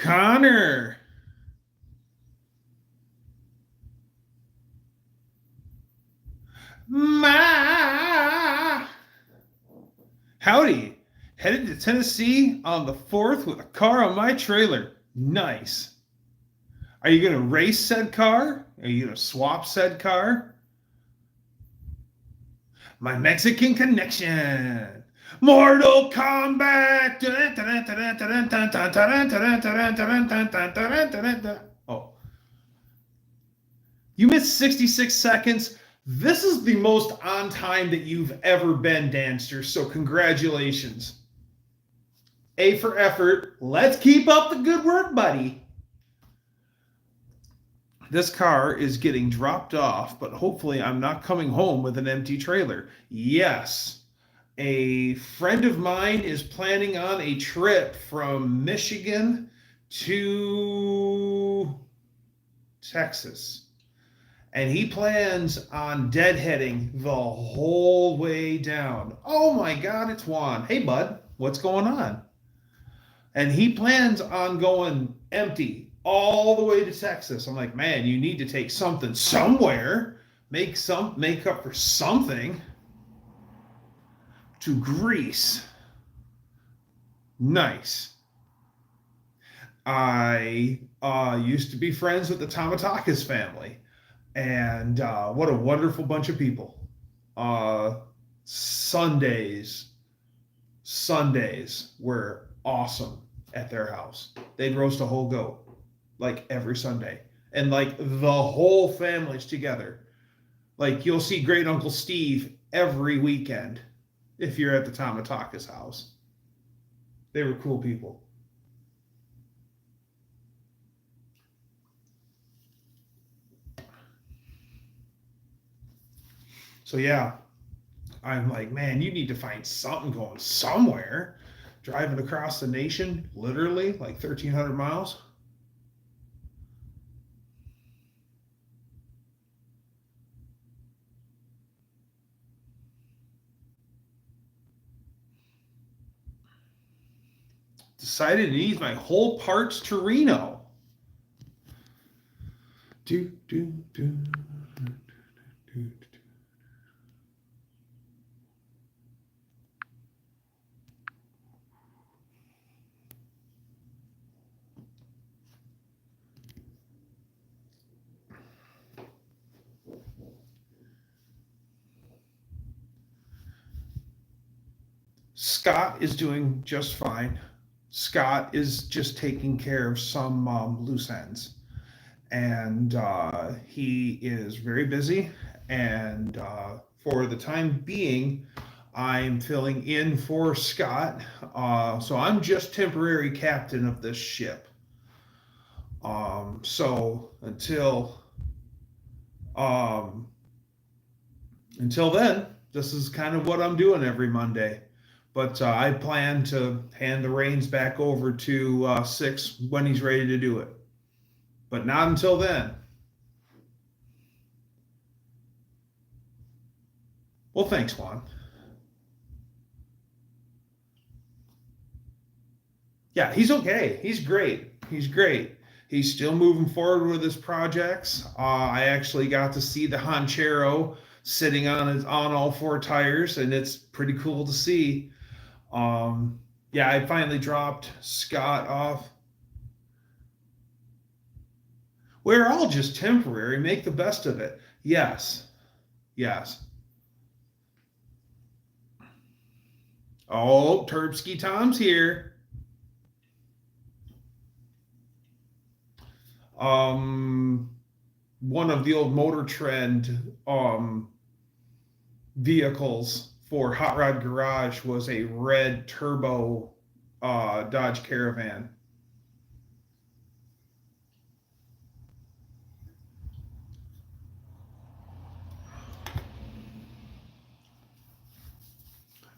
Connor. Howdy. Headed to Tennessee on the 4th with a car on my trailer. Nice. Are you going to race said car? Are you going to swap said car? My Mexican connection. Mortal Kombat. Oh. You missed 66 seconds. This is the most on time that you've ever been, Danster, so congratulations. A for effort. Let's keep up the good work, buddy. This car is getting dropped off, but hopefully I'm not coming home with an empty trailer. Yes, a friend of mine is planning on a trip from Michigan to Texas. And he plans on deadheading the whole way down. Oh my God, it's Juan. Hey, bud, what's going on? And he plans on going empty all the way to Texas. I'm like, man, you need to take something somewhere, make up for something. To Greece. Nice. I used to be friends with the Tomatakis family. And what a wonderful bunch of people. Sundays were awesome at their house. They'd roast a whole goat like every Sunday. And like the whole family's together. Like you'll see Great Uncle Steve every weekend if you're at the Tomatakis house. They were cool people. So yeah, I'm like, man, you need to find something going somewhere. Driving across the nation, literally, like 1,300 miles. Decided to need my whole parts to Reno. Scott is doing just fine. Scott is just taking care of some loose ends. And he is very busy. And for the time being, I'm filling in for Scott. So I'm just temporary captain of this ship. So until then, this is kind of what I'm doing every Monday. But I plan to hand the reins back over to Six when he's ready to do it. But not until then. Well, thanks, Juan. Yeah, he's okay. He's great. He's great. He's still moving forward with his projects. I actually got to see the Honchero sitting on all four tires, and it's pretty cool to see. Yeah, I finally dropped Scott off. We're all just temporary. Make the best of it. Yes. Yes. Oh, Terpsky Tom's here. One of the old Motor Trend vehicles for Hot Rod Garage was a red turbo Dodge Caravan.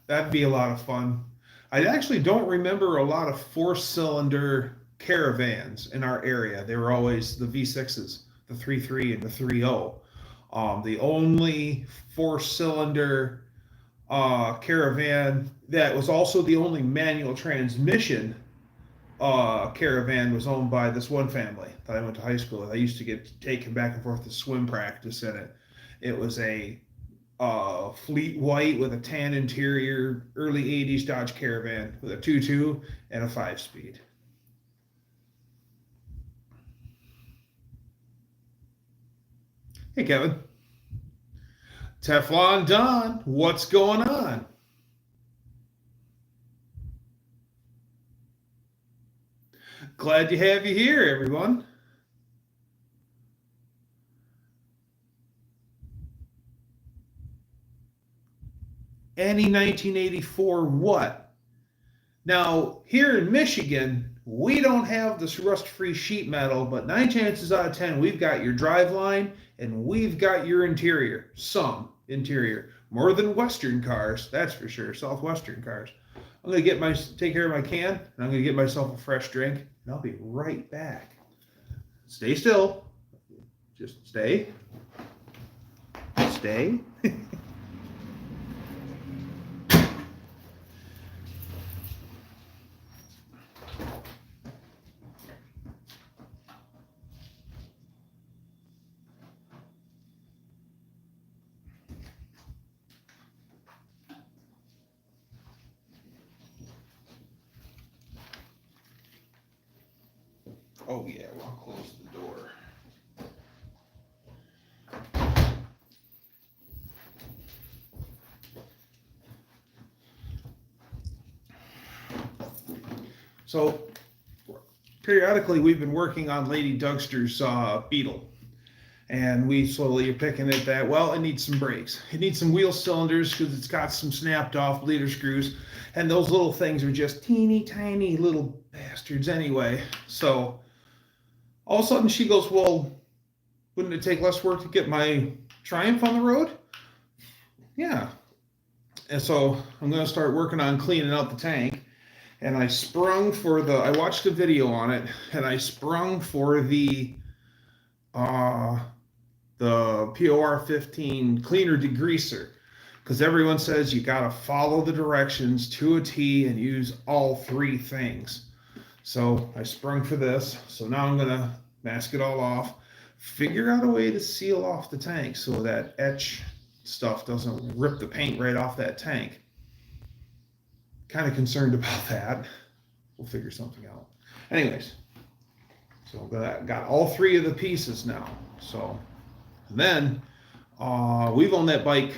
That'd be a lot of fun. I actually don't remember a lot of four-cylinder Caravans in our area. They were always the V6s, the 3.3 and the 3.0. The only four-cylinder Caravan that was also the only manual transmission caravan was owned by this one family that I went to high school with. I used to get taken back and forth to swim practice in it. It was a fleet white with a tan interior, early 80s Dodge Caravan with a 2.2 and a 5-speed. Hey, Kevin. Teflon Don, what's going on? Glad to have you here, everyone. Any 1984 what? Now, here in Michigan, we don't have this rust-free sheet metal, but 9 chances out of 10, we've got your driveline and we've got your interior. Some interior. More than Western cars, that's for sure. Southwestern cars. I'm going to take care of my can, and I'm going to get myself a fresh drink, and I'll be right back. Stay still. Just stay. Stay. Oh yeah, we'll close the door. So periodically we've been working on Lady Dougster's Beetle. And we slowly are picking it that, well, it needs some brakes. It needs some wheel cylinders because it's got some snapped off bleeder screws. And those little things are just teeny tiny little bastards anyway. So all of a sudden she goes, well, wouldn't it take less work to get my Triumph on the road? Yeah. And so I'm going to start working on cleaning out the tank. And I watched a video on it, and I sprung for the POR 15 cleaner degreaser, because everyone says you got to follow the directions to a T and use all 3 things. So I sprung for this. So now I'm going to mask it all off, figure out a way to seal off the tank so that etch stuff doesn't rip the paint right off that tank. Kind of concerned about that. We'll figure something out. Anyways, so got all 3 of the pieces now. So then we've owned that bike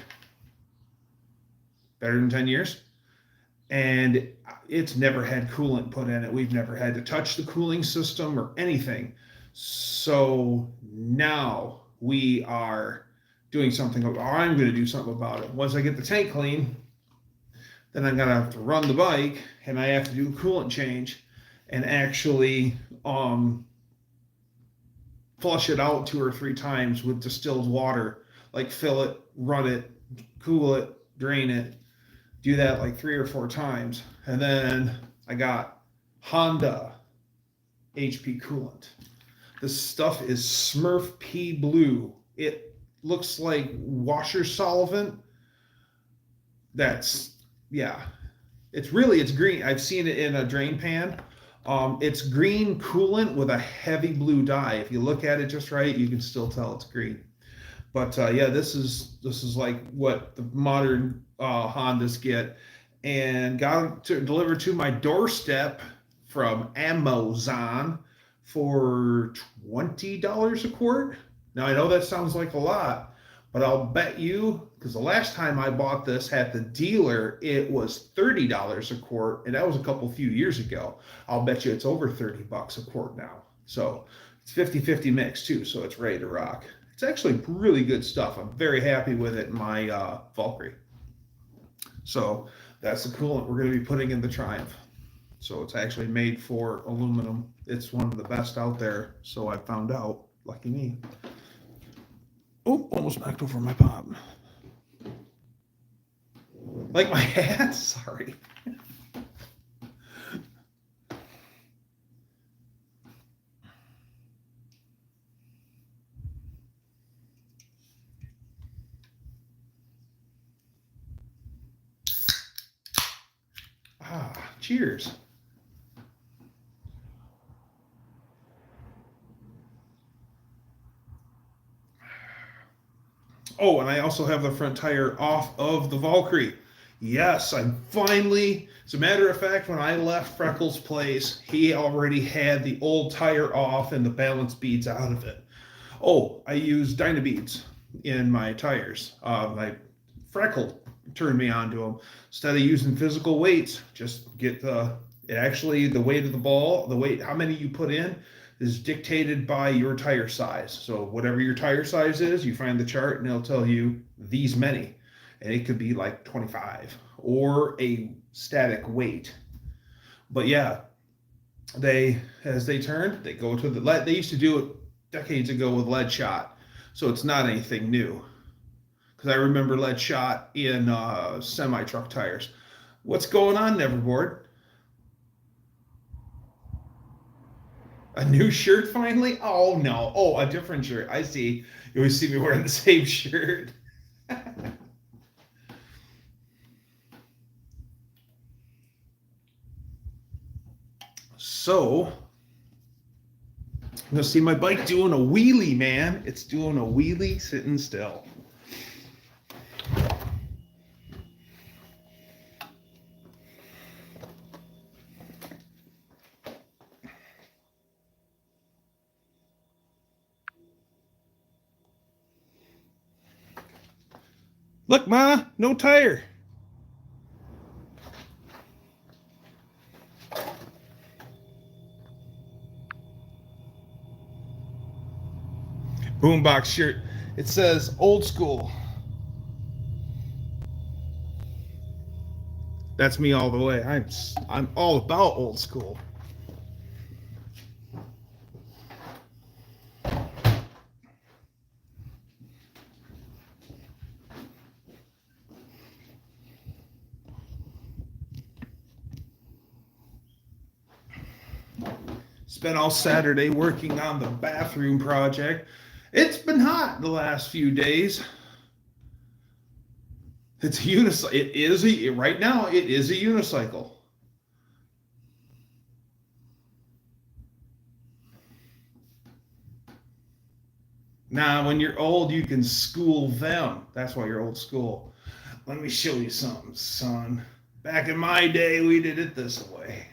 better than 10 years, and it's never had coolant put in it. We've never had to touch the cooling system or anything. So now we are doing something, or I'm going to do something about it. Once I get the tank clean, then I'm going to have to run the bike, and I have to do a coolant change and actually flush it out 2 or 3 times with distilled water, like fill it, run it, cool it, drain it, do that like 3 or 4 times. And then I got Honda HP coolant. This stuff is Smurf P Blue. It looks like washer solvent. It's green. I've seen it in a drain pan. It's green coolant with a heavy blue dye. If you look at it just right, you can still tell it's green. But this is like what the modern Hondas get, and got it delivered to my doorstep from Amazon for $20 a quart. Now I know that sounds like a lot, but I'll bet you, because the last time I bought this at the dealer, it was $30 a quart, and that was a few years ago. I'll bet you it's over $30 a quart now. So it's 50-50 mix too, so it's ready to rock. It's actually really good stuff. I'm very happy with it in my Valkyrie. So that's the coolant we're going to be putting in the Triumph. So it's actually made for aluminum. It's one of the best out there, so I found out. Lucky me. Oh, almost knocked over my pop. Like my hat? Sorry. Cheers. Oh, and I also have the front tire off of the Valkyrie. Yes, I finally, as a matter of fact, when I left Freckles' place, he already had the old tire off and the balance beads out of it. Oh, I used Dynabeads in my tires. My Freckle turned me onto them. Instead of using physical weights, just get the weight of the ball, the weight, how many you put in is dictated by your tire size. So whatever your tire size is, you find the chart and it'll tell you these many. And it could be like 25 or a static weight. But yeah, as they turned, they go to the lead. They used to do it decades ago with lead shot. So it's not anything new. Because I remember lead shot in semi-truck tires. What's going on, Neverboard? A new shirt finally? Oh, no. Oh, a different shirt. I see. You always see me wearing the same shirt. So, I'm going to see my bike doing a wheelie, man. It's doing a wheelie sitting still. Look, Ma, no tire. Boombox shirt. It says old school. That's me all the way. I'm all about old school. Spent all Saturday working on the bathroom project. It's been hot the last few days. It's unicycle. It is right now. It is a unicycle. Now, when you're old, you can school them. That's why you're old school. Let me show you something, son. Back in my day, we did it this way.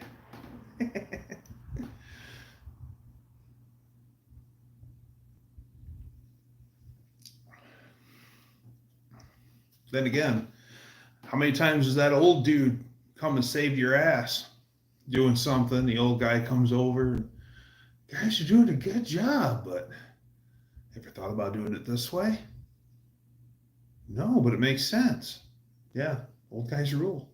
Then again, how many times does that old dude come and save your ass doing something? The old guy comes over, guys, you're doing a good job, but ever thought about doing it this way? No, but it makes sense. Yeah, old guys rule.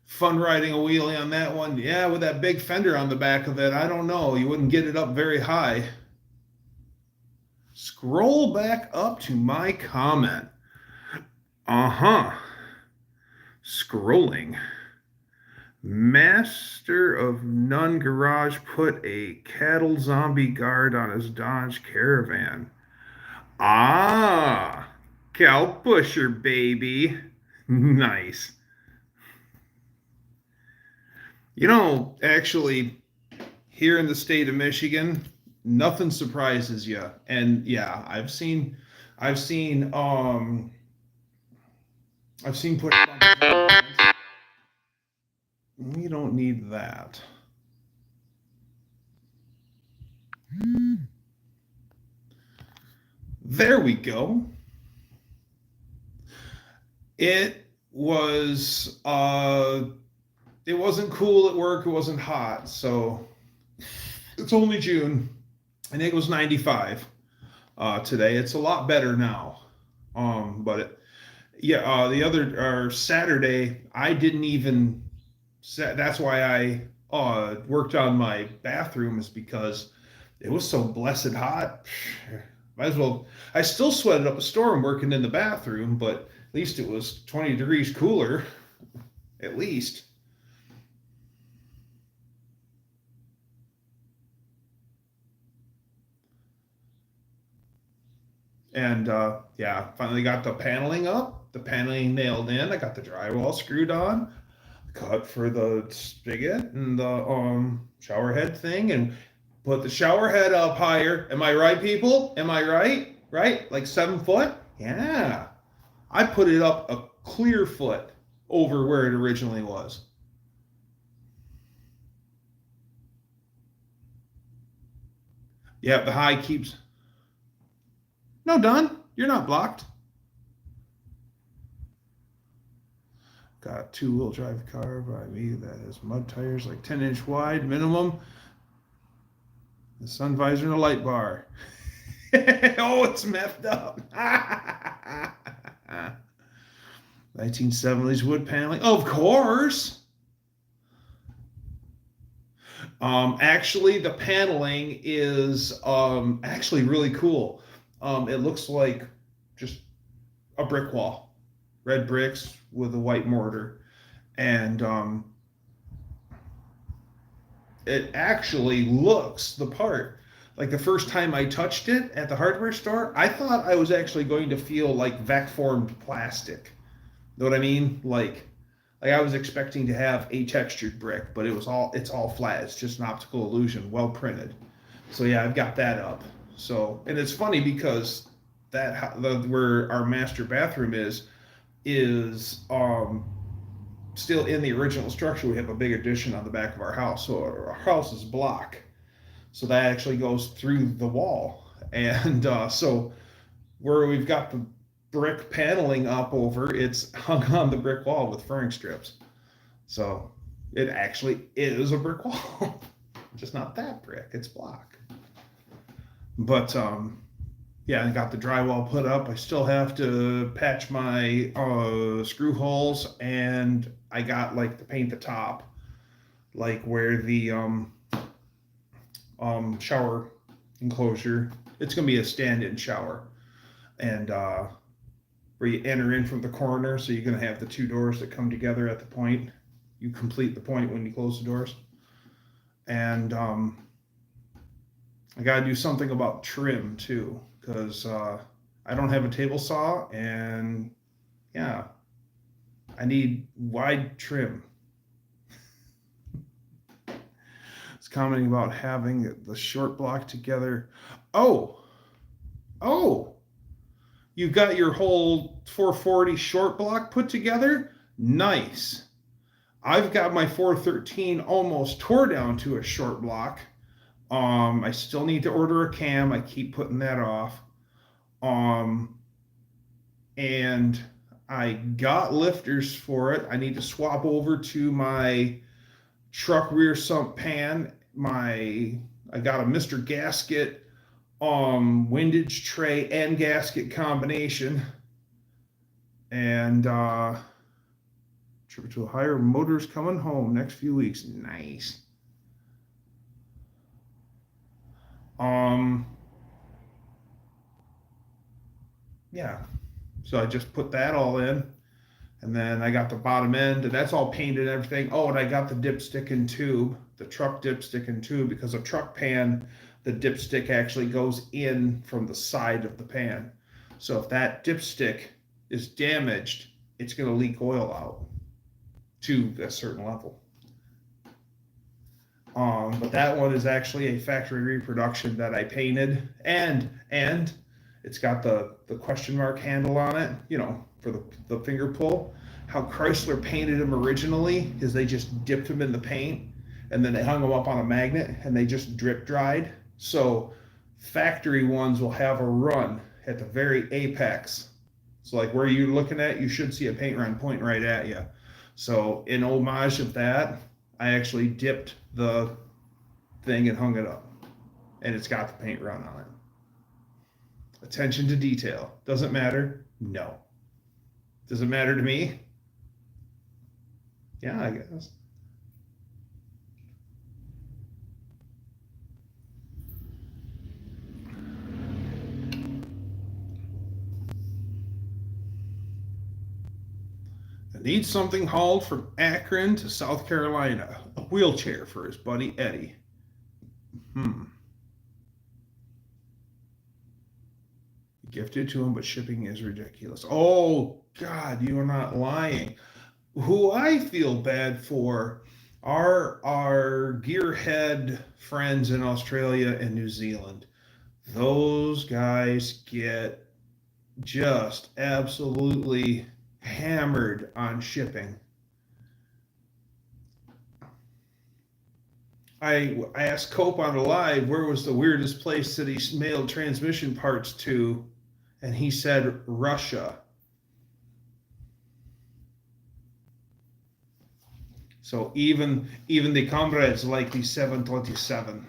Fun riding a wheelie on that one. Yeah, with that big fender on the back of it, I don't know. You wouldn't get it up very high. Scroll back up to my comment. Scrolling. Master of None Garage put a cattle zombie guard on his Dodge Caravan. Ah, cow pusher, baby. Nice. You know, actually, here in the state of Michigan, nothing surprises you. And yeah, I've seen push buttons. We don't need that. There we go. It wasn't cool at work. It wasn't hot. So it's only June. I think it was 95 today. It's a lot better now. The other Saturday, I didn't even. That's why I worked on my bathroom, is because it was so blessed hot. Might as well. I still sweated up a storm working in the bathroom, but at least it was 20 degrees cooler. At least. And finally got the paneling up, the paneling nailed in. I got the drywall screwed on, cut for the spigot and the shower head thing. And Put the shower head up higher. Am I right, people? Am I right? Right? Like 7 foot? Yeah. I put it up a clear foot over where it originally was. Yeah, the high keeps. No, done. You're not blocked. Got a 2-wheel drive car by me that has mud tires like 10-inch wide minimum. The sun visor and a light bar. Oh, it's messed up. 1970s wood paneling. Of course. Actually, the paneling is actually really cool. It looks like just a brick wall, red bricks with a white mortar, and it actually looks the part. Like the first time I touched it at the hardware store, I thought I was actually going to feel like vac-formed plastic. Know what I mean? Like I was expecting to have a textured brick, but it's all flat. It's just an optical illusion, well printed. So yeah, I've got that up. So, and it's funny because where our master bathroom is still in the original structure. We have a big addition on the back of our house, so our house is block. So that actually goes through the wall, and so where we've got the brick paneling up over, it's hung on the brick wall with furring strips. So it actually is a brick wall, just not that brick. It's block. But yeah, I got the drywall put up. I still have to patch my screw holes, and I got like to paint the top, like where the shower enclosure. It's gonna be a stand-in shower, and where you enter in from the corner, so you're gonna have the 2 doors that come together at the point. You complete the point when you close the doors, and I gotta do something about trim too, because I don't have a table saw, and yeah, I need wide trim. It's commenting about having the short block together. Oh, you've got your whole 440 short block put together? Nice. I've got my 413 almost tore down to a short block. I still need to order a cam. I keep putting that off. And I got lifters for it. I need to swap over to my truck rear sump pan. I got a Mr. Gasket windage tray and gasket combination, and trip to Ohio. Motors coming home next few weeks. Nice. Yeah, so I just put that all in, and then I got the bottom end, and that's all painted and everything. Oh, and I got the dipstick and tube, the truck dipstick and tube, because a truck pan, the dipstick actually goes in from the side of the pan. So if that dipstick is damaged, it's going to leak oil out to a certain level. But that one is actually a factory reproduction that I painted, and it's got the question mark handle on it, you know, for the finger pull. How Chrysler painted them originally is they just dipped them in the paint, and then they hung them up on a magnet, and they just drip dried. So factory ones will have a run at the very apex. So like where you're looking at, you should see a paint run pointing right at you. So in homage of that, I actually dipped the thing and hung it up, and it's got the paint run on it. Attention to detail. Does it matter? No. Does it matter to me? Yeah, I guess. I need something hauled from Akron to South Carolina. A wheelchair for his buddy Eddie. Gifted to him, but shipping is ridiculous. Oh, God, you are not lying. Who I feel bad for Our gearhead friends in Australia and New Zealand, those guys get just absolutely hammered on shipping. I asked Cope on the live where was the weirdest place that he mailed transmission parts to, and he said Russia. So even the comrades like the 727.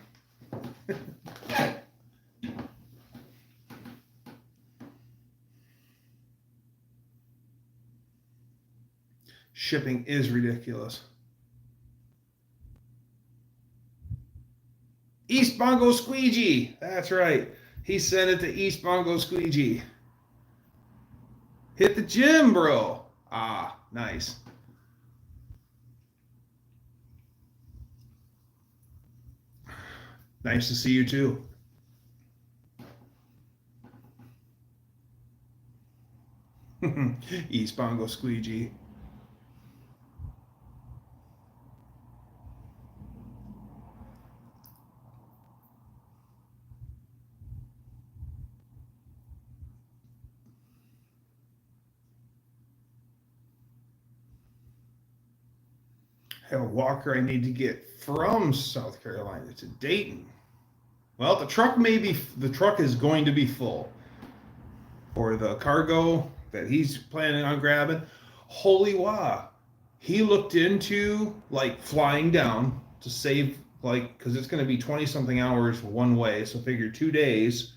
Shipping is ridiculous. East Bongo Squeegee. That's right. He sent it to East Bongo Squeegee. Hit the gym, bro. Ah, nice. Nice to see you too. East Bongo Squeegee. I have a walker I need to get from South Carolina to Dayton. Well, the truck is going to be full for the cargo that he's planning on grabbing. Holy wow. He looked into like flying down to save because it's going to be 20 something hours one way. So figure 2 days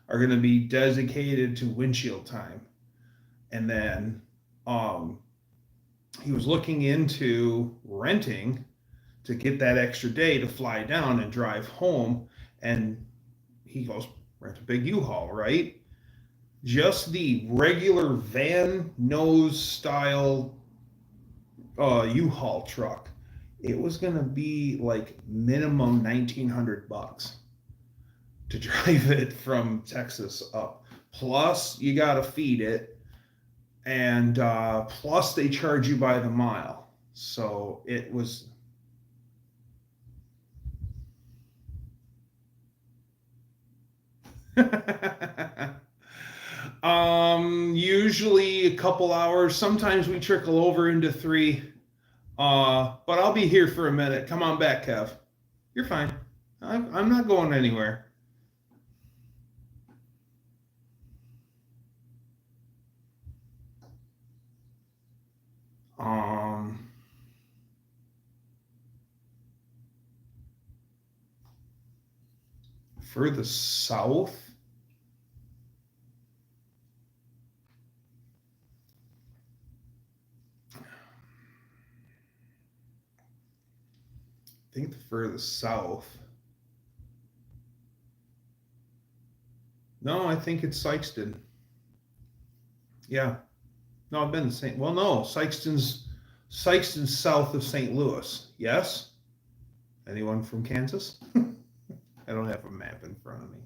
are going to be dedicated to windshield time. And then he was looking into renting to get that extra day to fly down and drive home. And he goes, rent a big U-Haul, right? Just the regular van nose style U-Haul truck, it was going to be like minimum $1,900 to drive it from Texas up. Plus, you got to feed it. And plus, they charge you by the mile. So it was... usually a couple hours. Sometimes we trickle over into 3. But I'll be here for a minute. Come on back, Kev. You're fine. I'm not going anywhere. Further south. I think the furthest south. No, I think it's Sykeston. Yeah. No, I've been to St. Well, no, Sykeston's south of St. Louis. Yes? Anyone from Kansas? I don't have a map in front of me.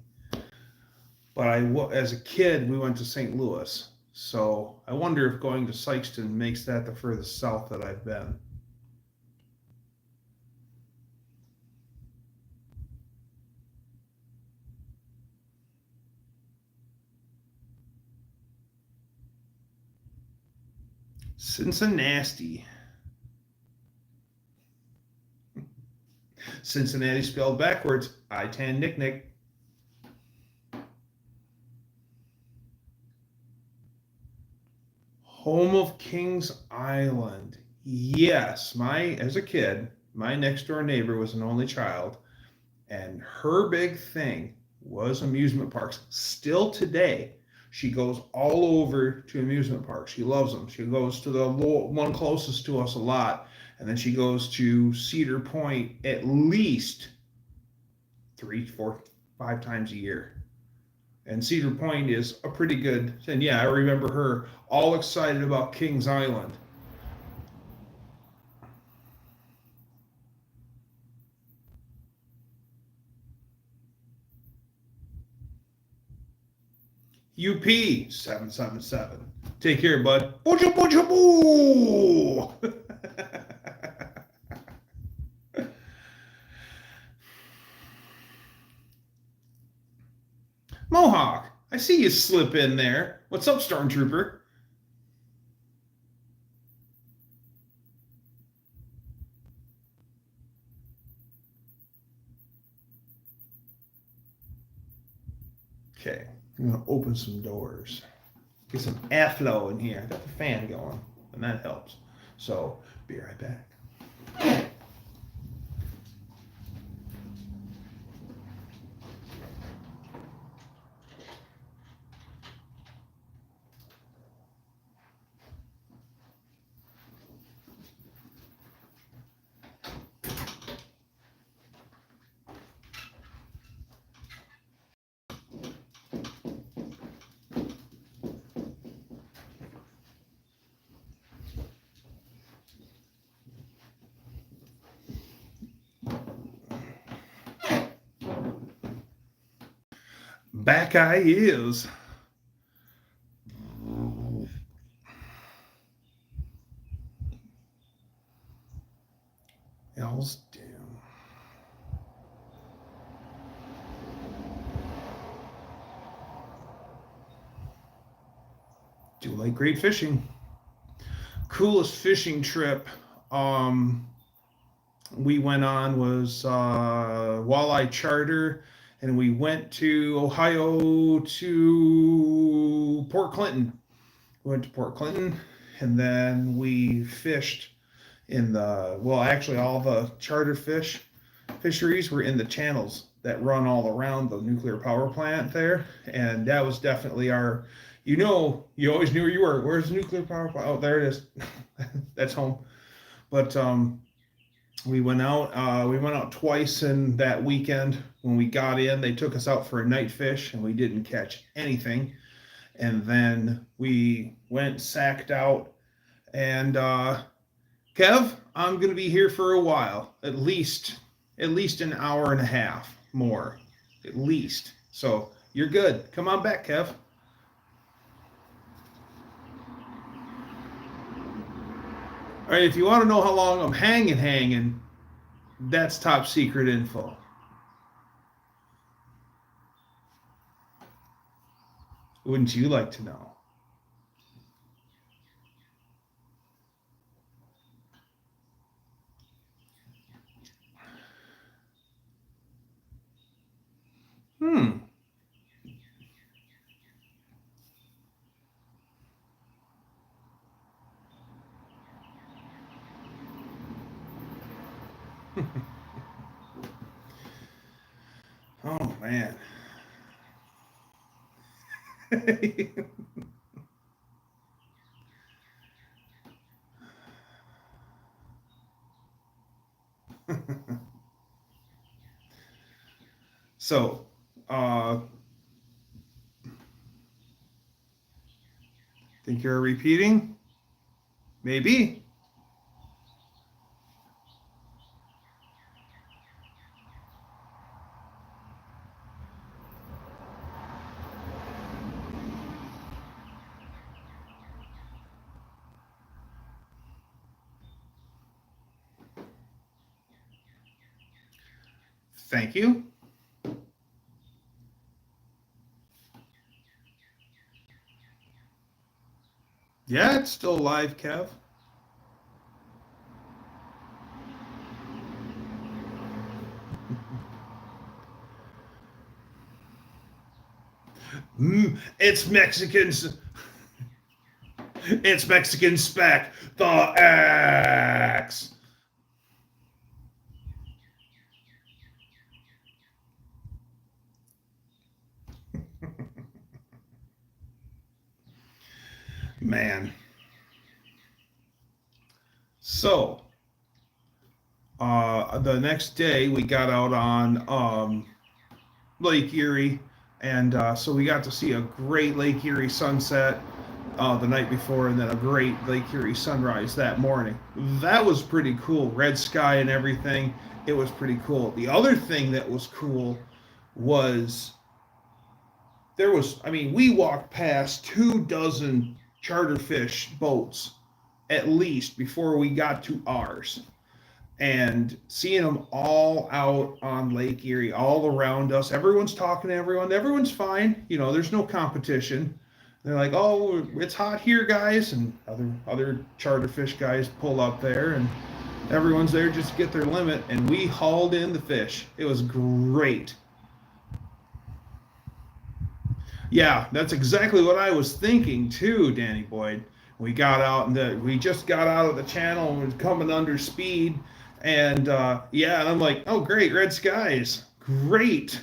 But as a kid, we went to St. Louis. So I wonder if going to Sykeston makes that the furthest south that I've been. Cincinnati. Cincinnati spelled backwards. I-10 Nick. Home of Kings Island. Yes, as a kid, my next door neighbor was an only child, and her big thing was amusement parks. Still today, she goes all over to amusement parks. She loves them. She goes to the one closest to us a lot, and then she goes to Cedar Point at least 3, 4, 5 times a year. And Cedar Point is a pretty good thing. Yeah, I remember her all excited about Kings Island. UP 777. Take care, bud. Boo-cha, boo-cha, boo! Mohawk, I see you slip in there. What's up, Stormtrooper? Okay, I'm going to open some doors. Get some airflow in here. I got the fan going, and that helps. So, be right back. Back I is. Else down. Do like great fishing. Coolest fishing trip we went on was walleye charter, and we went to Ohio to Port Clinton. We went to Port Clinton, and then we fished in actually all the charter fisheries were in the channels that run all around the nuclear power plant there, and that was definitely our, you always knew where you were. Where's the nuclear power plant? Oh, there it is. That's home. But we went out twice in that weekend. When we got in, they took us out for a night fish, and we didn't catch anything. And then we went sacked out, and Kev, I'm gonna be here for a while, at least an hour and a half more, at least. So you're good. Come on back, Kev. All right, if you want to know how long I'm hanging, that's top secret info. Wouldn't you like to know? Oh, man. So, think you're repeating? Maybe. Thank you. Yeah, it's still live, Kev. It's Mexicans. It's Mexican spec. The axe. Man. So, the next day we got out on Lake Erie, and so we got to see a great Lake Erie sunset the night before, and then a great Lake Erie sunrise that morning. That was pretty cool. Red sky and everything. It was pretty cool. The other thing that was cool was we walked past 24 charter fish boats at least before we got to ours. and seeing them all out on Lake Erie, all around us. Everyone's talking to everyone. Everyone's fine. You know, there's no competition. They're like, oh, it's hot here, guys, and other charter fish guys pull up there, and everyone's there just to get their limit. And we hauled in the fish. It was great. Yeah, that's exactly what I was thinking too, Danny Boyd. We got out and we just got out of the channel and was coming under speed, and yeah, and I'm like, oh great, red skies, great.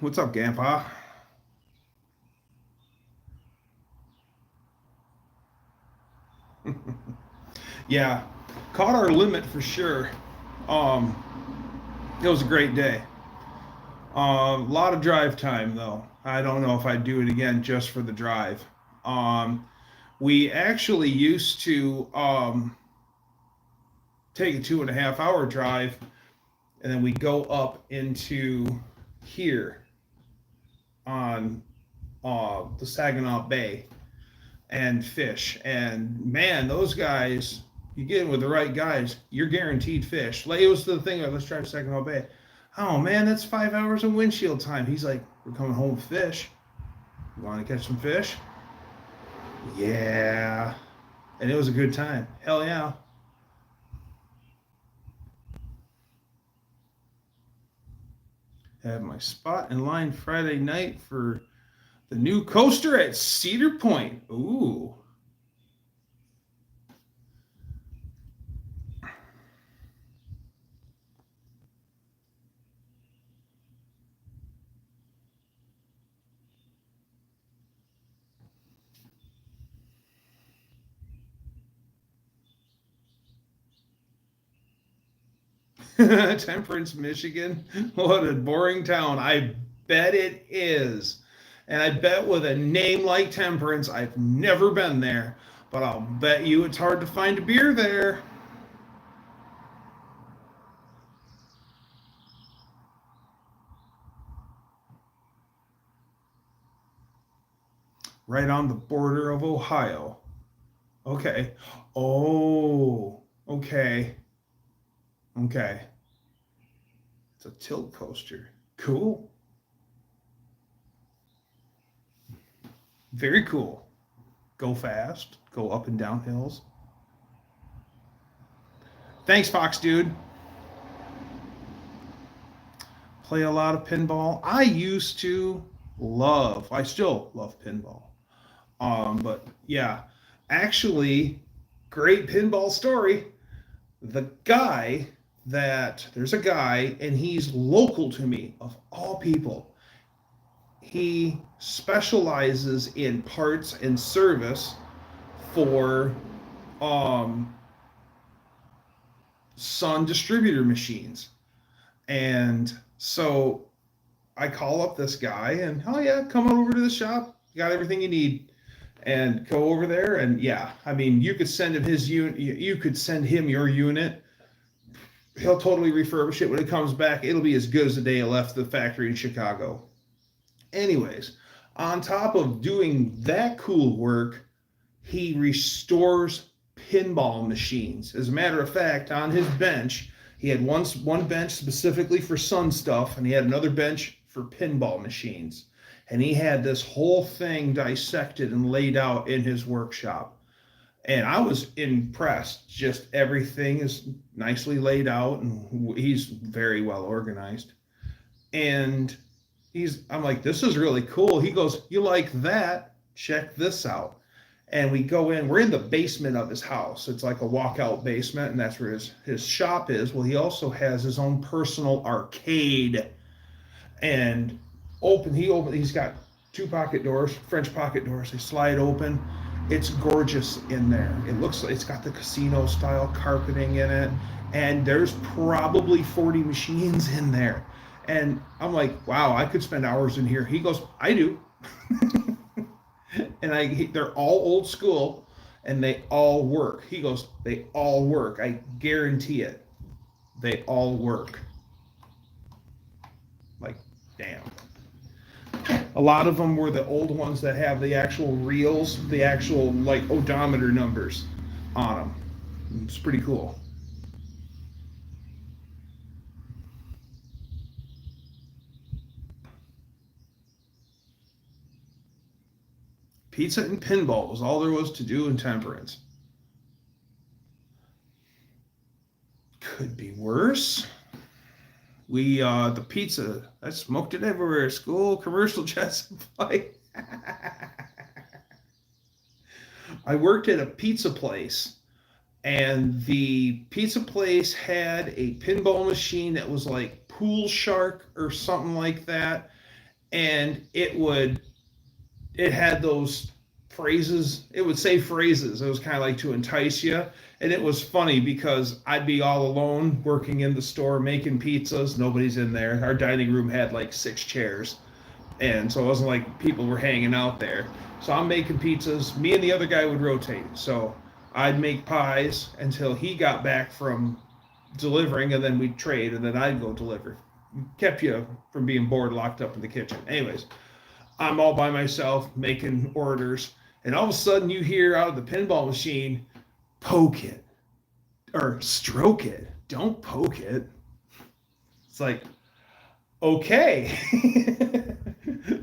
What's up, Grandpa? Yeah, caught our limit for sure. Um, it was a great day. A lot of drive time though. I don't know if I'd do it again just for the drive. Um, we actually used to take a 2.5 hour drive, and then we go up into here on the Saginaw Bay and fish. And man, those guys, you get in with the right guys, you're guaranteed fish. Like it was the thing, let's try Saginaw Bay. Oh man, that's 5 hours of windshield time. He's like, we're coming home with fish. You want to catch some fish? Yeah. And it was a good time. Hell yeah. Had my spot in line Friday night for the new coaster at Cedar Point. Ooh. 'Temperance, Michigan. What a boring town. I bet it is. And I bet with a name like Temperance, I've never been there, but I'll bet you it's hard to find a beer there. Right on the border of Ohio. Okay. Oh, okay. Okay. It's a tilt coaster. Cool. Very cool. Go fast, go up and down hills. Thanks, Fox Dude. Play a lot of pinball. I used to I still love pinball. But yeah, actually, great pinball story. There's a guy, and he's local to me, of all people. He specializes in parts and service for Sun distributor machines. And so I call up this guy, and oh yeah, come on over to the shop. You got everything you need, and go over there. And yeah, I mean, you could send him his unit. You could send him your unit. He'll totally refurbish it. When it comes back, it'll be as good as the day it left the factory in Chicago. Anyways, on top of doing that cool work, he restores pinball machines. As a matter of fact, on his bench, he had one bench specifically for Sun stuff, and he had another bench for pinball machines. And he had this whole thing dissected and laid out in his workshop. And I was impressed. Just everything is nicely laid out, and he's very well organized. And I'm like, this is really cool. He goes, you like that? Check this out. And we go in, we're in the basement of his house. It's like a walkout basement, and that's where his shop is. Well, he also has his own personal arcade. And he's got two pocket doors, French pocket doors. They slide open. It's gorgeous in there. It looks like it's got the casino style carpeting in it. And there's probably 40 machines in there. And I'm like, wow, I could spend hours in here. He goes, I do. And they're all old school, and they all work. He goes, they all work. I guarantee it. They all work. A lot of them were the old ones that have the actual reels, the actual like odometer numbers on them. It's pretty cool. Pizza and pinball was all there was to do in Temperance. Could be worse. The pizza, I smoked it everywhere. School, commercial, jet supply. I worked at a pizza place, and the pizza place had a pinball machine that was like Pool Shark or something like that. And it had those phrases. It would say phrases. It was kind of like to entice you. And it was funny because I'd be all alone working in the store making pizzas. Nobody's in there. Our dining room had like 6 chairs. And so it wasn't like people were hanging out there. So I'm making pizzas. Me and the other guy would rotate. So I'd make pies until he got back from delivering, and then we'd trade, and then I'd go deliver. Kept you from being bored, locked up in the kitchen. Anyways, I'm all by myself making orders, and all of a sudden you hear out of the pinball machine, poke it or stroke it. Don't poke it. It's like, okay.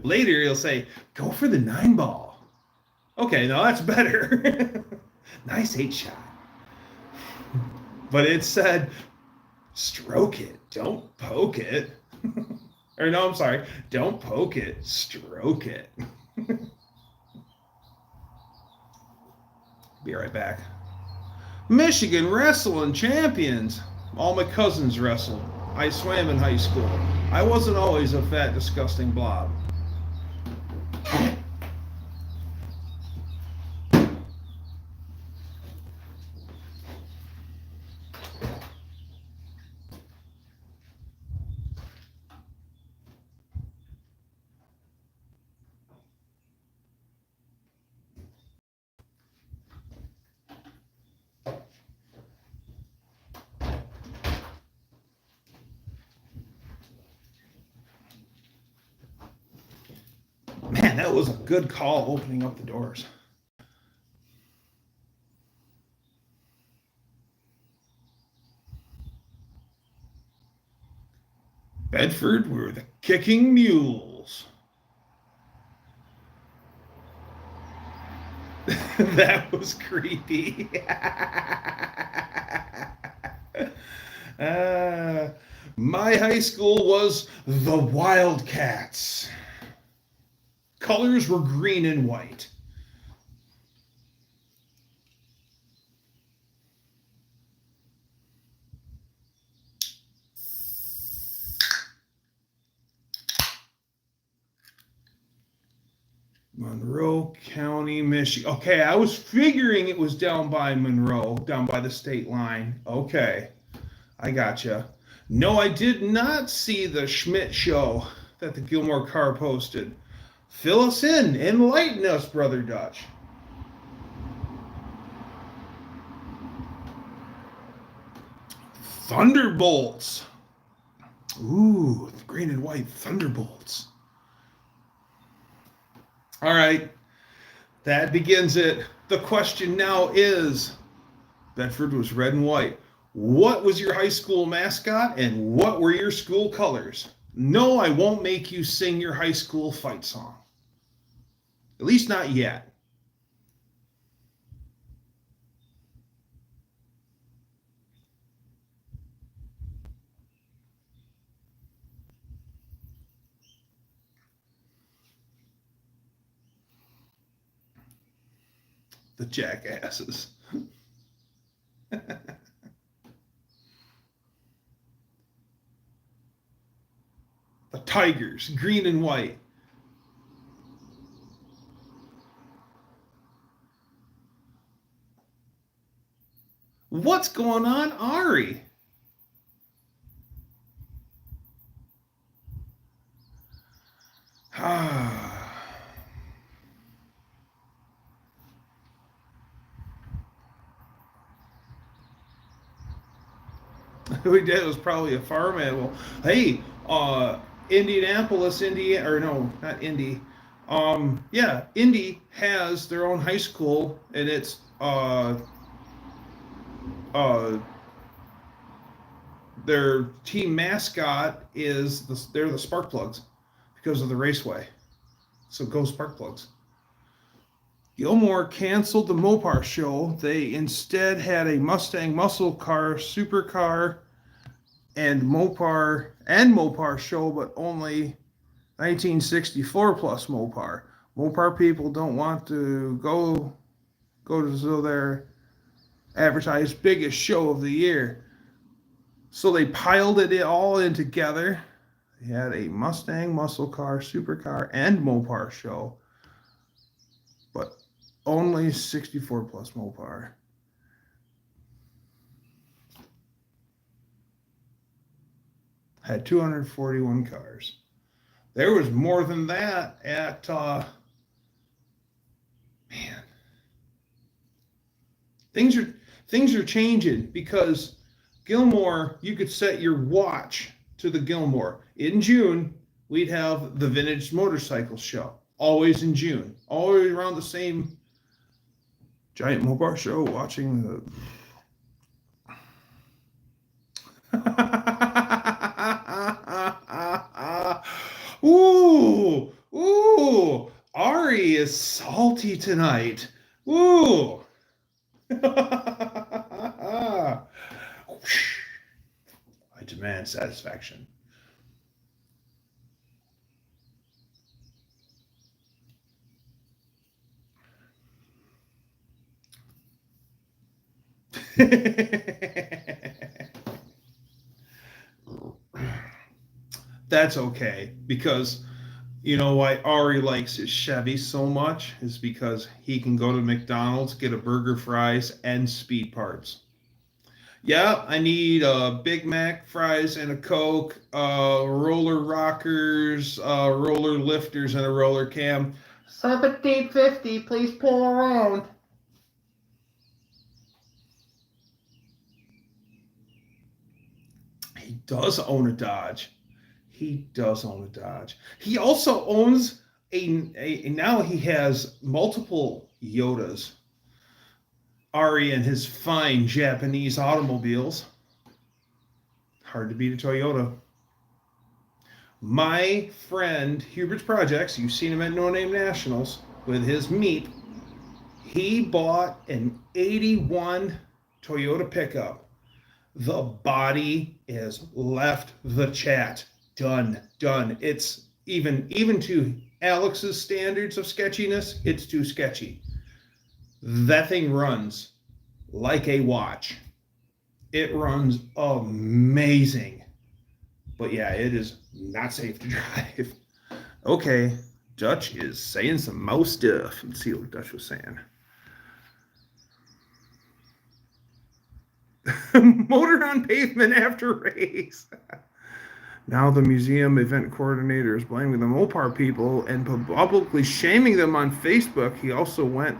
Later he'll say, go for the 9-ball. Okay, now that's better. Nice 8-shot. But it said, stroke it. Don't poke it. Or no, I'm sorry. Don't poke it. Stroke it. Be right back. Michigan wrestling champions. All my cousins wrestled. I swam in high school. I wasn't always a fat, disgusting blob. Man, that was a good call opening up the doors. Bedford were the kicking mules. That was creepy. My high school was the Wildcats. Colors were green and white. Monroe County, Michigan. Okay, I was figuring it was down by Monroe, down by the state line. Okay, I gotcha. No, I did not see the Schmidt show that the Gilmore car posted. Fill us in. Enlighten us, Brother Dutch. Thunderbolts. Ooh, green and white Thunderbolts. All right, that begins it. The question now is, Bedford was red and white. What was your high school mascot, and what were your school colors? No, I won't make you sing your high school fight song. At least not yet. The jackasses. The Tigers, green and white. What's going on, Ari? We did. It was probably a farm animal. Hey, Indianapolis, Indiana, or no, not Indy. Yeah, Indy has their own high school, and it's uh, their team mascot is they're the Spark Plugs because of the raceway. So go Spark Plugs. Gilmore canceled the Mopar show. They instead had a Mustang muscle car, supercar, and Mopar show, but only 1964 plus Mopar. Mopar people don't want to go to their advertised biggest show of the year. So they piled it all in together. They had a Mustang, muscle car, supercar, and Mopar show, but only 64 plus Mopar. Had 241 cars. There was more than that at man. Things are changing because Gilmore, you could set your watch to the Gilmore. In June, we'd have the Vintage Motorcycle Show. Always in June. Always around the same giant Mopar show, watching the Ooh, ooh, Ari is salty tonight. Ooh. I demand satisfaction. That's okay, because you know why Ari likes his Chevy so much is because he can go to McDonald's, get a burger, fries, and speed parts. Yeah, I need a Big Mac, fries, and a Coke, roller rockers, roller lifters, and a roller cam. 1750, please pull around. He does own a Dodge. He does own a Dodge. He also owns now he has multiple Yodas. Ari and his fine Japanese automobiles. Hard to beat a Toyota. My friend Hubert's Projects, you've seen him at No Name Nationals with his meat. He bought an 81 Toyota pickup. The body is left the chat. Done. It's even to Alex's standards of sketchiness, it's too sketchy. That thing runs like a watch. It runs amazing. But yeah, it is not safe to drive. Okay, Dutch is saying some more stuff. Let's see what Dutch was saying. Motor on pavement after race. Now the museum event coordinator is blaming the Mopar people and publicly shaming them on Facebook. He also went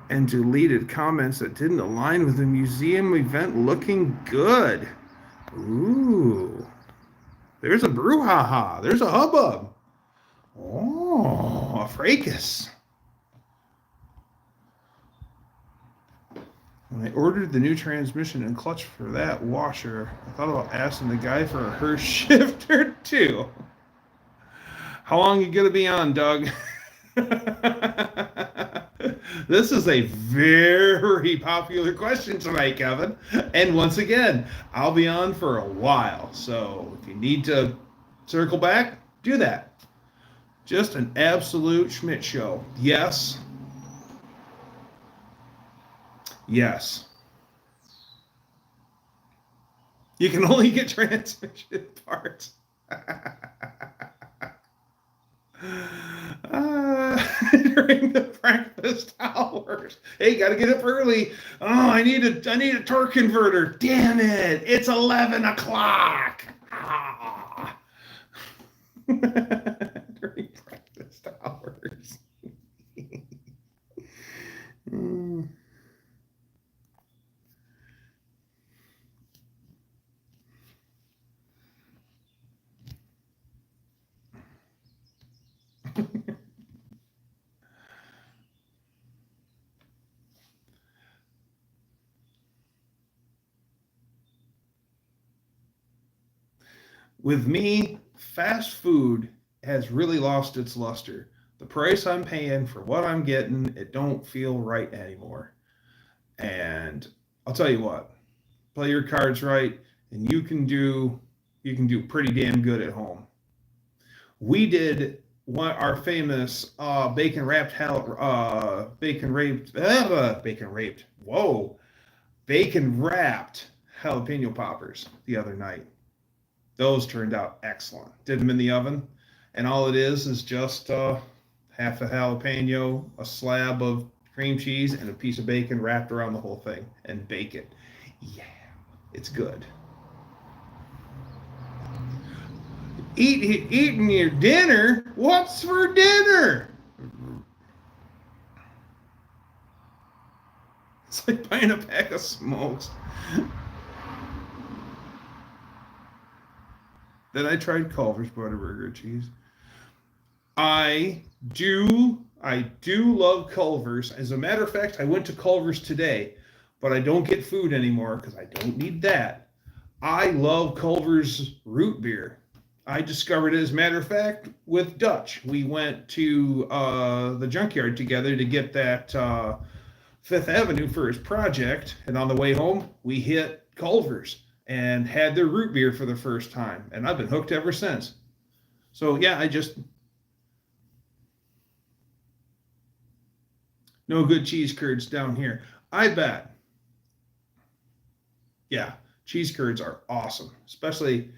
and deleted comments that didn't align with the museum event looking good. Ooh. There's a brouhaha. There's a hubbub. Oh, a fracas. When I ordered the new transmission and clutch for that washer, I thought about asking the guy for a Hurst shifter too. How long are you going to be on, Doug? This is a very popular question tonight, Kevin. And once again, I'll be on for a while. So if you need to circle back, do that. Just an absolute Schmidt show. Yes. Yes. You can only get transmission parts. During the breakfast hours. Hey, gotta get up early. Oh, I need a torque converter. Damn it! It's 11 o'clock. Ah. During breakfast hours. With me, fast food has really lost its luster. The price I'm paying for what I'm getting, it don't feel right anymore. And I'll tell you what, play your cards right, and you can do pretty damn good at home. We did our famous bacon wrapped jalapeno poppers the other night. Those turned out excellent. Did them in the oven, and all it is just half a jalapeno, a slab of cream cheese, and a piece of bacon wrapped around the whole thing, and bake it. Yeah, it's good. Eating your dinner? What's for dinner? It's like buying a pack of smokes. Then I tried Culver's Butterburger cheese. I do love Culver's. As a matter of fact, I went to Culver's today, but I don't get food anymore because I don't need that. I love Culver's root beer. I discovered it, as a matter of fact, with Dutch. We went to the junkyard together to get that Fifth Avenue for his project, and on the way home, we hit Culver's and had their root beer for the first time, and I've been hooked ever since. So yeah, no good cheese curds down here. I bet. Yeah, cheese curds are awesome, especially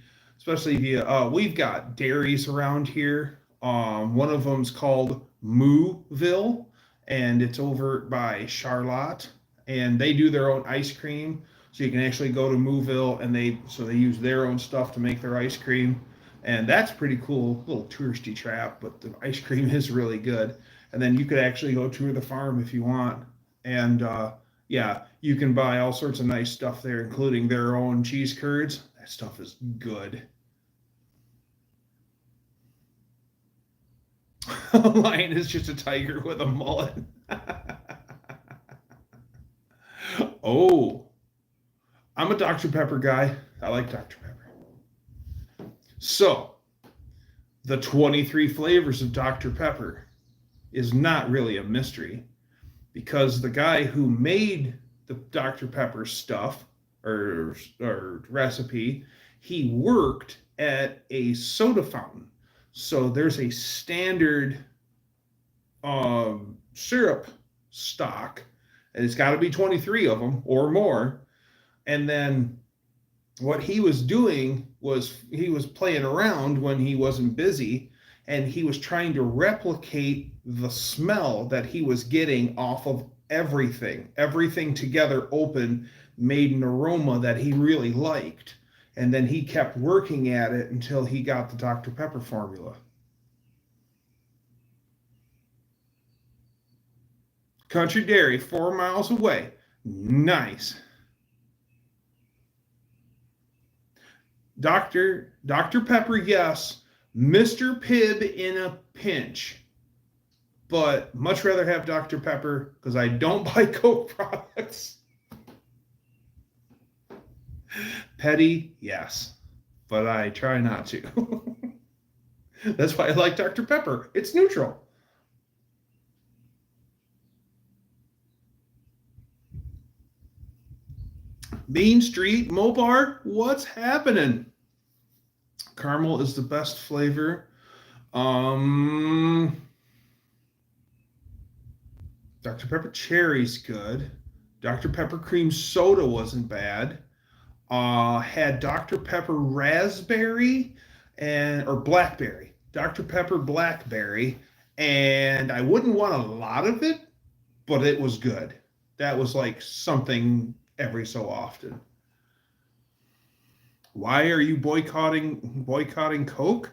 via we've got dairies around here. One of them's called Mooville, and it's over by Charlotte, and they do their own ice cream. So you can actually go to Mooville, and they use their own stuff to make their ice cream, and that's pretty cool. Little touristy trap, but the ice cream is really good. And then you could actually go tour the farm if you want, and yeah, you can buy all sorts of nice stuff there, including their own cheese curds. That stuff is good. A lion is just a tiger with a mullet. Oh, I'm a Dr. Pepper guy. I like Dr. Pepper. So, the 23 flavors of Dr. Pepper is not really a mystery, because the guy who made the Dr. Pepper stuff or recipe, he worked at a soda fountain. So there's a standard syrup stock, and it's got to be 23 of them or more. And then what he was doing was he was playing around when he wasn't busy, and he was trying to replicate the smell that he was getting off of everything. Everything together open made an aroma that he really liked. And then he kept working at it until he got the Dr. Pepper formula. Country Dairy, 4 miles away. Nice. Dr. Pepper, yes. Mr. Pibb in a pinch. But much rather have Dr. Pepper because I don't buy Coke products. Petty, yes. But I try not to. That's why I like Dr. Pepper. It's neutral. Bean Street, Mopar, what's happening? Caramel is the best flavor. Dr. Pepper cherry's good. Dr. Pepper cream soda wasn't bad. Had Dr. Pepper raspberry or blackberry. Dr. Pepper blackberry, and I wouldn't want a lot of it, but it was good. That was like something every so often. Why are you boycotting Coke?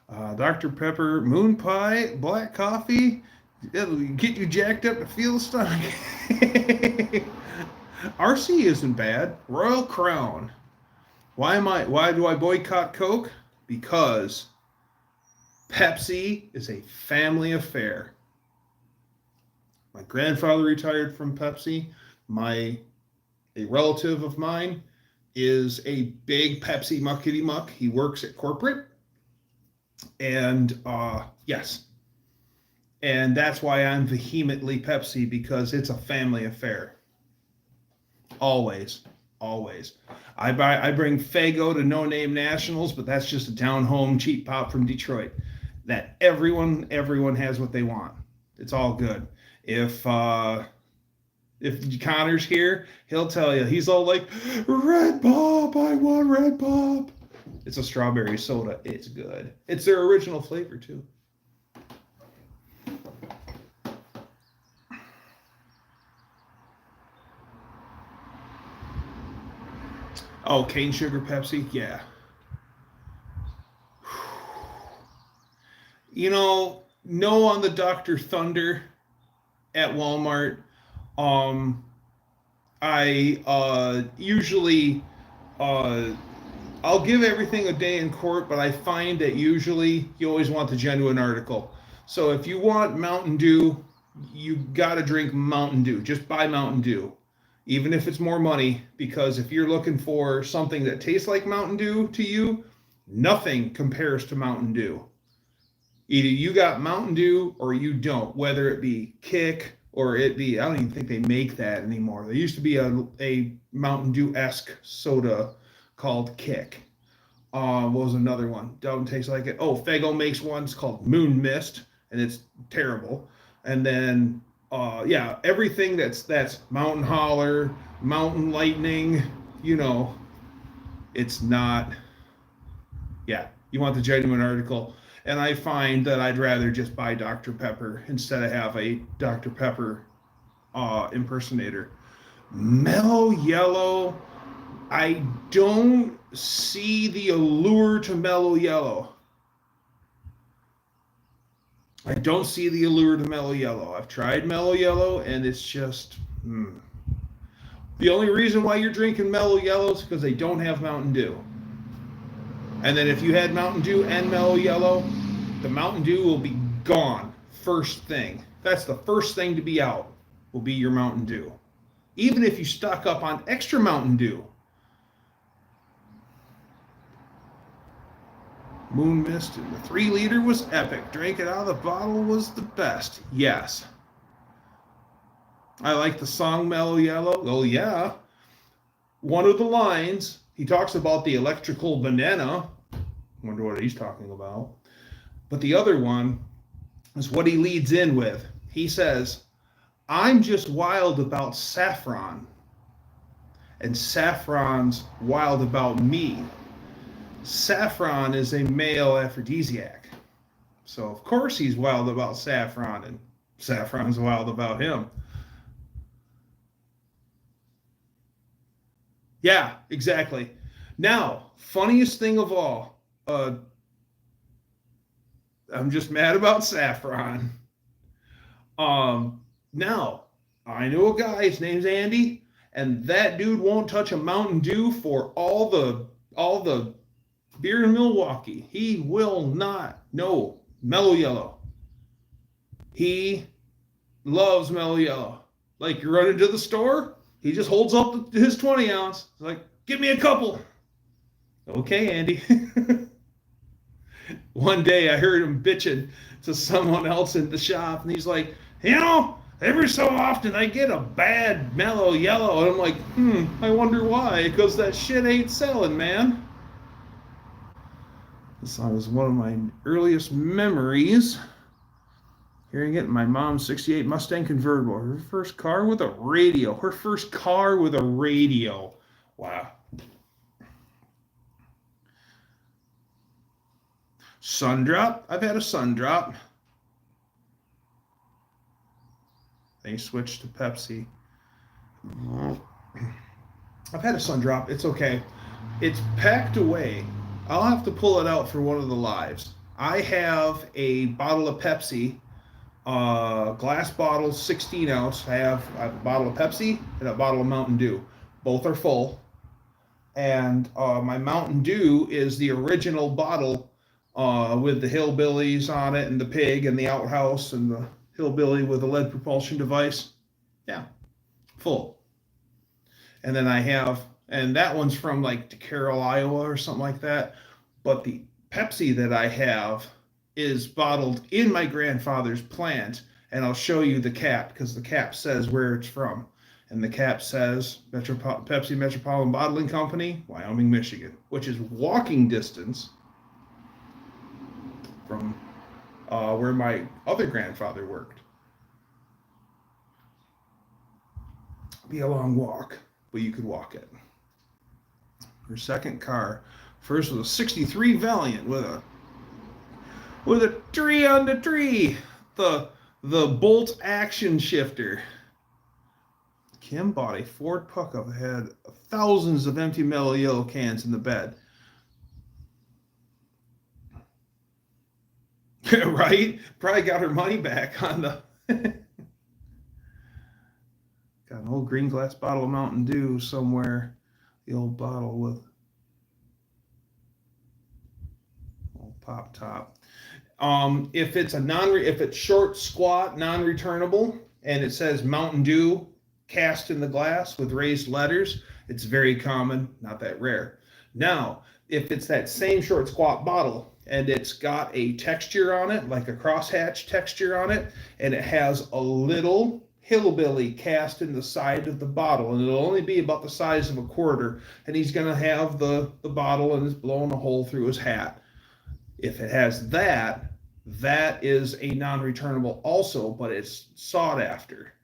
Dr. Pepper, moon pie, black coffee, it'll get you jacked up to feel the stomach. RC isn't bad. Royal Crown. Why do I boycott Coke? Because Pepsi is a family affair. My grandfather retired from Pepsi. A relative of mine is a big Pepsi muckety muck. He works at corporate. And yes. And that's why I'm vehemently Pepsi, because it's a family affair. Always. Always. I bring Faygo to No Name Nationals, but that's just a down home cheap pop from Detroit. That everyone has what they want. It's all good. If Connor's here, he'll tell you. He's all like, Red Pop, I want Red Pop. It's a strawberry soda. It's good. It's their original flavor too. Oh, cane sugar Pepsi? Yeah. You know, no on the Dr. Thunder at Walmart. I usually I'll give everything a day in court, but I find that usually you always want the genuine article. So if you want Mountain Dew, you got to drink Mountain Dew. Just buy Mountain Dew, even if it's more money, because if you're looking for something that tastes like Mountain Dew to you, nothing compares to Mountain Dew. Either you got Mountain Dew or you don't, whether it be Kick or it be, I don't even think they make that anymore. There used to be a Mountain Dew-esque soda called Kick. What was another one? Don't taste like it. Oh, Faygo makes one. It's called Moon Mist, and it's terrible. And then, yeah, everything that's Mountain Holler, Mountain Lightning, you know, it's not, yeah, you want the genuine article. And I find that I'd rather just buy Dr. Pepper instead of have a Dr. Pepper impersonator. Mellow Yellow, I don't see the allure to Mellow Yellow. I don't see the allure to Mellow Yellow. I've tried Mellow Yellow, and it's just... The only reason why you're drinking Mellow Yellow is because they don't have Mountain Dew. And then if you had Mountain Dew and Mellow Yellow, the Mountain Dew will be gone first thing. That's the first thing to be out, will be your Mountain Dew. Even if you stock up on extra Mountain Dew. Moon Mist, the 3-liter was epic. Drank it out of the bottle was the best. Yes. I like the song Mellow Yellow. Oh, yeah. One of the lines, he talks about the electrical banana. Wonder what he's talking about. But the other one is what he leads in with. He says, I'm just wild about saffron. And saffron's wild about me. Saffron is a male aphrodisiac. So, of course, he's wild about saffron, and saffron's wild about him. Yeah, exactly. Now, funniest thing of all, I'm just mad about saffron. Now, I know a guy, his name's Andy, and that dude won't touch a Mountain Dew for all the beer in Milwaukee. He will not. No, Mellow Yellow. He loves Mellow Yellow. Like, you run into the store, he just holds up his 20 ounce. He's like, give me a couple. Okay, Andy. One day I heard him bitching to someone else in the shop, and he's like, you know, every so often I get a bad Mellow Yellow. And I'm like, I wonder why. Because that shit ain't selling, man. This song was one of my earliest memories. Hearing it in my mom's 68 Mustang convertible. Her first car with a radio. Her first car with a radio. Wow. Sundrop. I've had a Sundrop. They switched to Pepsi. I've had a Sundrop. It's okay. It's packed away. I'll have to pull it out for one of the lives. I have a bottle of Pepsi, glass bottle, 16 ounce. I have a bottle of Pepsi and a bottle of Mountain Dew. Both are full. And my Mountain Dew is the original bottle with the hillbillies on it and the pig and the outhouse and the hillbilly with a lead propulsion device. Yeah, full. And then I have, and that one's from like DeCarroll, Iowa or something like that. But the Pepsi that I have is bottled in my grandfather's plant. And I'll show you the cap because the cap says where it's from. And the cap says Pepsi Metropolitan Bottling Company, Wyoming, Michigan, which is walking distance from where my other grandfather worked. Be a long walk, but you could walk it. Her second car, first was a '63 Valiant with a tree on the tree, the bolt action shifter. Kim bought a Ford pickup that had thousands of empty metal yellow cans in the bed. Right? Probably got her money back on the got an old green glass bottle of Mountain Dew somewhere. The old bottle with old pop top. If it's short, squat, non-returnable, and it says Mountain Dew cast in the glass with raised letters, it's very common, not that rare. Now, if it's that same short, squat bottle and it's got a texture on it, like a crosshatch texture on it, and it has a little hillbilly cast in the side of the bottle, and it'll only be about the size of a quarter, and he's going to have the bottle and it's blowing a hole through his hat. If it has that, that is a non-returnable also, but it's sought after.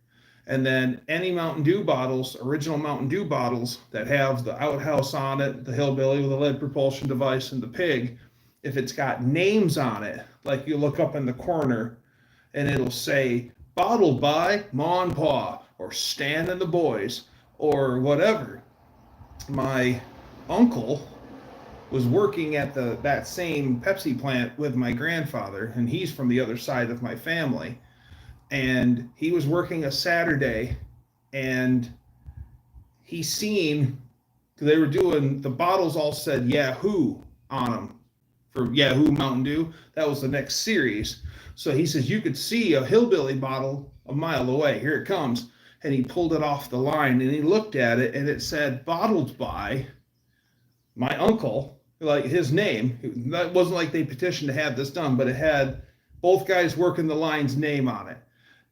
And then any Mountain Dew bottles, original Mountain Dew bottles that have the outhouse on it, the hillbilly with a lead propulsion device, and the pig, if it's got names on it, like you look up in the corner and it'll say bottled by Ma and Pa or Stan and the Boys or whatever. My uncle was working at that same Pepsi plant with my grandfather, and he's from the other side of my family. And he was working a Saturday, and he seen they were doing the bottles all said Yahoo on them for Yahoo Mountain Dew. That was the next series. So he says you could see a hillbilly bottle a mile away. Here it comes. And he pulled it off the line and he looked at it and it said bottled by my uncle, like his name. That wasn't like they petitioned to have this done, but it had both guys working the line's name on it.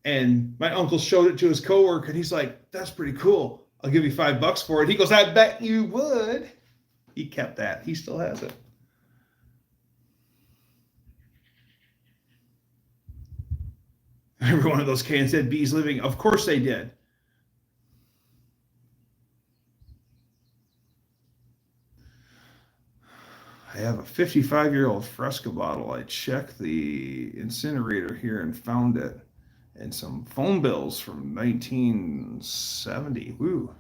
And my uncle showed it to his coworker, and he's like, that's pretty cool. I'll give you $5 for it. He goes, I bet you would. He kept that. He still has it. Every one of those cans said bees living. Of course they did. I have a 55-year-old Fresca bottle. I checked the incinerator here and found it. And some phone bills from 1970. Woo.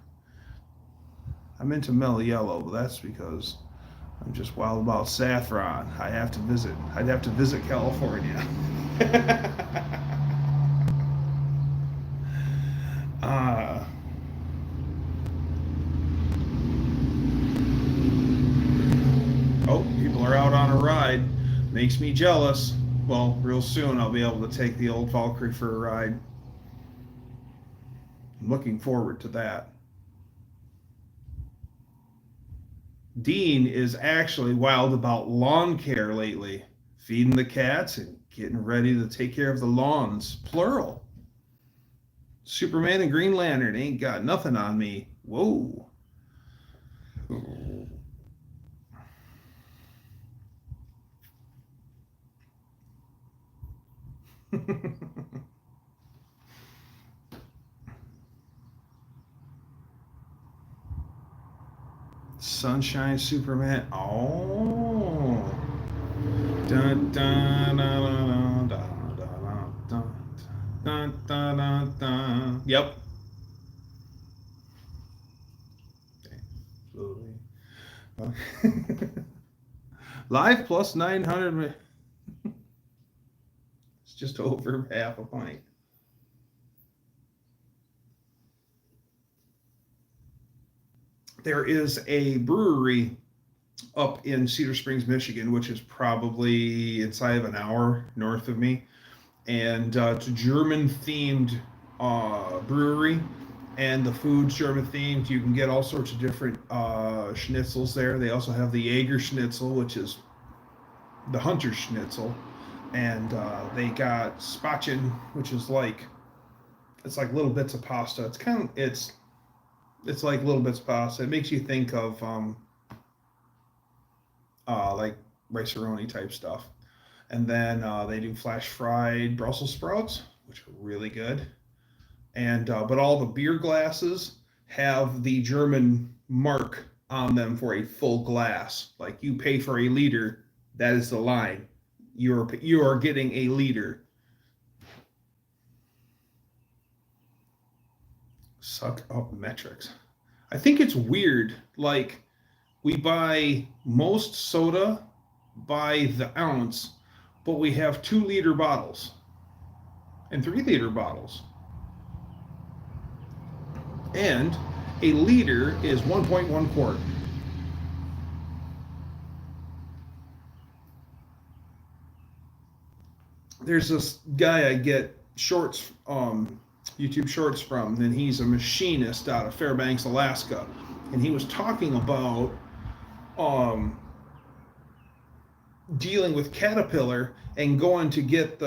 I'm into mellow yellow, but that's because I'm just wild about saffron. I'd have to visit California. Oh, people are out on a ride. Makes me jealous. Well, real soon I'll be able to take the old Valkyrie for a ride. I'm looking forward to that. Dean is actually wild about lawn care lately, feeding the cats and getting ready to take care of the lawns, plural. Superman and Green Lantern ain't got nothing on me. Whoa. Sunshine Superman. Oh. Dun, dun, dun, dun, dun, dun, dun, dun, dun, dun. Yep. Live plus 900. It's just over half a pint. There is a brewery up in Cedar Springs, Michigan, which is probably inside of an hour north of me. And it's a German themed brewery, and the food's German themed. You can get all sorts of different schnitzels there. They also have the Jaeger schnitzel, which is the hunter schnitzel, and they got Spatzen, which is like it's like little bits of pasta. It's like little bits of pasta. It makes you think of like rice-a-roni type stuff. And then they do flash fried Brussels sprouts, which are really good. And but all the beer glasses have the German mark on them for a full glass. Like you pay for a liter, that is the line. You are getting a liter. Suck up metrics. I think it's weird. Like we buy most soda by the ounce, but we have 2-liter bottles and 3-liter bottles. And a liter is 1.1 quart. There's this guy I get shorts, YouTube shorts from, and he's a machinist out of Fairbanks, Alaska. And he was talking about dealing with Caterpillar and going to get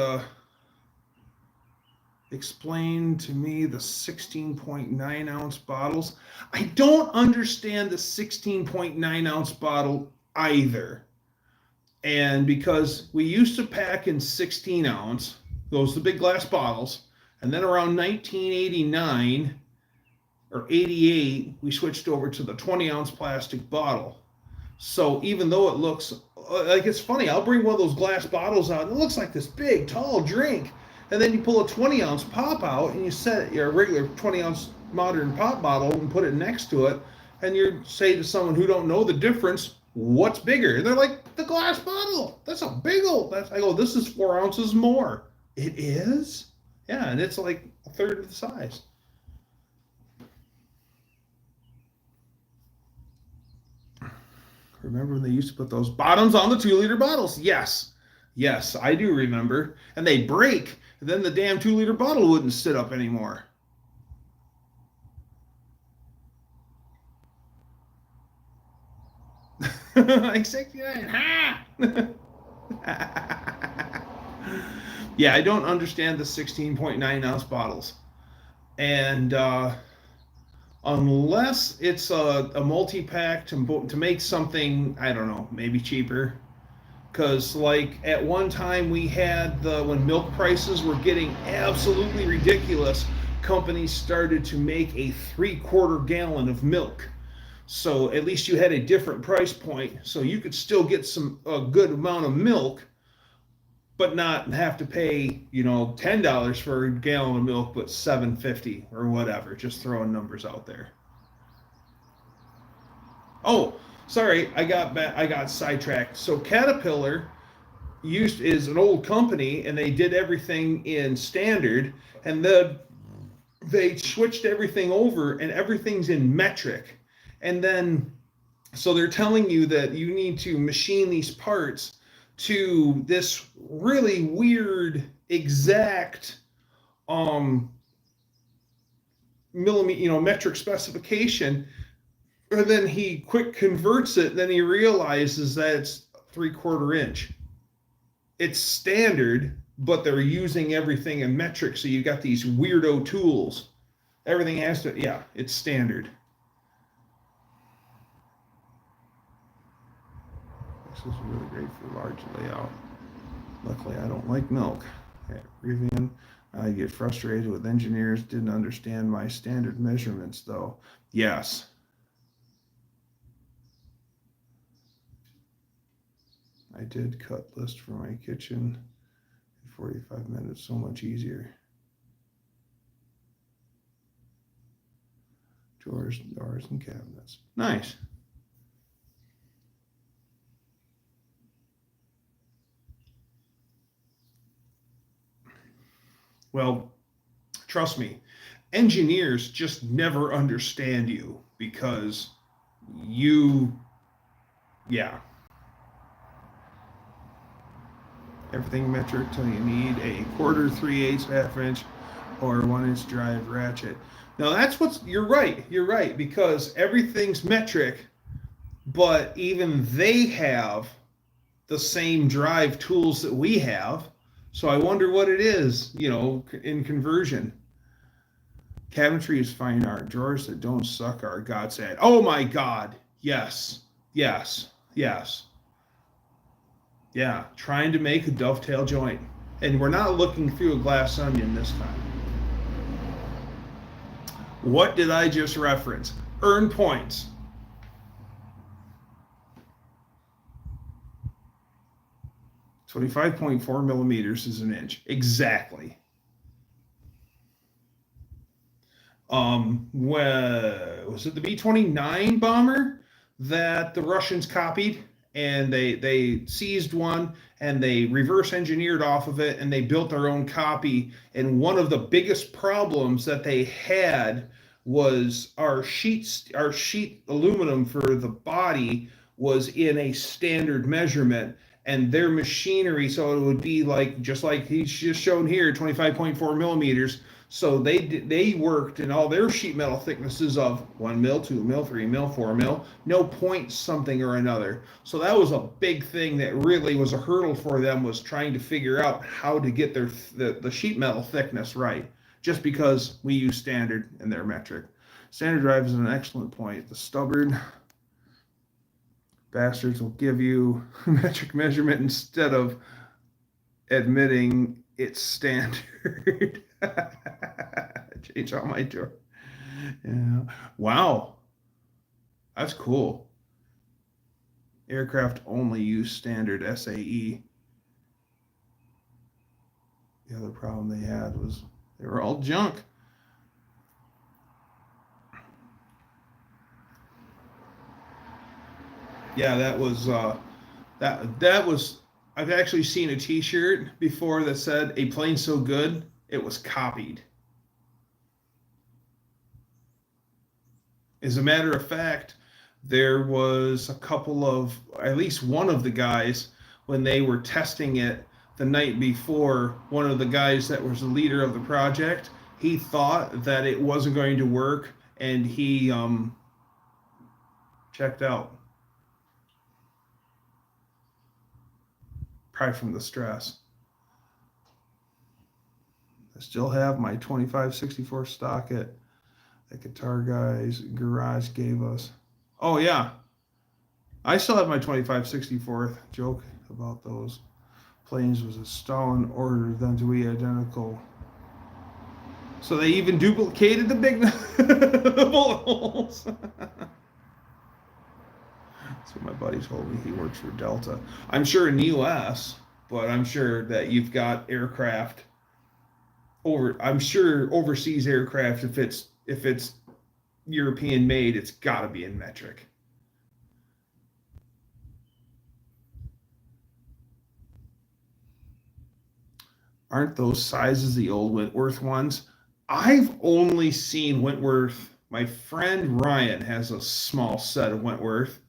explain to me the 16.9 ounce bottles. I don't understand the 16.9 ounce bottle either. And because we used to pack in 16 ounce, those are the big glass bottles, and then around 1989 or 88, we switched over to the 20 ounce plastic bottle. So even though it looks like it's funny, I'll bring one of those glass bottles out, and it looks like this big, tall drink. And then you pull a 20 ounce pop out, and you set your regular 20 ounce modern pop bottle and put it next to it. And you say to someone who don't know the difference, what's bigger? And they're like, the glass bottle. That's a big old. I go, this is 4 ounces more. It is? Yeah, and it's like a third of the size. Remember when they used to put those bottoms on the 2-liter bottles? Yes. Yes, I do remember. And they break. And then the damn 2-liter bottle wouldn't sit up anymore. Like 69. Ha! Yeah, I don't understand the 16.9 ounce bottles. And unless it's a multi-pack to make something, I don't know, maybe cheaper. Because like at one time we had when milk prices were getting absolutely ridiculous, companies started to make a 3/4 gallon of milk. So at least you had a different price point, so you could still get a good amount of milk, but not have to pay, $10 for a gallon of milk, but $7.50 or whatever. Just throwing numbers out there. Oh, sorry, I got sidetracked. So Caterpillar is an old company, and they did everything in standard, and then they switched everything over, and everything's in metric. And then, so they're telling you that you need to machine these parts to this really weird exact metric specification. And then he quick converts it. Then he realizes that it's 3/4 inch. It's standard, but they're using everything in metric. So you got these weirdo tools. Everything has to, yeah, it's standard. This is really great for large layout. Luckily, I don't like milk. At Rivian, I get frustrated with engineers didn't understand my standard measurements, though. Yes. I did cut list for my kitchen in 45 minutes, so much easier. Drawers, doors, and cabinets. Nice. Well, trust me, engineers just never understand you because you Yeah. Everything metric till you need a quarter, 3/8, half inch, or 1 inch drive ratchet. Now that's what's, you're right. You're right, because everything's metric, but even they have the same drive tools that we have. So I wonder what it is, in conversion. Cabinetry is fine art. Drawers that don't suck are godsend. Oh my God. Yes. Yes. Yes. Yeah. Trying to make a dovetail joint. And we're not looking through a glass onion this time. What did I just reference? Earn points. 25.4 millimeters is an inch. Exactly. Was it the B-29 bomber that the Russians copied? And they seized one and they reverse engineered off of it and they built their own copy. And one of the biggest problems that they had was our sheet aluminum for the body was in a standard measurement, and their machinery, so it would be like, just like he's just shown here, 25.4 millimeters. So they worked in all their sheet metal thicknesses of 1 mil, 2 mil, 3 mil, 4 mil, no point something or another. So that was a big thing that really was a hurdle for them, was trying to figure out how to get the sheet metal thickness right, just because we use standard and their metric. Standard drive is an excellent point. The stubborn bastards will give you metric measurement instead of admitting it's standard. Change all my door. Yeah. Wow. That's cool. Aircraft only use standard SAE. The other problem they had was they were all junk. Yeah, that was that was, I've actually seen a t-shirt before that said a plane so good it was copied. As a matter of fact, there was a couple of, at least one of the guys, when they were testing it the night before, one of the guys that was the leader of the project, he thought that it wasn't going to work, and he checked out. Probably from the stress. I still have my 2564 stock at that Guitar Guy's garage gave us. Oh yeah, I still have my 2564. Joke about those planes was a Stalin order them to be identical. So they even duplicated the big bullet holes. That's what my buddy told me. He works for Delta. I'm sure in the U.S., but I'm sure that you've got aircraft I'm sure overseas aircraft, if it's European made, it's got to be in metric. Aren't those sizes the old Wentworth ones? I've only seen Wentworth. My friend Ryan has a small set of Wentworth,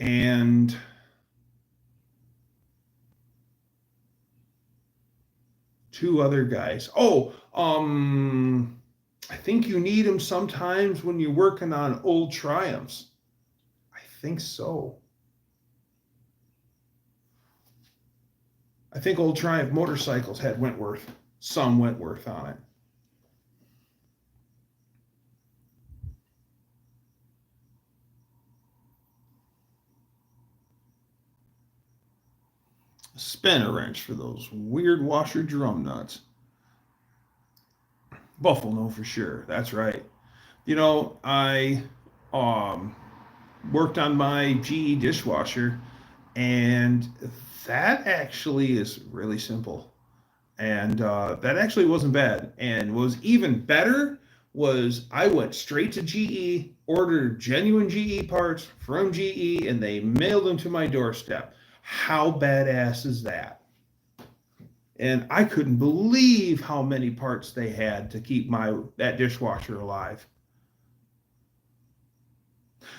and two other guys. Oh, I think you need them sometimes when you're working on old Triumphs. I think so. I think old Triumph motorcycles had Wentworth, some Wentworth on it. A spinner wrench for those weird washer drum nuts. Buff will know for sure. That's right. I worked on my GE dishwasher, and that actually is really simple. And that actually wasn't bad. And what was even better was I went straight to GE, ordered genuine GE parts from GE, and they mailed them to my doorstep. How badass is that? And I couldn't believe how many parts they had to keep that dishwasher alive.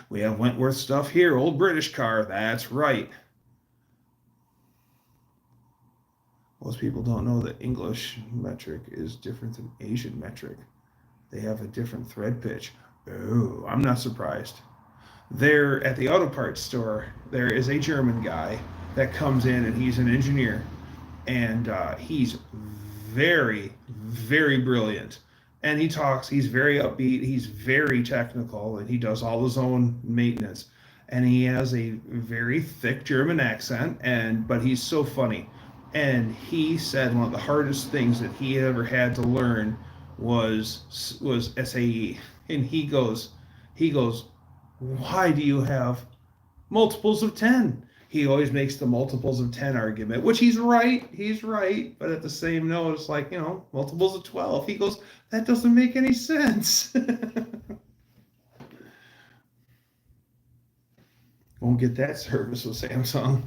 We have Wentworth stuff here, old British car. That's right. Most people don't know that English metric is different than Asian metric. They have a different thread pitch. Oh, I'm not surprised. There at the auto parts store, there is a German guy that comes in, and he's an engineer, and he's very, very brilliant. And he's very upbeat, he's very technical, and he does all his own maintenance. And he has a very thick German accent, but he's so funny. And he said one of the hardest things that he ever had to learn was SAE. And he goes, why do you have multiples of 10? He always makes the multiples of 10 argument, which he's right. But at the same note, it's like, multiples of 12. He goes, that doesn't make any sense. Won't get that service with Samsung.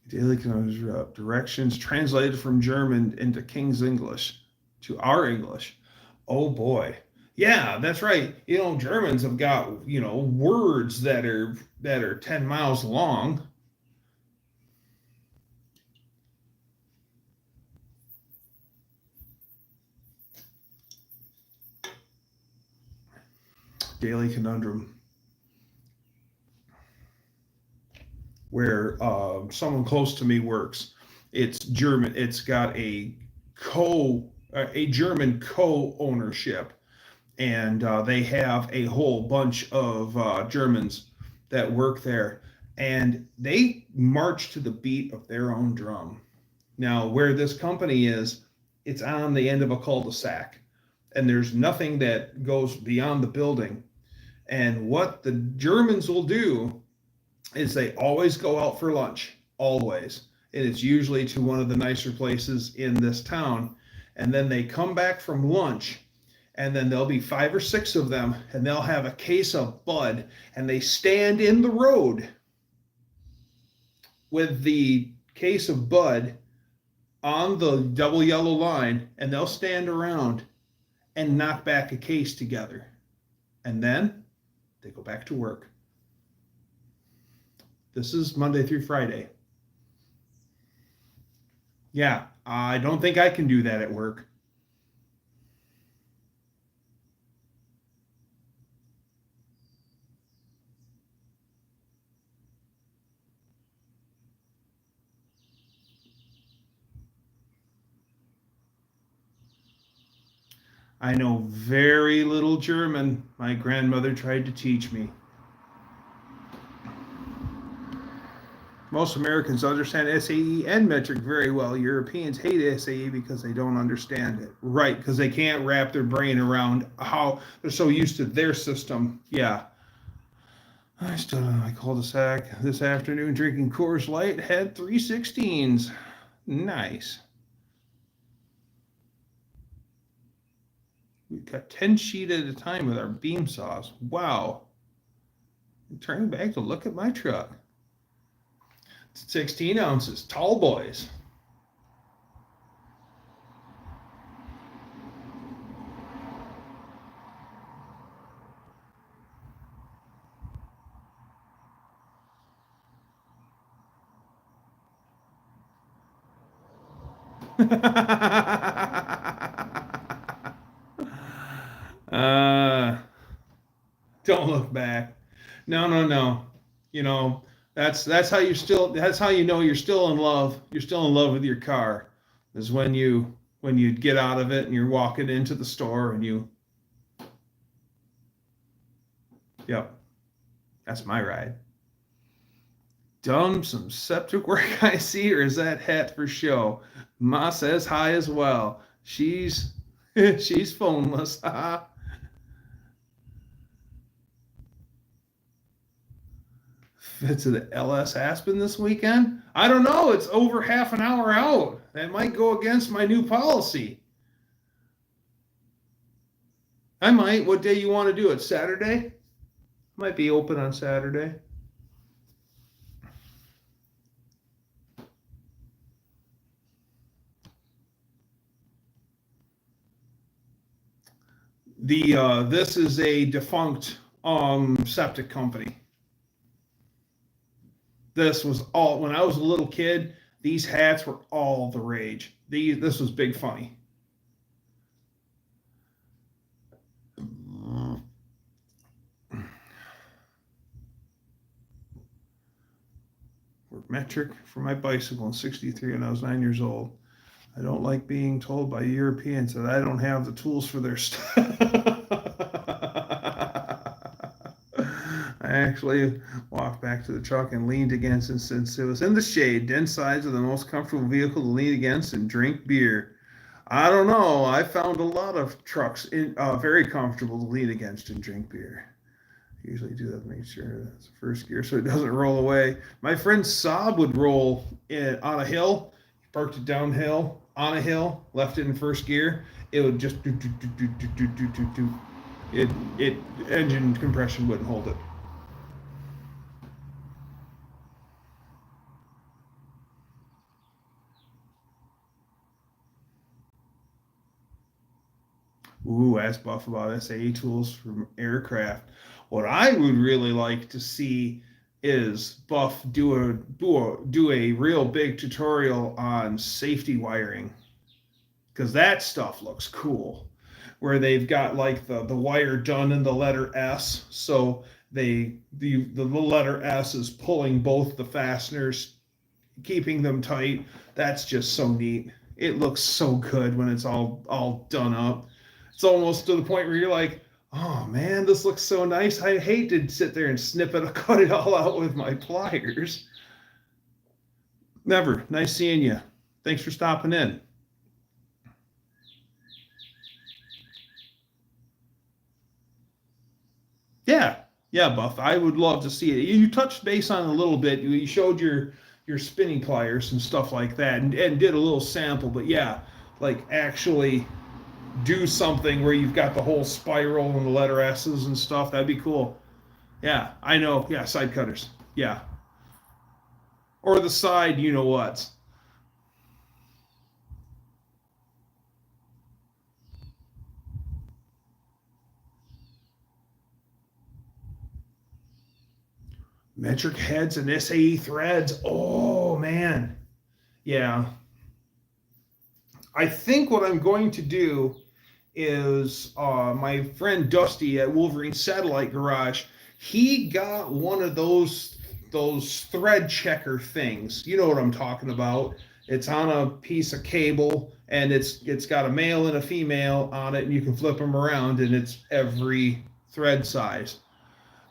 Daily directions translated from German into King's English to our English. Oh boy. Yeah, that's right. Germans have got, words that are 10 miles long. Daily conundrum. Where someone close to me works. It's German. It's got a German co-ownership, and they have a whole bunch of Germans that work there, and they march to the beat of their own drum. Now, where this company is, it's on the end of a cul-de-sac, and there's nothing that goes beyond the building. And what the Germans will do is they always go out for lunch, always. And it's usually to one of the nicer places in this town. And then they come back from lunch, and then there'll be 5 or 6 of them, and they'll have a case of Bud, and they stand in the road with the case of Bud on the double yellow line, and they'll stand around and knock back a case together. And then they go back to work. This is Monday through Friday. Yeah, I don't think I can do that at work. I know very little German. My grandmother tried to teach me. Most Americans understand SAE and metric very well. Europeans hate SAE because they don't understand it. Right, because they can't wrap their brain around how they're so used to their system. Yeah. I stood on my cul-de-sac this afternoon drinking Coors Light, had 316s. Nice. We cut 10 sheet at a time with our beam saws. Wow. I'm turning back to look at my truck. 16 ounces, tall boys. Don't look back. No. That's how you know you're still in love. You're still in love with your car. Is when you get out of it and you're walking into the store and yep. That's my ride. Done some septic work, I see, or is that hat for show? Ma says hi as well. She's phoneless. To the LS Aspen this weekend? I don't know. It's over half an hour out. That might go against my new policy. I might. What day you want to do it? Saturday? Might be open on Saturday. This is a defunct septic company. This was all when I was a little kid. These hats were all the rage. This was big funny. Metric for my bicycle in '63 when I was 9 years old. I don't like being told by Europeans that I don't have the tools for their stuff. I actually walked back to the truck and leaned against it since it was in the shade. Den sides are the most comfortable vehicle to lean against and drink beer. I don't know. I found a lot of trucks very comfortable to lean against and drink beer. Usually do that to make sure that's the first gear so it doesn't roll away. My friend Saab would roll on a hill. He parked it downhill on a hill, left it in first gear. It would just do. It engine compression wouldn't hold it. Ooh, ask Buff about SAE tools from aircraft. What I would really like to see is Buff do a real big tutorial on safety wiring, because that stuff looks cool. Where they've got like the wire done in the letter S, so the letter S is pulling both the fasteners, keeping them tight. That's just so neat. It looks so good when it's all done up. It's almost to the point where you're like, oh man, this looks so nice. I hate to sit there and snip it or cut it all out with my pliers. Never. Nice seeing you. Thanks for stopping in. Yeah, Buff. I would love to see it. You touched base on it a little bit. You showed your spinning pliers and stuff like that, and did a little sample. But yeah, like actually do something where you've got the whole spiral and the letter S's and stuff. That'd be cool. Yeah, I know. Yeah, side cutters. Yeah. Or the side, you know what. Metric heads and SAE threads. Oh, man. Yeah. I think what I'm going to do is my friend Dusty at Wolverine Satellite Garage, he got one of those thread checker things. You know what I'm talking about. It's on a piece of cable, and it's got a male and a female on it, and you can flip them around, and it's every thread size.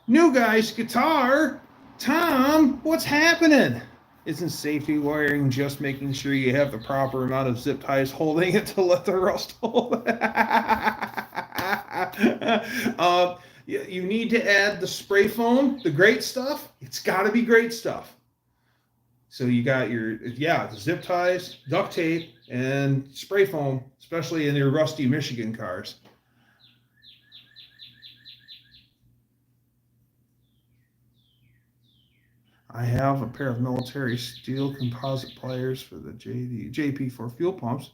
New guy's guitar. Tom, what's happening? Isn't safety wiring just making sure you have the proper amount of zip ties holding it to let the rust hold? You need to add the spray foam, the great stuff. It's got to be great stuff. So you got the zip ties, duct tape, and spray foam, especially in your rusty Michigan cars. I have a pair of military steel composite pliers for the JP4 fuel pumps.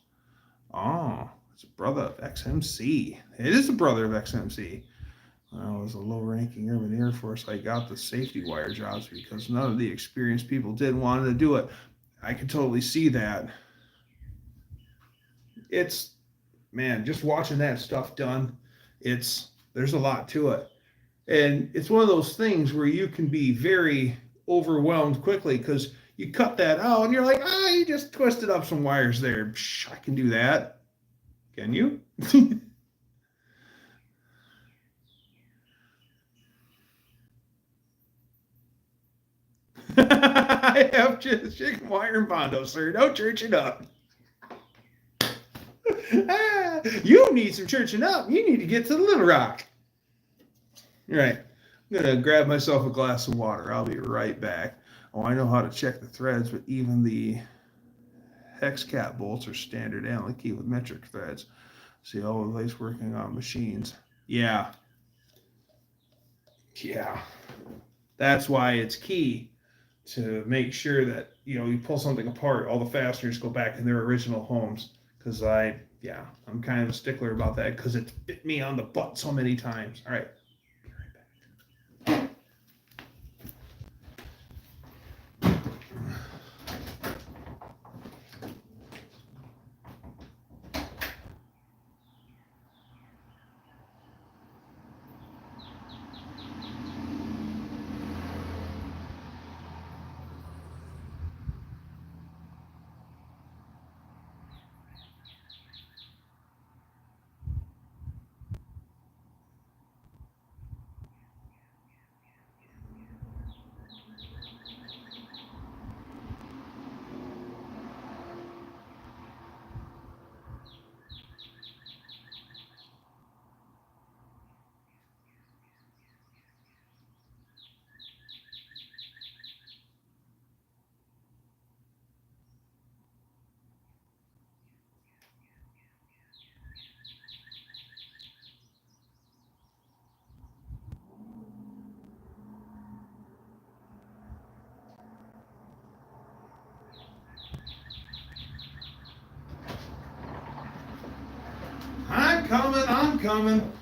Oh, it's a brother of XMC. It is a brother of XMC. When I was a low-ranking airman in the Air Force, I got the safety wire jobs because none of the experienced people didn't want to do it. I could totally see that. It's, man, just watching that stuff done, there's a lot to it. And it's one of those things where you can be very overwhelmed quickly because you cut that out and you're like, you just twisted up some wires there. Psh, I can do that. Can you? I have just chicken wire and Bondo, sir. No churching up. You need some churching up. You need to get to the Little Rock. Right. I'm going to grab myself a glass of water. I'll be right back. Oh, I know how to check the threads, but even the hex cap bolts are standard Allen key with metric threads. See, always working on machines. Yeah. That's why it's key to make sure that, you pull something apart, all the fasteners go back in their original homes. Because I Yeah, I'm kind of a stickler about that because it's bit me on the butt so many times. All right. Be right back. I'm coming.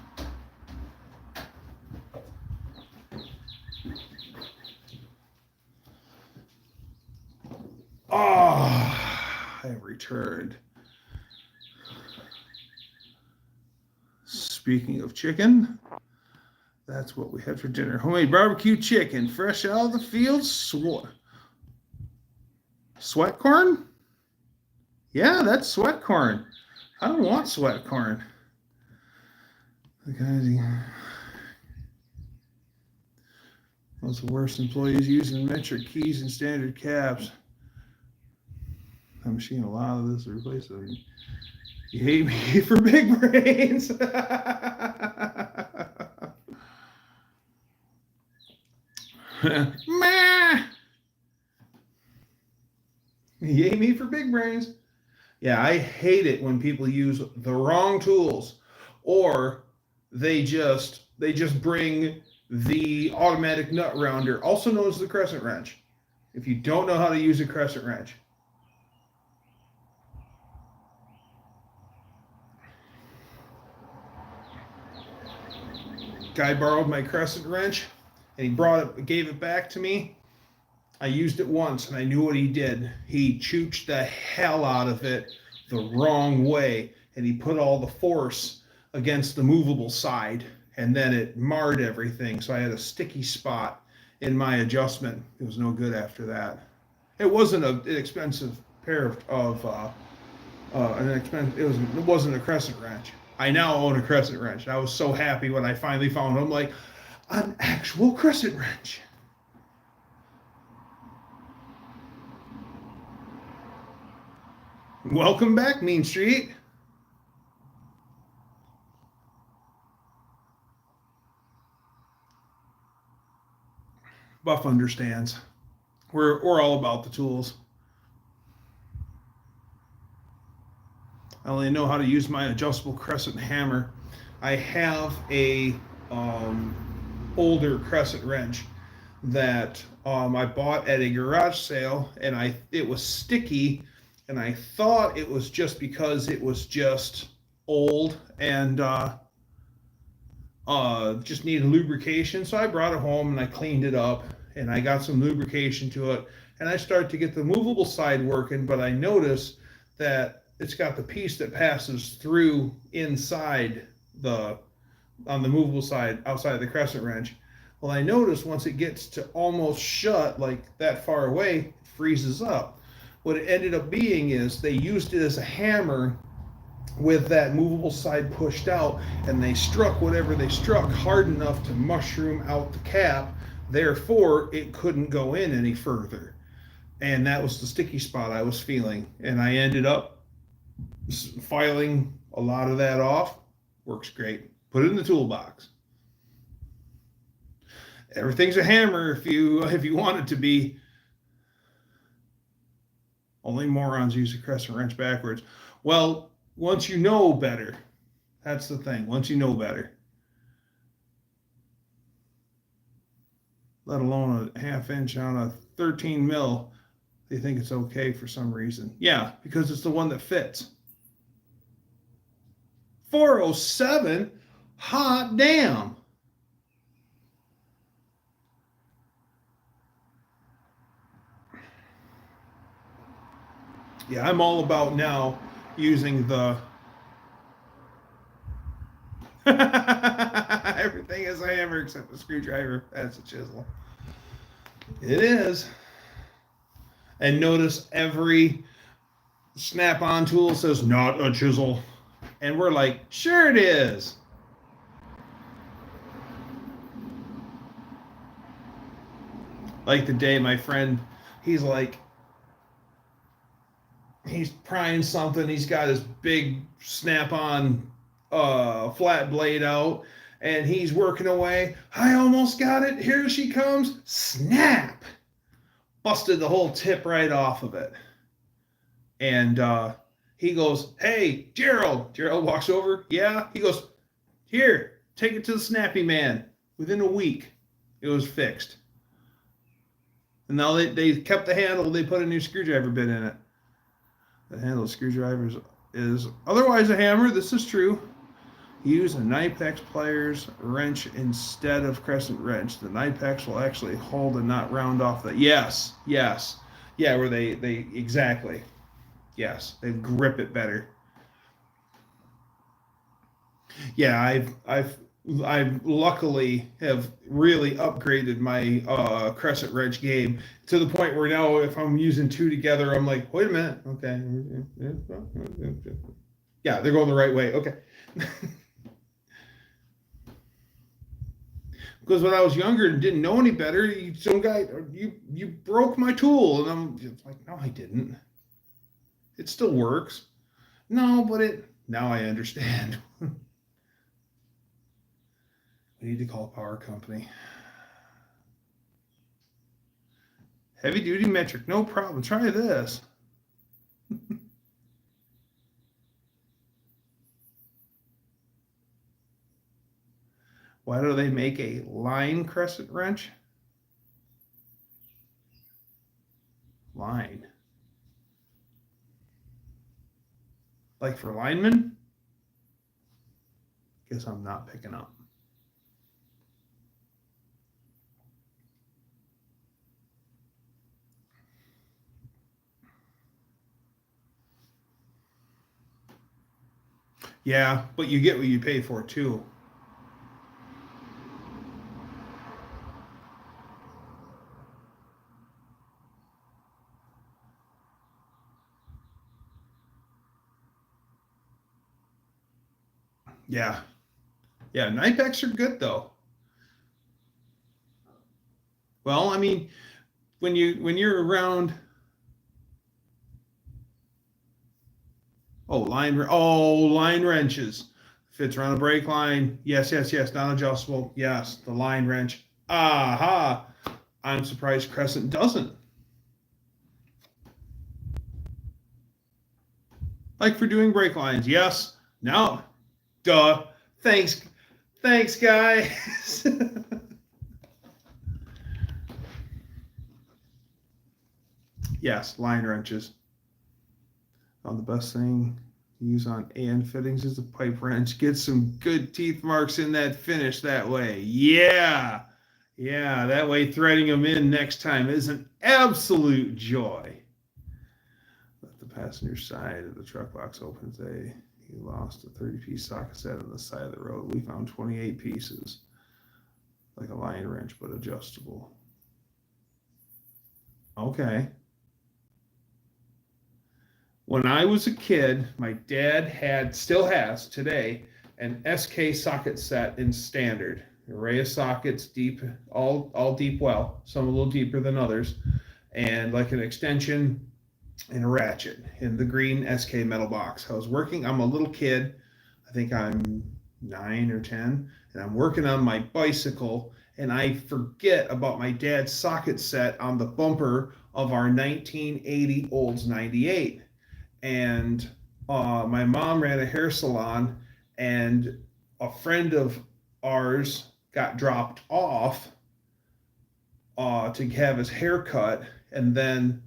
Oh, I have returned. Speaking of chicken, that's what we had for dinner. Homemade barbecue chicken, fresh out of the field, sweat corn? Yeah, that's sweat corn. I don't want sweat corn. What's the worst? Employees using metric keys and standard caps. I'm seeing a lot of this to replace them. You hate me for big brains. You hate me for big brains. Yeah, I hate it when people use the wrong tools, or they just bring the automatic nut rounder, also known as the crescent wrench. If you don't know how to use a crescent wrench, guy borrowed my crescent wrench and he gave it back to me. I used it once and I knew what he did. He chooched the hell out of it the wrong way, and he put all the force against the movable side, and then it marred everything. So I had a sticky spot in my adjustment. It was no good after that. It wasn't an expensive pair of it wasn't a crescent wrench. I now own a crescent wrench. I was so happy when I finally found it. I'm like, an actual crescent wrench. Welcome back, Mean Street. Buff understands. We're all about the tools. I only know how to use my adjustable crescent hammer. I have a older crescent wrench that I bought at a garage sale, and it was sticky, and I thought it was just because it was just old and just needed lubrication. So I brought it home and I cleaned it up and I got some lubrication to it, and I started to get the movable side working, but I noticed that it's got the piece that passes through inside on the movable side outside the crescent wrench. Well, I noticed once it gets to almost shut, like that far away, it freezes up. What it ended up being is they used it as a hammer with that movable side pushed out, and they struck whatever they struck hard enough to mushroom out the cap. Therefore, it couldn't go in any further. And that was the sticky spot I was feeling. And I ended up filing a lot of that off. Works great. Put it in the toolbox. Everything's a hammer if you want it to be. Only morons use a crescent wrench backwards. Well, once you know better, that's the thing. Once you know better, let alone a half inch on a 13 mil, they think it's okay for some reason. Yeah, because it's the one that fits. 407? Hot damn. Yeah, I'm all about now using the everything is a hammer except a screwdriver. That's a chisel. It is. And notice every snap-on tool says not a chisel. And we're like, sure it is. Like the day my friend, he's prying something. He's got his big snap-on flat blade out, and he's working away. I almost got it. Here she comes. Snap! Busted the whole tip right off of it. And he goes, hey, Gerald. Gerald walks over. Yeah. He goes, here, take it to the snappy man. Within a week, it was fixed. And now they kept the handle. They put a new screwdriver bit in it. The handle of screwdrivers is otherwise a hammer. This is true. Use a Knipex pliers wrench instead of crescent wrench. The Knipex will actually hold and not round off the. Yes. Yeah, where they exactly. Yes, they grip it better. Yeah, I've luckily have really upgraded my crescent wrench game to the point where now if I'm using two together, I'm like, wait a minute, okay, yeah, they're going the right way, okay. Because when I was younger and didn't know any better, some guy, you broke my tool, and I'm like, no, I didn't. It still works. No, but now I understand. We need to call a power company. Heavy duty metric, no problem. Try this. Why do they make a line crescent wrench? Line. Like for linemen? Guess I'm not picking up. Yeah, but you get what you pay for too. Yeah. Yeah, Knipex are good though. Well, I mean, when you're around line wrenches. Fits around a brake line. Yes, non-adjustable. Yes, the line wrench. Aha. I'm surprised Crescent doesn't. Like for doing brake lines. Yes. No. Duh. Thanks, guys. Yes, line wrenches. The best thing to use on AN fittings is a pipe wrench. Get some good teeth marks in that finish that way. Yeah, that way threading them in next time is an absolute joy. Let the passenger side of the truck box open today. He lost a 30-piece socket set on the side of the road. We found 28 pieces, like a line wrench, but adjustable. Okay. When I was a kid, my dad still has today, an SK socket set in standard. Array of sockets, deep, all deep well, some a little deeper than others, and like an extension and a ratchet in the green SK metal box. I'm a little kid, I think I'm 9 or 10, and I'm working on my bicycle, and I forget about my dad's socket set on the bumper of our 1980 Olds 98. And my mom ran a hair salon, and a friend of ours got dropped off to have his hair cut, and then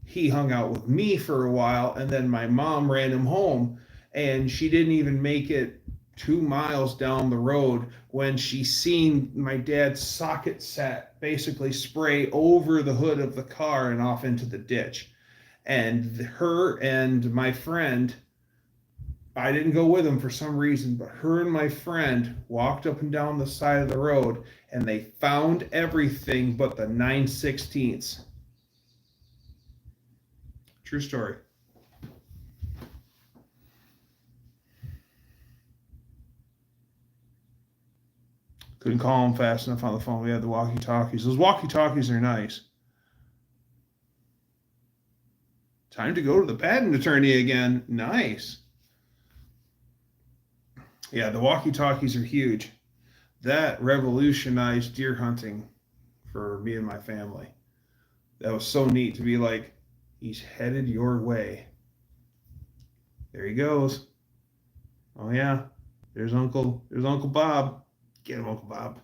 he hung out with me for a while, and then my mom ran him home, and she didn't even make it 2 miles down the road when she seen my dad's socket set basically spray over the hood of the car and off into the ditch. And her and my friend, I didn't go with them for some reason, but her and my friend walked up and down the side of the road and they found everything but the 9/16. True story. Couldn't call him fast enough on the phone. We had the walkie-talkies. Those walkie-talkies are nice. Time to go to the patent attorney again. Nice. Yeah, the walkie-talkies are huge. That revolutionized deer hunting for me and my family. That was so neat to be like, he's headed your way. There he goes. Oh yeah, there's Uncle Bob. Get him, Uncle Bob.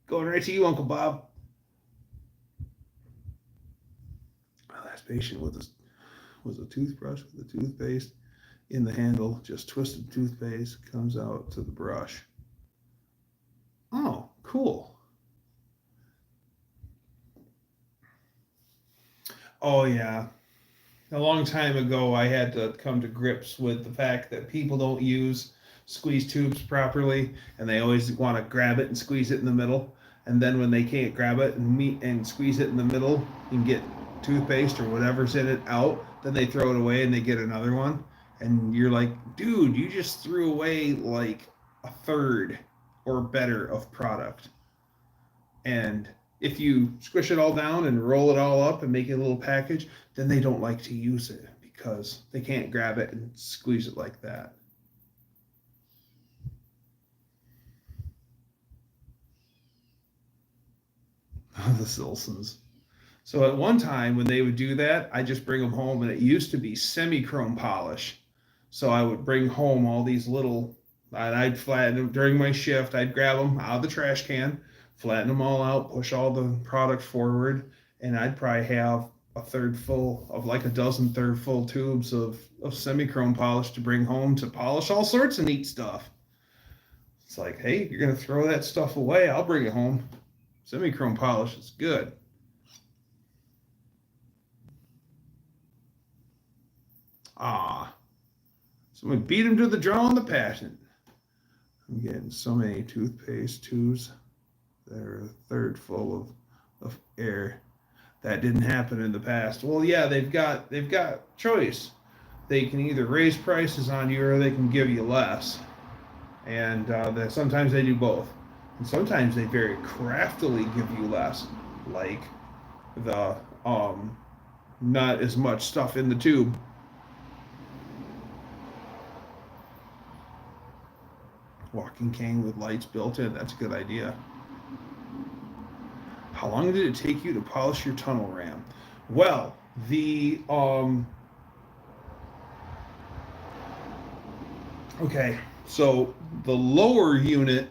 Going right to you, Uncle Bob. My last patient was a toothbrush with a toothpaste in the handle, just twisted toothpaste, comes out to the brush. Oh, cool. Oh, yeah. A long time ago, I had to come to grips with the fact that people don't use squeeze tubes properly, and they always want to grab it and squeeze it in the middle. And then when they can't grab it and squeeze it in the middle and get toothpaste or whatever's in it out, then they throw it away and they get another one. And you're like, dude, you just threw away like a third or better of product. And if you squish it all down and roll it all up and make it a little package, then they don't like to use it because they can't grab it and squeeze it like that. The Silsons. So at one time when they would do that, I just bring them home, and it used to be semi-chrome polish. So I would bring home all these little, and I'd flatten them during my shift. I'd grab them out of the trash can, flatten them all out, push all the product forward, and I'd probably have a third full of like a dozen third full tubes of semi-chrome polish to bring home to polish all sorts of neat stuff. It's like, hey, you're going to throw that stuff away, I'll bring it home. Semi-chrome polish is good. Someone beat him to the draw on the patent. I'm getting so many toothpaste tubes that are a third full of air. That didn't happen in the past. Well, yeah, they've got choice. They can either raise prices on you or they can give you less. And sometimes they do both. And sometimes they very craftily give you less, like the not as much stuff in the tube. Walking cane with lights built in, that's a good idea. How long did it take you to polish your tunnel ram? Well, okay, so the lower unit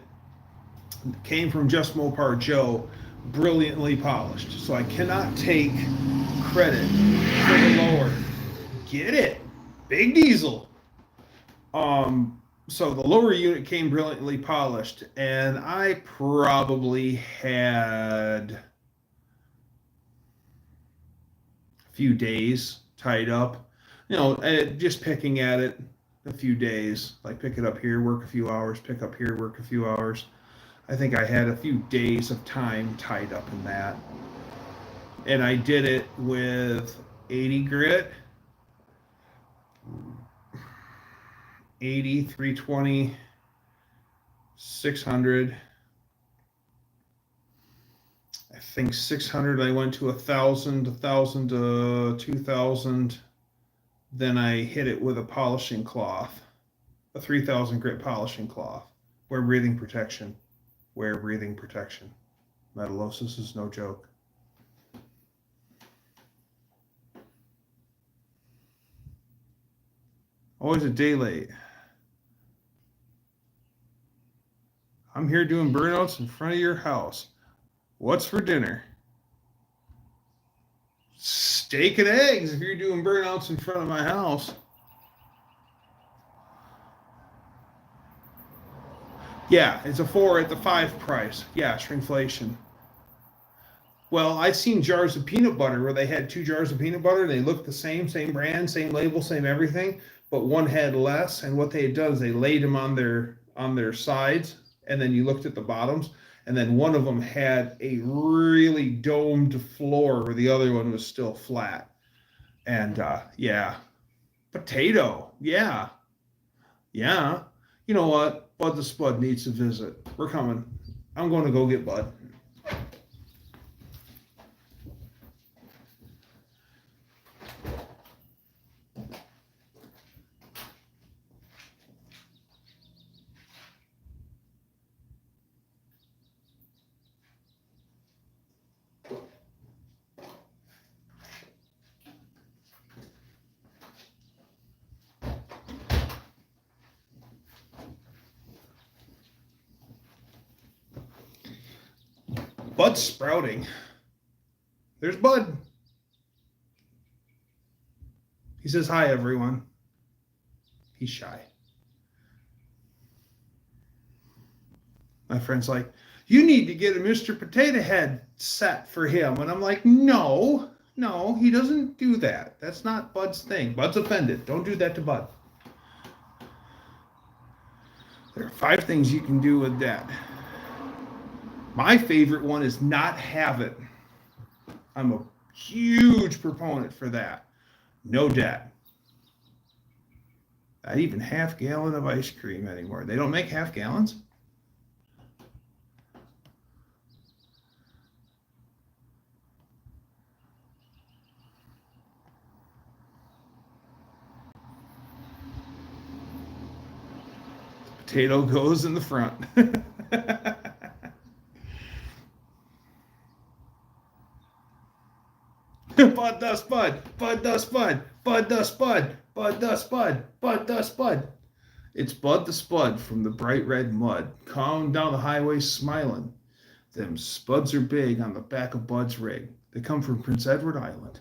came from Just Mopar Joe, brilliantly polished. So I cannot take credit for the lower. Get it? Big diesel. So the lower unit came brilliantly polished, and I probably had a few days tied up, just picking at it a few days, like pick it up here, work a few hours, pick up here, work a few hours. I think I had a few days of time tied up in that. And I did it with 80 grit, 80, 320, 600. I think 600, I went to 1,000, 1,000 to 2,000. Then I hit it with a polishing cloth, a 3,000 grit polishing cloth. Wear breathing protection. Wear breathing protection. Metallosis is no joke. Always a day late. I'm here doing burnouts in front of your house. What's for dinner? Steak and eggs if you're doing burnouts in front of my house. Yeah, it's a 4 at the 5 price. Yeah, shrinkflation. Well, I've seen jars of peanut butter where they had 2 jars of peanut butter. They looked the same brand, same label, same everything, but one had less. And what they had done is they laid them on their sides, and then you looked at the bottoms, and then one of them had a really domed floor where the other one was still flat. And yeah, potato, yeah, yeah. You know what? Bud the Spud needs to visit. We're coming. I'm going to go get Bud. Bud's sprouting. There's Bud. He says hi, everyone. He's shy. My friend's like, you need to get a Mr. Potato Head set for him. And I'm like, no, he doesn't do that. That's not Bud's thing. Bud's offended. Don't do that to Bud. There are 5 things you can do with that. My favorite one is not have it. I'm a huge proponent for that. No debt. Not even half-gallon of ice cream anymore. They don't make half-gallons? Potato goes in the front. Bud the Spud, Bud the Spud, Bud the Spud, Bud the Spud, Bud the Spud. It's Bud the Spud from the bright red mud, calm down the highway smiling. Them spuds are big on the back of Bud's rig. They come from Prince Edward Island.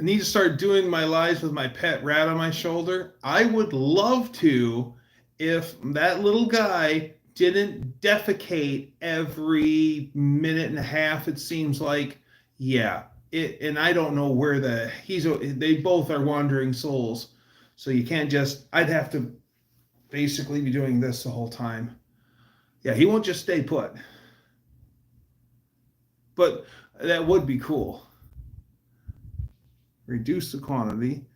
I need to start doing my lives with my pet rat on my shoulder. I would love to if that little guy didn't defecate every minute and a half, it seems like. Yeah. And I don't know where they both are wandering souls. So you can't I'd have to basically be doing this the whole time. Yeah, he won't just stay put. But that would be cool. Reduce the quality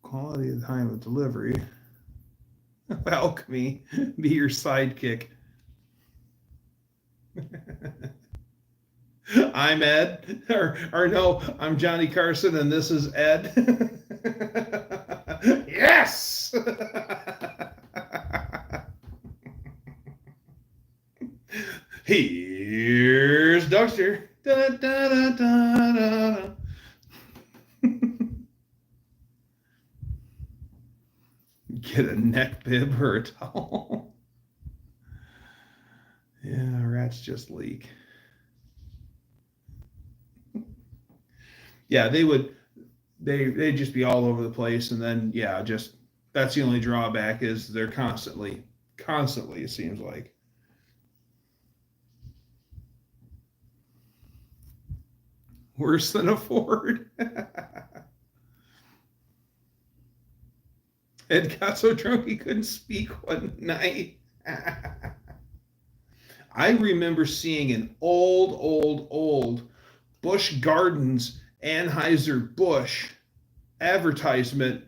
of the time of delivery. Alchemy, be your sidekick. I'm Ed, or no, I'm Johnny Carson, and this is Ed. Yes! Here's Dougster. Da, da, da, da, da. Get a neck bib or a towel. Yeah, rats just leak. Yeah, they'd just be all over the place, and then yeah, just that's the only drawback is they're constantly, it seems like. Worse than a Ford. Ed got so drunk he couldn't speak one night. I remember seeing an old Busch Gardens Anheuser-Busch advertisement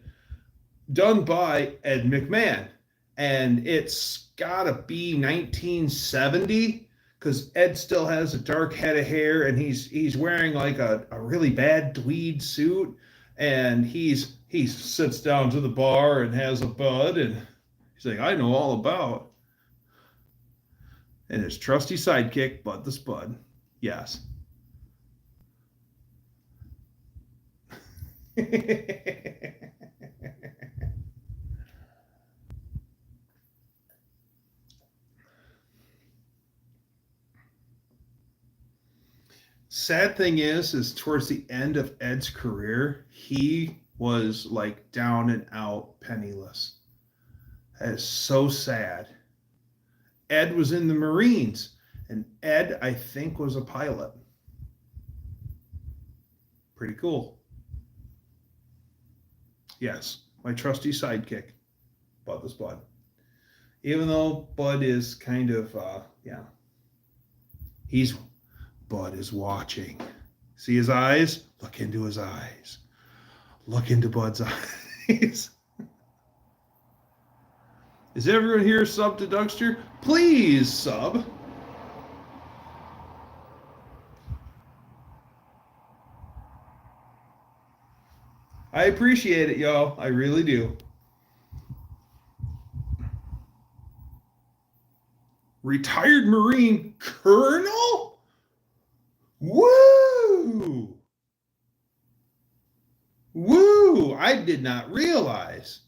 done by Ed McMahon. And it's gotta be 1970 because Ed still has a dark head of hair and he's wearing like a really bad tweed suit, and he sits down to the bar and has a bud, and he's like, I know all about. And his trusty sidekick, Bud the Spud. Yes. sad thing is towards the end of Ed's career, he was like down and out, penniless. That is so sad. Ed was in the Marines, and Ed, I think, was a pilot. Pretty cool. Yes, my trusty sidekick, Bud the Spud. Even though Bud is kind of, Bud is watching. See his eyes? Look into his eyes. Look into Bud's eyes. Is everyone here sub to Dougster? Please sub. I appreciate it, y'all. I really do. Retired Marine Colonel? Woo! Woo! I did not realize.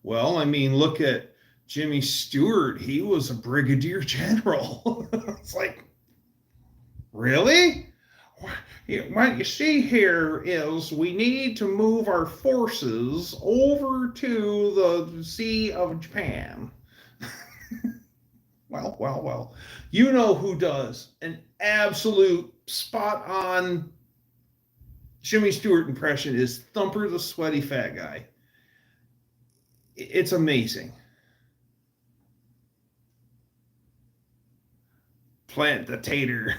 Well, I mean, look at Jimmy Stewart. He was a brigadier general. It's like, really? What you see here is we need to move our forces over to the Sea of Japan. Well. You know who does an absolute spot-on Jimmy Stewart impression is Thumper the Sweaty Fat Guy. It's amazing. Plant the tater.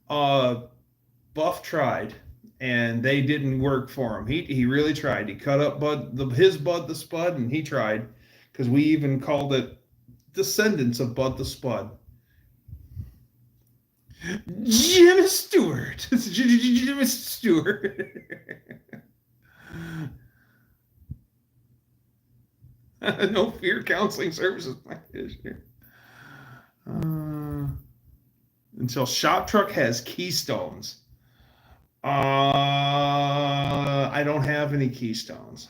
Buff tried, and they didn't work for him. He really tried. He cut up his Bud the Spud, and he tried, because we even called it Descendants of Bud the Spud. Jimmy Stewart. Jimmy Stewart. No fear counseling services. Until Shop Truck has keystones. I don't have any keystones.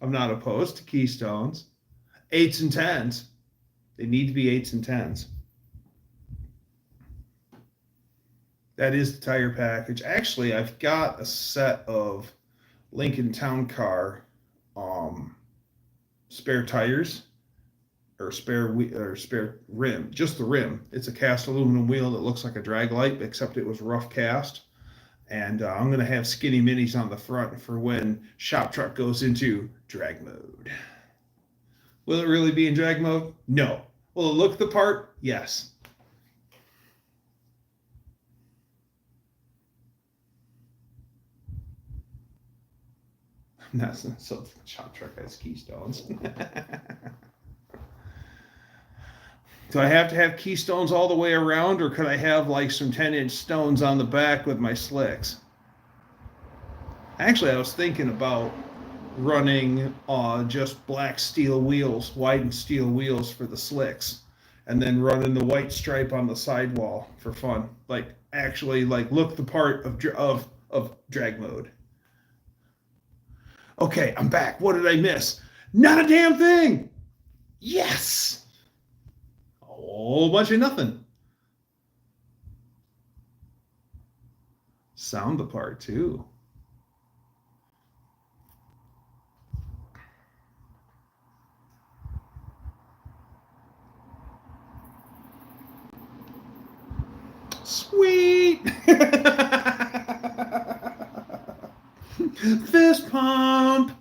I'm not opposed to keystones. 8s and 10s. They need to be 8s and 10s. That is the tire package. Actually, I've got a set of Lincoln Town Car spare tires, or spare rim, just the rim. It's a cast aluminum wheel that looks like a drag light, except it was rough cast. And I'm going to have skinny minis on the front for when Shop Truck goes into drag mode. Will it really be in drag mode? No. Will it look the part? Yes. Not so Shop Truck has keystones. Do I have to have keystones all the way around, or could I have like some 10-inch stones on the back with my slicks? Actually, I was thinking about running just black steel wheels, widened steel wheels for the slicks, and then running the white stripe on the sidewall for fun. Like, actually, like, look the part of drag mode. Okay, I'm back. What did I miss? Not a damn thing! Yes! A whole bunch of nothing. Sound the part, too. Sweet! Fist pump!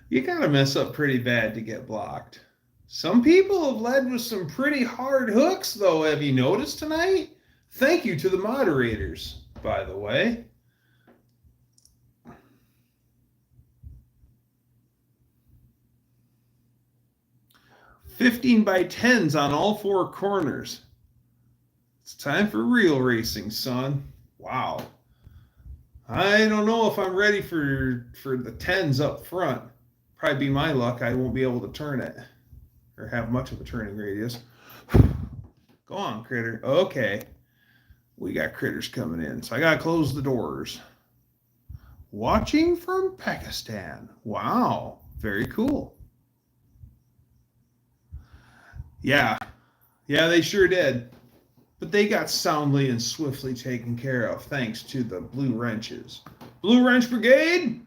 You gotta mess up pretty bad to get blocked. Some people have led with some pretty hard hooks, though. Have you noticed tonight? Thank you to the moderators, by the way. $15 by 10s on all four corners. It's time for real racing, son. Wow. I don't know if I'm ready for the 10s up front. Probably be my luck. I won't be able to turn it or have much of a turning radius. Go on, critter. Okay. We got critters coming in, so I got to close the doors. Watching from Pakistan. Wow. Very cool. Yeah. Yeah, they sure did. But they got soundly and swiftly taken care of thanks to the Blue Wrenches. Blue Wrench Brigade!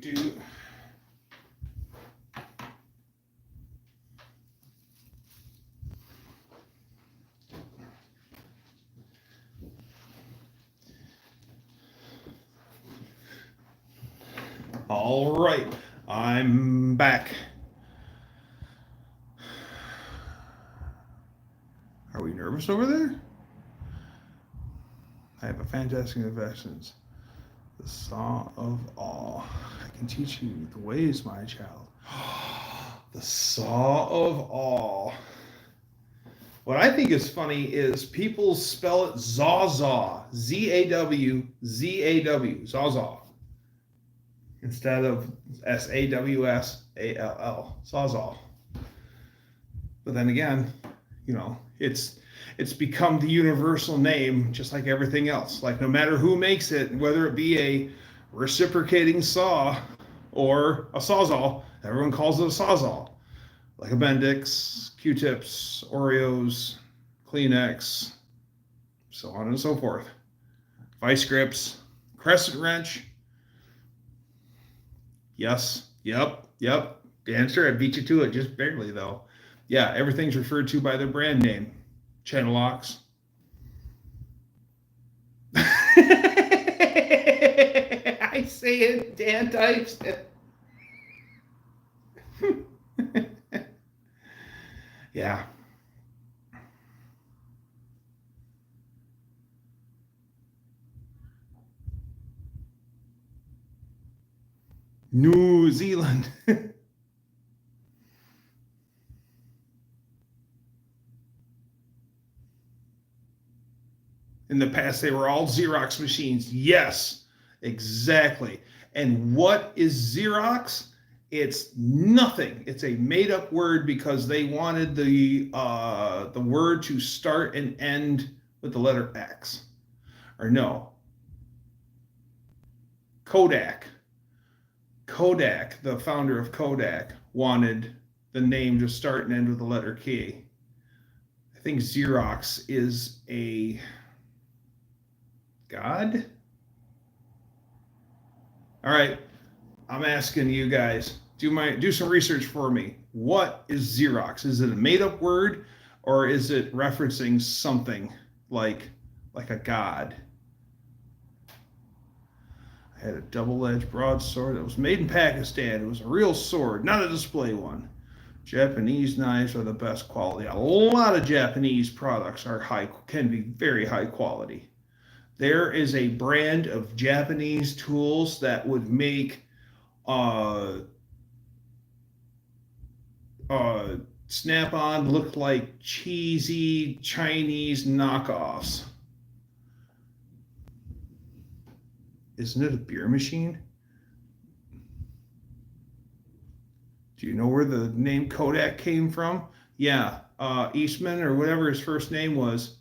Do. All right, I'm back. Are we nervous over there? I have a fantastic investments. The saw of all. I can teach you the ways, my child. The saw of all. What I think is funny is people spell it Zawzaw, Z-A-W-Z-A-W, Zawzaw, instead of S-A-W-S-A-L-L, Sawzall. But then again, you know, it's become the universal name, just like everything else. Like no matter who makes it, whether it be a reciprocating saw or a Sawzall, everyone calls it a Sawzall. Like a Bendix, Q-tips, Oreos, Kleenex, so on and so forth. Vice grips, crescent wrench. Yes, yep. Dancer, I beat you to it just barely though. Yeah, everything's referred to by their brand name. Channel locks. I say it, Dan types it. Yeah. New Zealand. In the past, they were all Xerox machines. Yes, exactly. And what is Xerox? It's nothing. It's a made-up word because they wanted the word to start and end with the letter X. Or no, Kodak. Kodak, the founder of Kodak, wanted the name to start and end with the letter K. I think Xerox is a god. All right, I'm asking you guys, do some research for me. What is Xerox? Is it a made-up word, or is it referencing something like a god? I had a double-edged broadsword that was made in Pakistan. It was a real sword, not a display one. Japanese knives are the best quality. A lot of Japanese products can be very high quality. There is a brand of Japanese tools that would make Snap-on look like cheesy Chinese knockoffs. Isn't it a beer machine? Do you know where the name Kodak came from? Yeah, Eastman or whatever his first name was.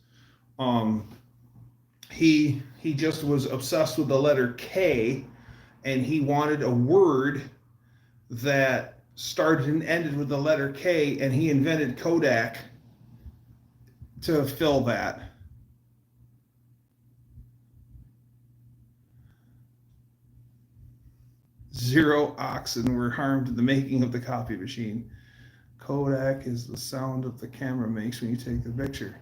He just was obsessed with the letter K, and he wanted a word that started and ended with the letter K, and he invented Kodak to fill that. Zero oxen were harmed in the making of the copy machine. Kodak is the sound of the camera makes when you take the picture.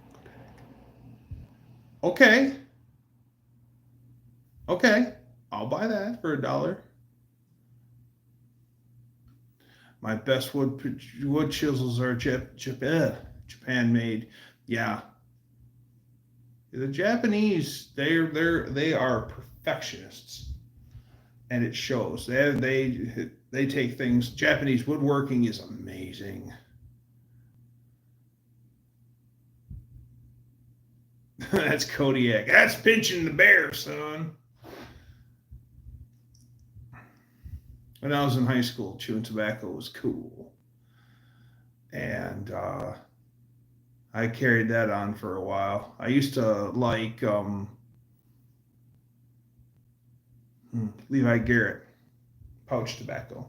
Okay. Okay. I'll buy that for $1. My best wood chisels are Japan made. Yeah. The Japanese, they are perfectionists, and it shows. They take things. Japanese woodworking is amazing. That's Kodiak. That's pinching the bear, son. When I was in high school, chewing tobacco was cool, and I carried that on for a while. I used to like Levi Garrett pouch tobacco.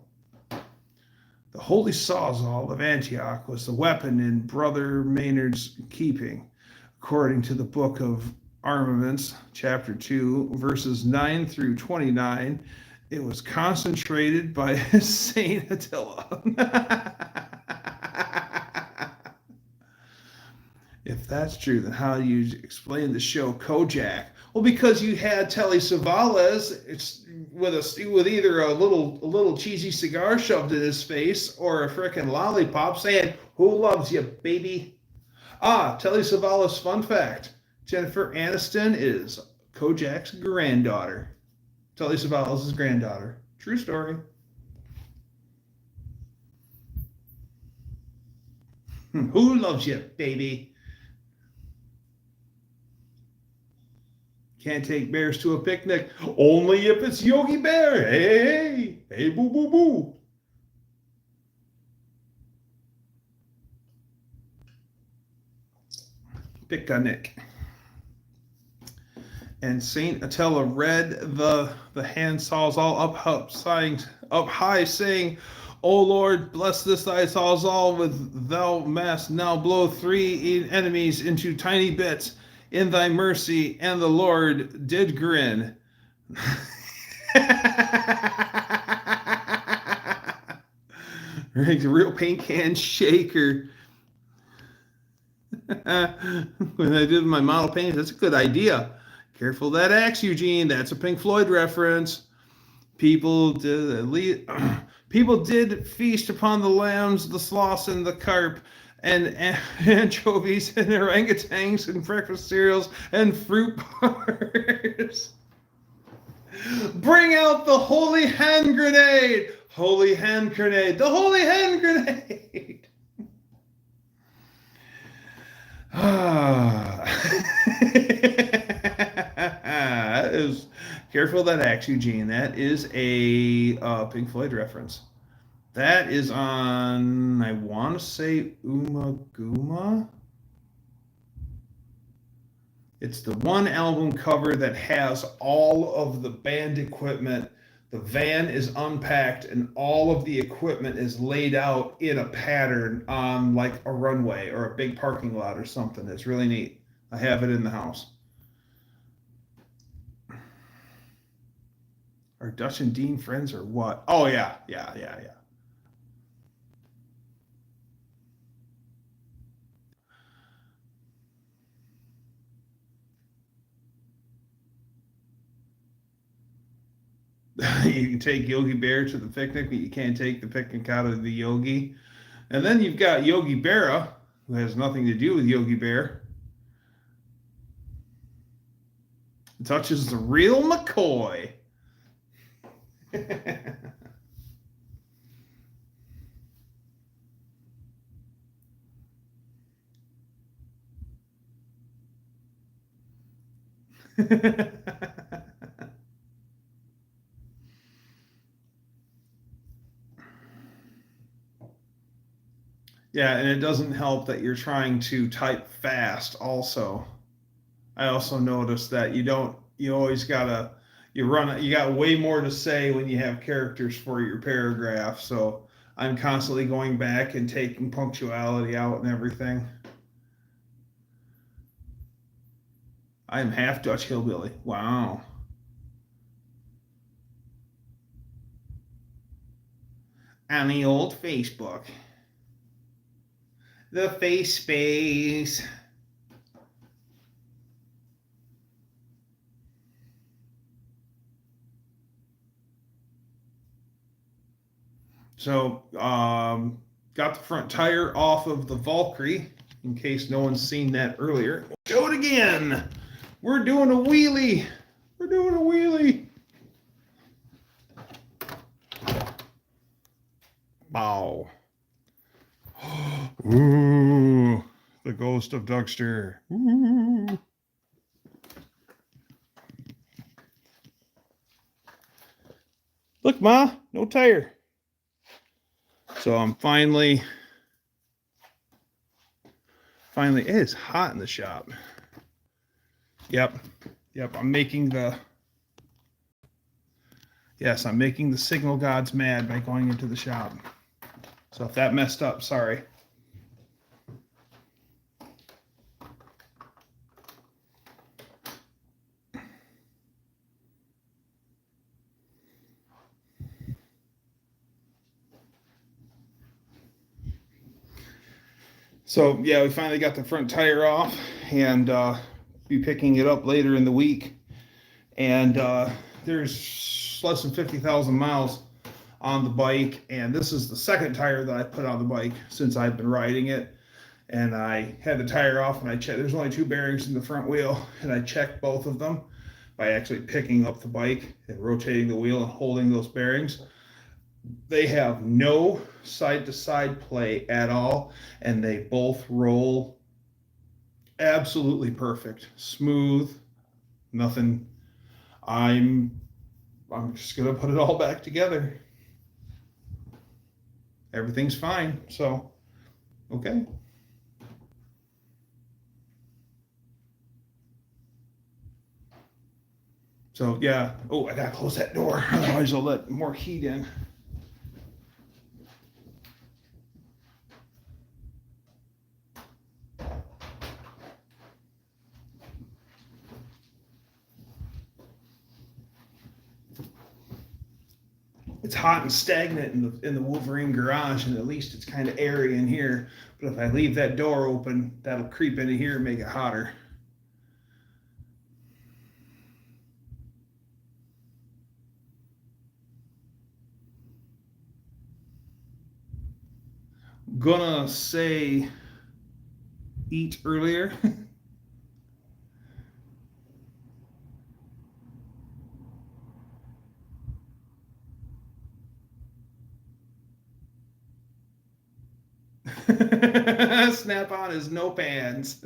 The holy sawzall of Antioch was the weapon in Brother Maynard's keeping, according to the Book of Armaments, chapter 2, verses 9 through 29. It was concentrated by Saint Attila. If that's true, then how do you explain the show Kojak? Well, because you had Telly Savalas with either a little cheesy cigar shoved in his face or a frickin' lollipop saying, "Who loves you, baby?" Telly Savalas fun fact: Jennifer Aniston is Kojak's granddaughter. Telly Savalas' granddaughter. True story. Who loves you, baby? Can't take bears to a picnic. Only if it's Yogi Bear. Hey, boo, boo, boo. Picnic. And Saint Attila read the hand saws all up high, saying, "O Lord, bless this thy sawzall with thou mayst now blow 3 enemies into tiny bits in thy mercy." And the Lord did grin. Right, a real paint can shaker. When I did my model paintings, that's a good idea. Careful that axe, Eugene. That's a Pink Floyd reference. People did feast upon the lambs, the sloths, and the carp, and anchovies, and orangutans, and breakfast cereals, and fruit bars. Bring out the holy hand grenade! Holy hand grenade! The holy hand grenade! That is careful that axe, Eugene. That is a Pink Floyd reference. That is on, I want to say, Umaguma. It's the one album cover that has all of the band equipment. The van is unpacked and all of the equipment is laid out in a pattern on like a runway or a big parking lot or something. It's really neat. I have it in the house. Are Dutch and Dean friends or what? Oh, yeah. You can take Yogi Bear to the picnic, but you can't take the picnic out of the Yogi. And then you've got Yogi Berra, who has nothing to do with Yogi Bear. Touches the real McCoy. Yeah, and it doesn't help that you're trying to type fast also. I also noticed that you got way more to say when you have characters for your paragraph. So I'm constantly going back and taking punctuality out and everything. I'm half Dutch hillbilly. Wow. On the old Facebook. The face space. So, got the front tire off of the Valkyrie, in case no one's seen that earlier. Do it again. We're doing a wheelie. We're doing a wheelie. Wow. Ooh, the ghost of Dougster. Ooh. Look, Ma, no tire. So I'm finally, it is hot in the shop. Yep, I'm making the signal gods mad by going into the shop. So if that messed up, sorry. So yeah, we finally got the front tire off, and be picking it up later in the week. And there's less than 50,000 miles on the bike, and this is the second tire that I put on the bike since I've been riding it. And I had the tire off, and I checked. There's only 2 bearings in the front wheel, and I checked both of them by actually picking up the bike and rotating the wheel and holding those bearings. They have no side-to-side play at all, and they both roll absolutely perfect, smooth, nothing. I'm just gonna put it all back together. Everything's fine, so okay. So yeah, oh, I gotta close that door, otherwise I'll let more heat in. It's hot and stagnant in the Wolverine garage, and at least it's kind of airy in here. But if I leave that door open, that'll creep into here and make it hotter. Gonna say eat earlier. Snap-on is no pants.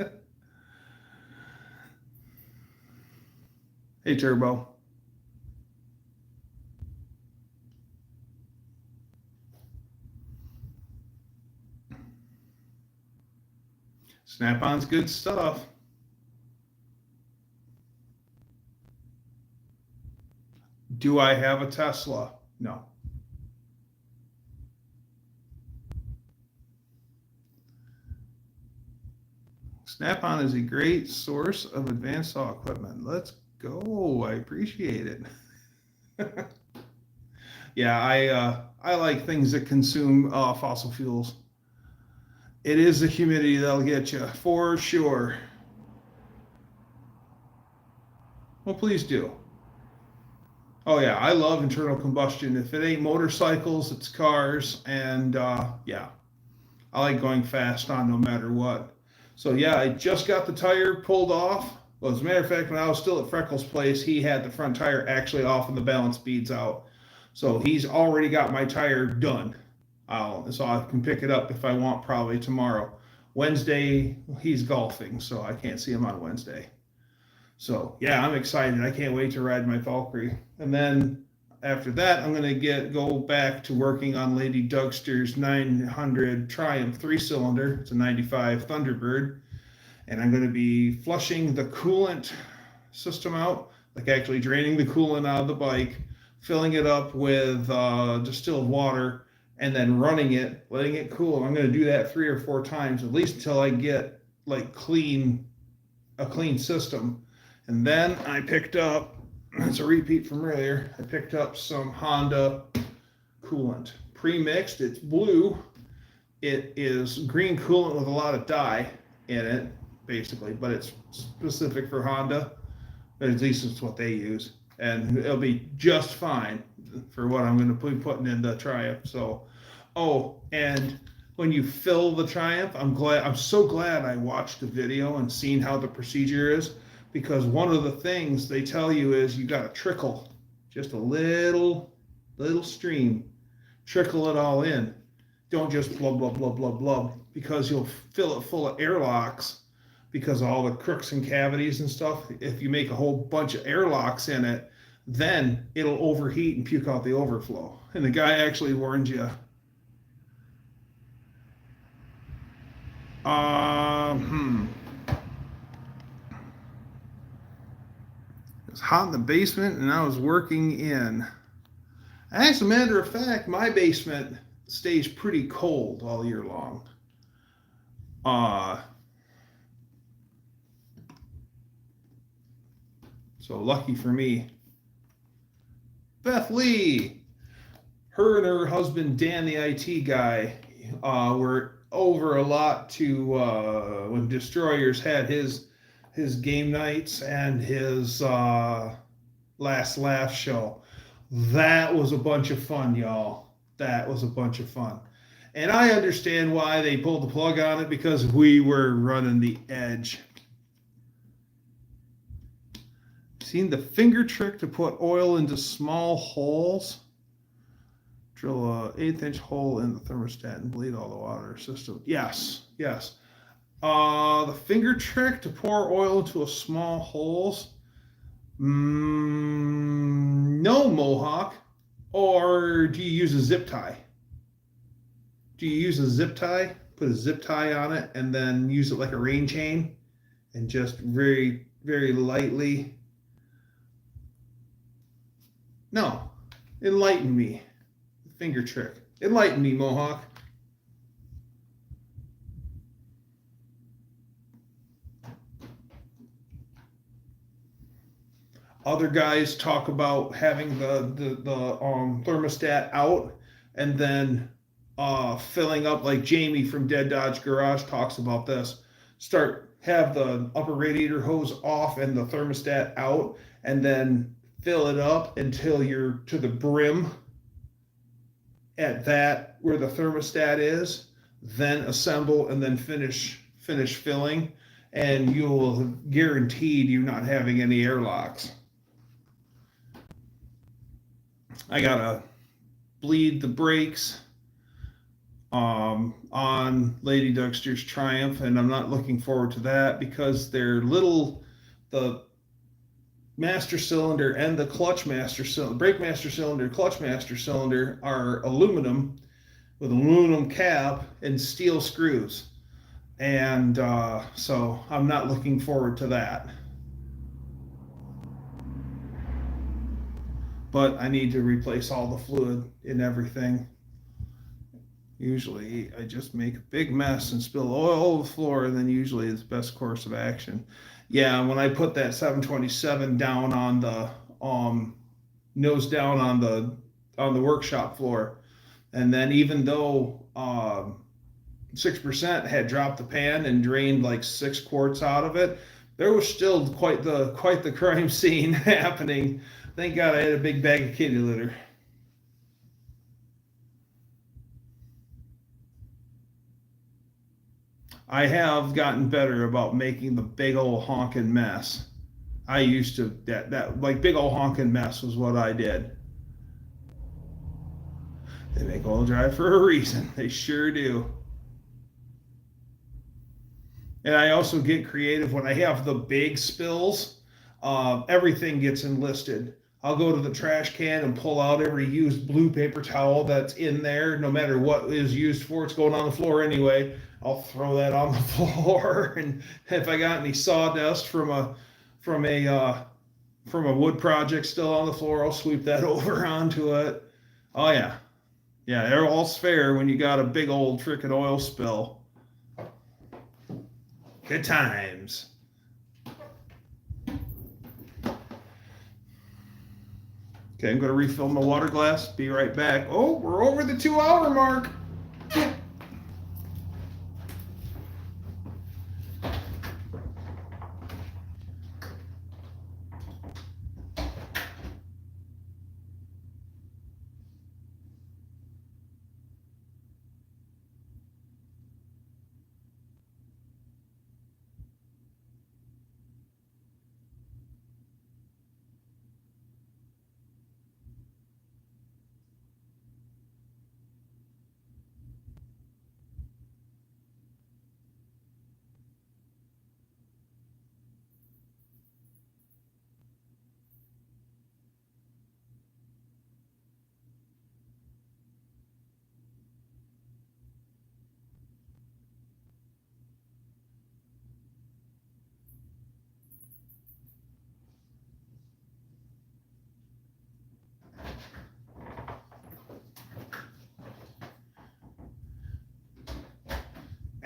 Hey, Turbo. Snap-on's good stuff. Do I have a Tesla? No. Snap-on is a great source of advanced saw equipment. Let's go. I appreciate it. Yeah, I like things that consume fossil fuels. It is the humidity that'll get you, for sure. Well, please do. Oh yeah, I love internal combustion. If it ain't motorcycles, it's cars, and yeah, I like going fast on no matter what. So yeah, I just got the tire pulled off. Well, as a matter of fact, when I was still at Freckles' place, he had the front tire actually off and the balance beads out. So he's already got my tire done. So I can pick it up if I want, probably tomorrow. Wednesday, he's golfing, so I can't see him on Wednesday. So yeah, I'm excited. I can't wait to ride my Valkyrie. And then after that, I'm going to go back to working on Lady Dougster's 900 Triumph 3-cylinder. It's a 95 Thunderbird. And I'm going to be flushing the coolant system out, like actually draining the coolant out of the bike, filling it up with distilled water, and then running it, letting it cool. I'm going to do that 3 or 4 times, at least until I get like a clean system. And then I picked up, it's a repeat from earlier, I picked up some Honda coolant. Pre-mixed, it's blue, it is green coolant with a lot of dye in it, basically, but it's specific for Honda. But at least it's what they use, and it'll be just fine for what I'm going to be putting in the Triumph. So, oh, and when you fill the Triumph, I'm so glad I watched the video and seen how the procedure is, because one of the things they tell you is you got to trickle just a little stream, trickle it all in. Don't just blub blub blub blub blub, because you'll fill it full of airlocks, because of all the crooks and cavities and stuff. If you make a whole bunch of airlocks in it, then it'll overheat and puke out the overflow. And the guy actually warned you. It was hot in the basement, and I was working in. As a matter of fact, my basement stays pretty cold all year long. So lucky for me. Beth Lee, her and her husband Dan, the IT guy, were over a lot to when Destroyers had his game nights and his Last Laugh show. That was a bunch of fun, y'all. That was a bunch of fun. And I understand why they pulled the plug on it, because we were running the edge. Seen the finger trick to put oil into small holes? Drill a 1/8-inch hole in the thermostat and bleed all the water system. Yes, yes. The finger trick to pour oil into a small holes? No, Mohawk. Or do you use a zip tie? Do you use a zip tie? Put a zip tie on it and then use it like a rain chain and just very, very lightly. No. Enlighten me. Finger trick. Enlighten me, Mohawk. Other guys talk about having the thermostat out and then filling up, like Jamie from Dead Dodge Garage talks about this. Have the upper radiator hose off and the thermostat out, and then fill it up until you're to the brim at that where the thermostat is, then assemble and then finish filling, and you'll guaranteed you're not having any airlocks. I gotta bleed the brakes on Lady Dougster's Triumph, and I'm not looking forward to that because they're little. The master cylinder and the clutch master cylinder, brake master cylinder, clutch master cylinder are aluminum with aluminum cap and steel screws, and so I'm not looking forward to that. But I need to replace all the fluid in everything. Usually I just make a big mess and spill oil all over the floor, and then usually it's the best course of action. Yeah, when I put that 727 down on the nose down on the workshop floor, and then even though 6% had dropped the pan and drained like 6 quarts out of it, there was still quite the crime scene happening. Thank God I had a big bag of kitty litter. I have gotten better about making the big old honking mess. I used to, that like big old honking mess was what I did. They make oil dry for a reason. They sure do. And I also get creative when I have the big spills. Everything gets enlisted. I'll go to the trash can and pull out every used blue paper towel that's in there, no matter what is used for. It's going on the floor anyway. I'll throw that on the floor, and if I got any sawdust from a wood project still on the floor, I'll sweep that over onto it. Oh yeah, they're all fair when you got a big old frickin' oil spill. Good times. Okay, I'm going to refill my water glass. Be right back. Oh, we're over the 2-hour mark.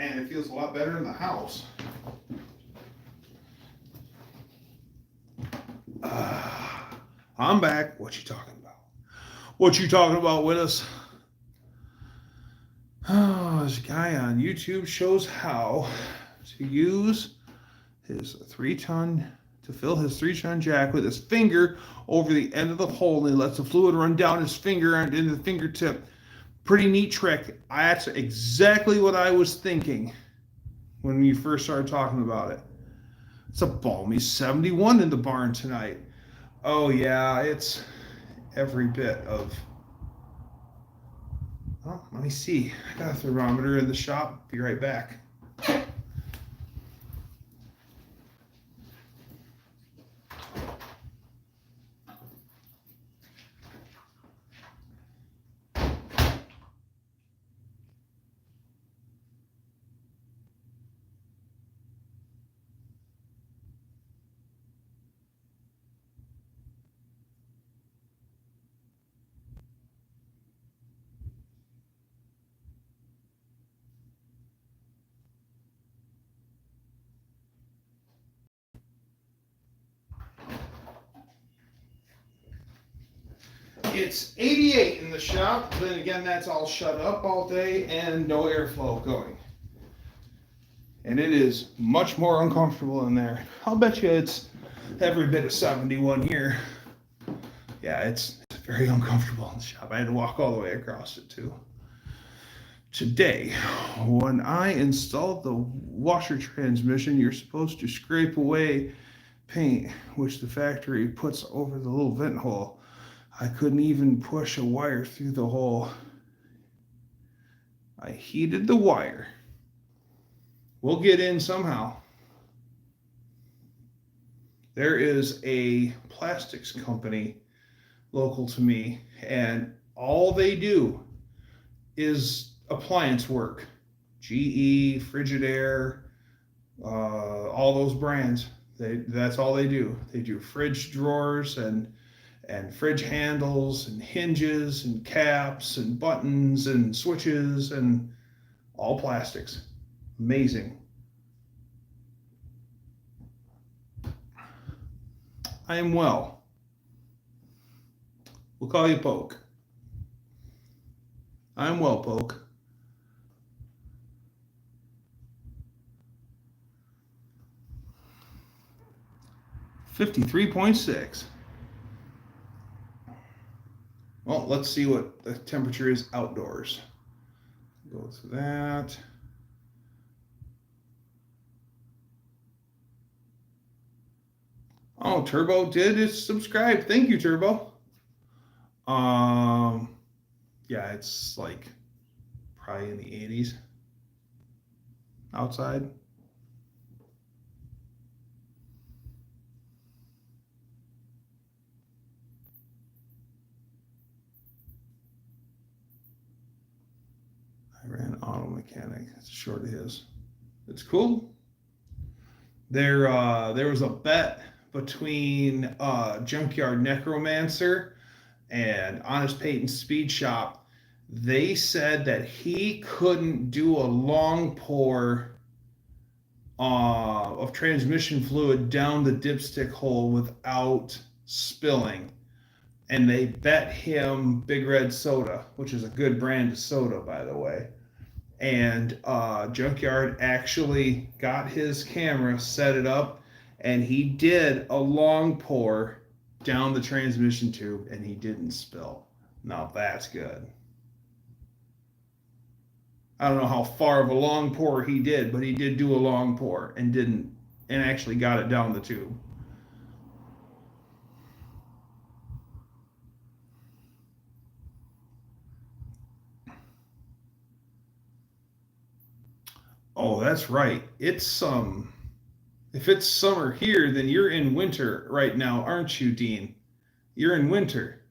and it feels a lot better in the house. I'm back. What you talking about? What you talking about with us? Oh, this guy on YouTube shows how to use his 3-ton to fill his 3-ton jack with his finger over the end of the hole, and he lets the fluid run down his finger and into the fingertip. Pretty neat trick. That's exactly what I was thinking when you first started talking about it. It's a balmy 71 in the barn tonight. Oh yeah, it's every bit of... Oh, let me see. I got a thermometer in the shop. Be right back. It's 88 in the shop. Then again, that's all shut up all day and no airflow going. And it is much more uncomfortable in there. I'll bet you it's every bit of 71 here. Yeah, it's very uncomfortable in the shop. I had to walk all the way across it too. Today, when I installed the washer transmission, you're supposed to scrape away paint, which the factory puts over the little vent hole. I couldn't even push a wire through the hole. I heated the wire. We'll get in somehow. There is a plastics company local to me, and all they do is appliance work. GE, Frigidaire, all those brands. That's all they do. They do fridge drawers and fridge handles and hinges and caps and buttons and switches and all plastics. Amazing. I am well. We'll call you Poke. I'm well, Poke. $53.6. Well, let's see what the temperature is outdoors. Go to that. Oh, Turbo did subscribe. Thank you, Turbo. Yeah, it's like probably in the 80s outside. I ran auto mechanic. It's short of his. It's cool. There was a bet between Junkyard Necromancer and Honest Peyton Speed Shop. They said that he couldn't do a long pour of transmission fluid down the dipstick hole without spilling. And they bet him Big Red Soda, which is a good brand of soda, by the way. And Junkyard actually got his camera, set it up, and he did a long pour down the transmission tube, and he didn't spill. Now that's good. I don't know how far of a long pour he did, but he did do a long pour and actually got it down the tube. Oh, that's right. It's if it's summer here, then you're in winter right now, aren't you, Dean? You're in winter.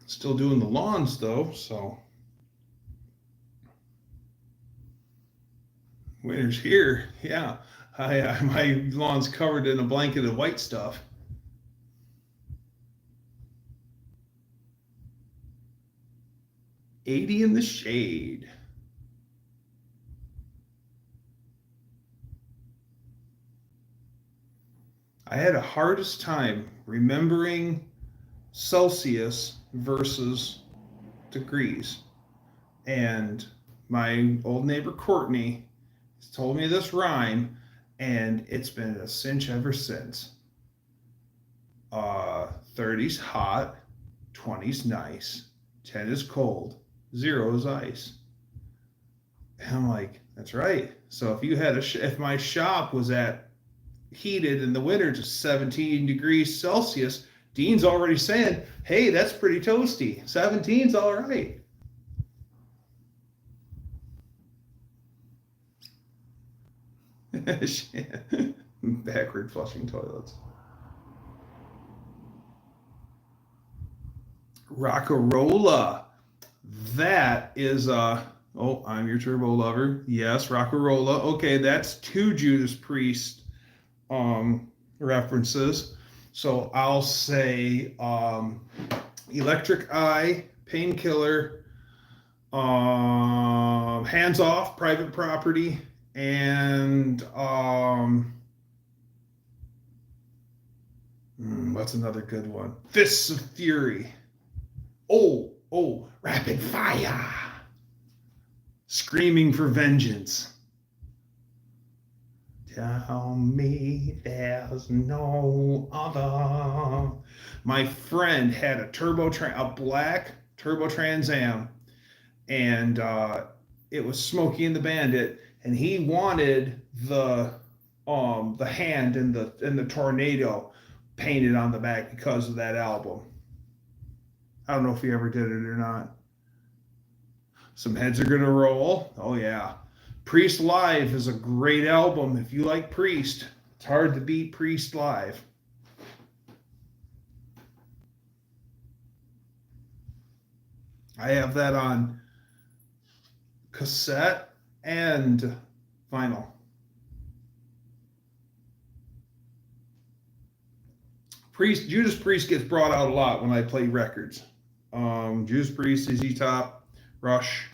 Still doing the lawns though, so winter's here. Yeah, my lawn's covered in a blanket of white stuff. 80 in the shade. I had a hardest time remembering Celsius versus degrees. And my old neighbor Courtney told me this rhyme, and it's been a cinch ever since. 30's hot, 20's nice, 10 is cold, 0 is ice. And I'm like, that's right. So if you had if my shop was at heated in the winter to 17 degrees Celsius, Dean's already saying, hey, that's pretty toasty. 17's all right. Backward flushing toilets. Rockarola. That is oh, I'm your turbo lover. Yes, Rockarola. Okay, that's 2 Judas Priest references. So I'll say Electric Eye, Painkiller, Hands Off, Private Property, and what's another good one? Fists of Fury. Oh, Rapid Fire. Screaming for Vengeance. Tell me there's no other. My friend had a black Turbo Trans Am, and it was Smokey and the Bandit, and he wanted the hand and the tornado painted on the back because of that album. I don't know if he ever did it or not. Some heads are gonna roll. Oh yeah. Priest Live is a great album. If you like Priest, it's hard to beat Priest Live. I have that on cassette and vinyl. Judas Priest gets brought out a lot when I play records. Judas Priest, ZZ Top, Rush,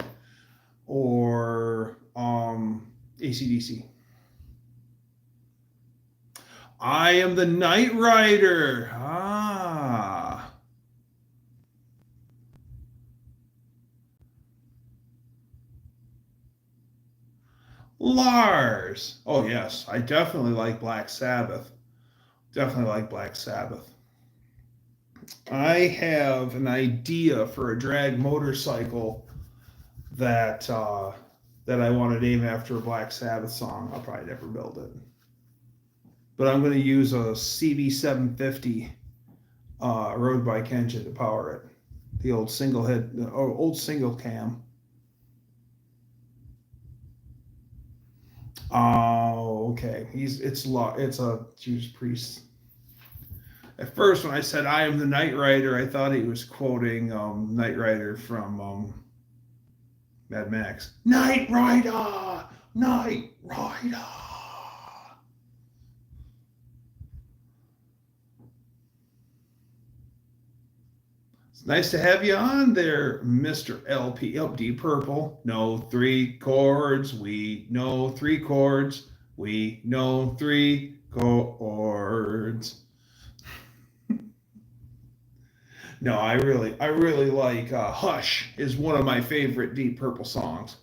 or AC/DC. I Am the Knight Rider. Lars. Oh yes, I definitely like Black Sabbath. I have an idea for a drag motorcycle that I want to name after a Black Sabbath song. I'll probably never build it, but I'm going to use a CB750 road bike engine to power it. The old single cam. Oh, okay. It's a Judas Priest. At first, when I said I am the Knight Rider, I thought he was quoting Knight Rider from Mad Max. Knight Rider! Knight Rider! It's nice to have you on there, Mr. LP. Oh, Deep Purple. No 3 chords. We know 3 chords. We know 3 chords. No, I really like Hush is one of my favorite Deep Purple songs.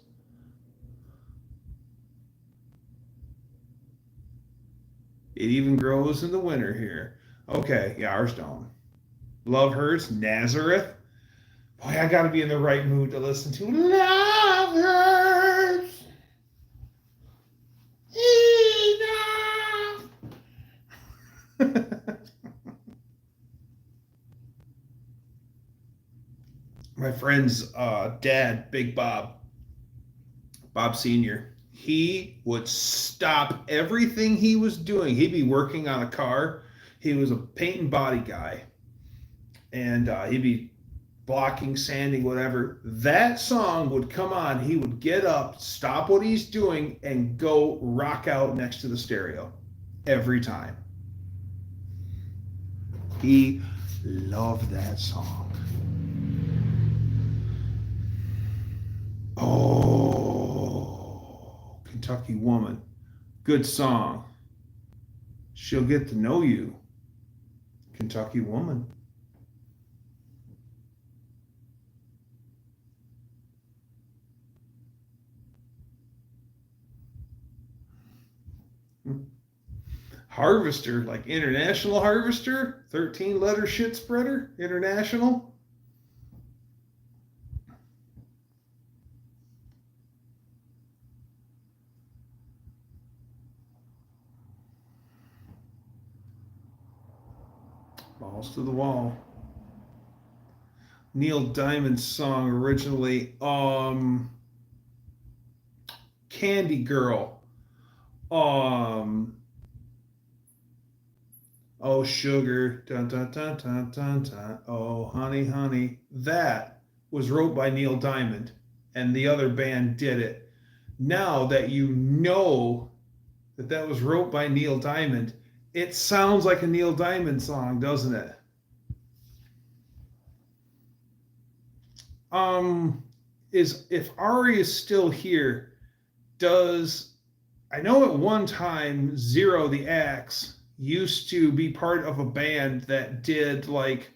It even grows in the winter here. Okay, yeah, ours don't. Love Hurts, Nazareth. Boy, I gotta be in the right mood to listen to Love Hurts. Enough. My friend's dad, Big Bob Sr., he would stop everything he was doing. He'd be working on a car. He was a paint and body guy. And he'd be blocking, sanding, whatever. That song would come on. He would get up, stop what he's doing, and go rock out next to the stereo every time. He loved that song. Oh, Kentucky Woman. Good song. She'll Get to Know You. Kentucky Woman. Harvester, like International Harvester, 13-letter shit spreader, International. Balls to the Wall. Neil Diamond's song originally, Candy Girl. Oh sugar, dun dun dun dun dun dun. Oh honey, honey. That was wrote by Neil Diamond, and the other band did it. Now that you know that that was wrote by Neil Diamond, it sounds like a Neil Diamond song, doesn't it? Is if Ari is still here, does I know at one time Zero the Axe used to be part of a band that did like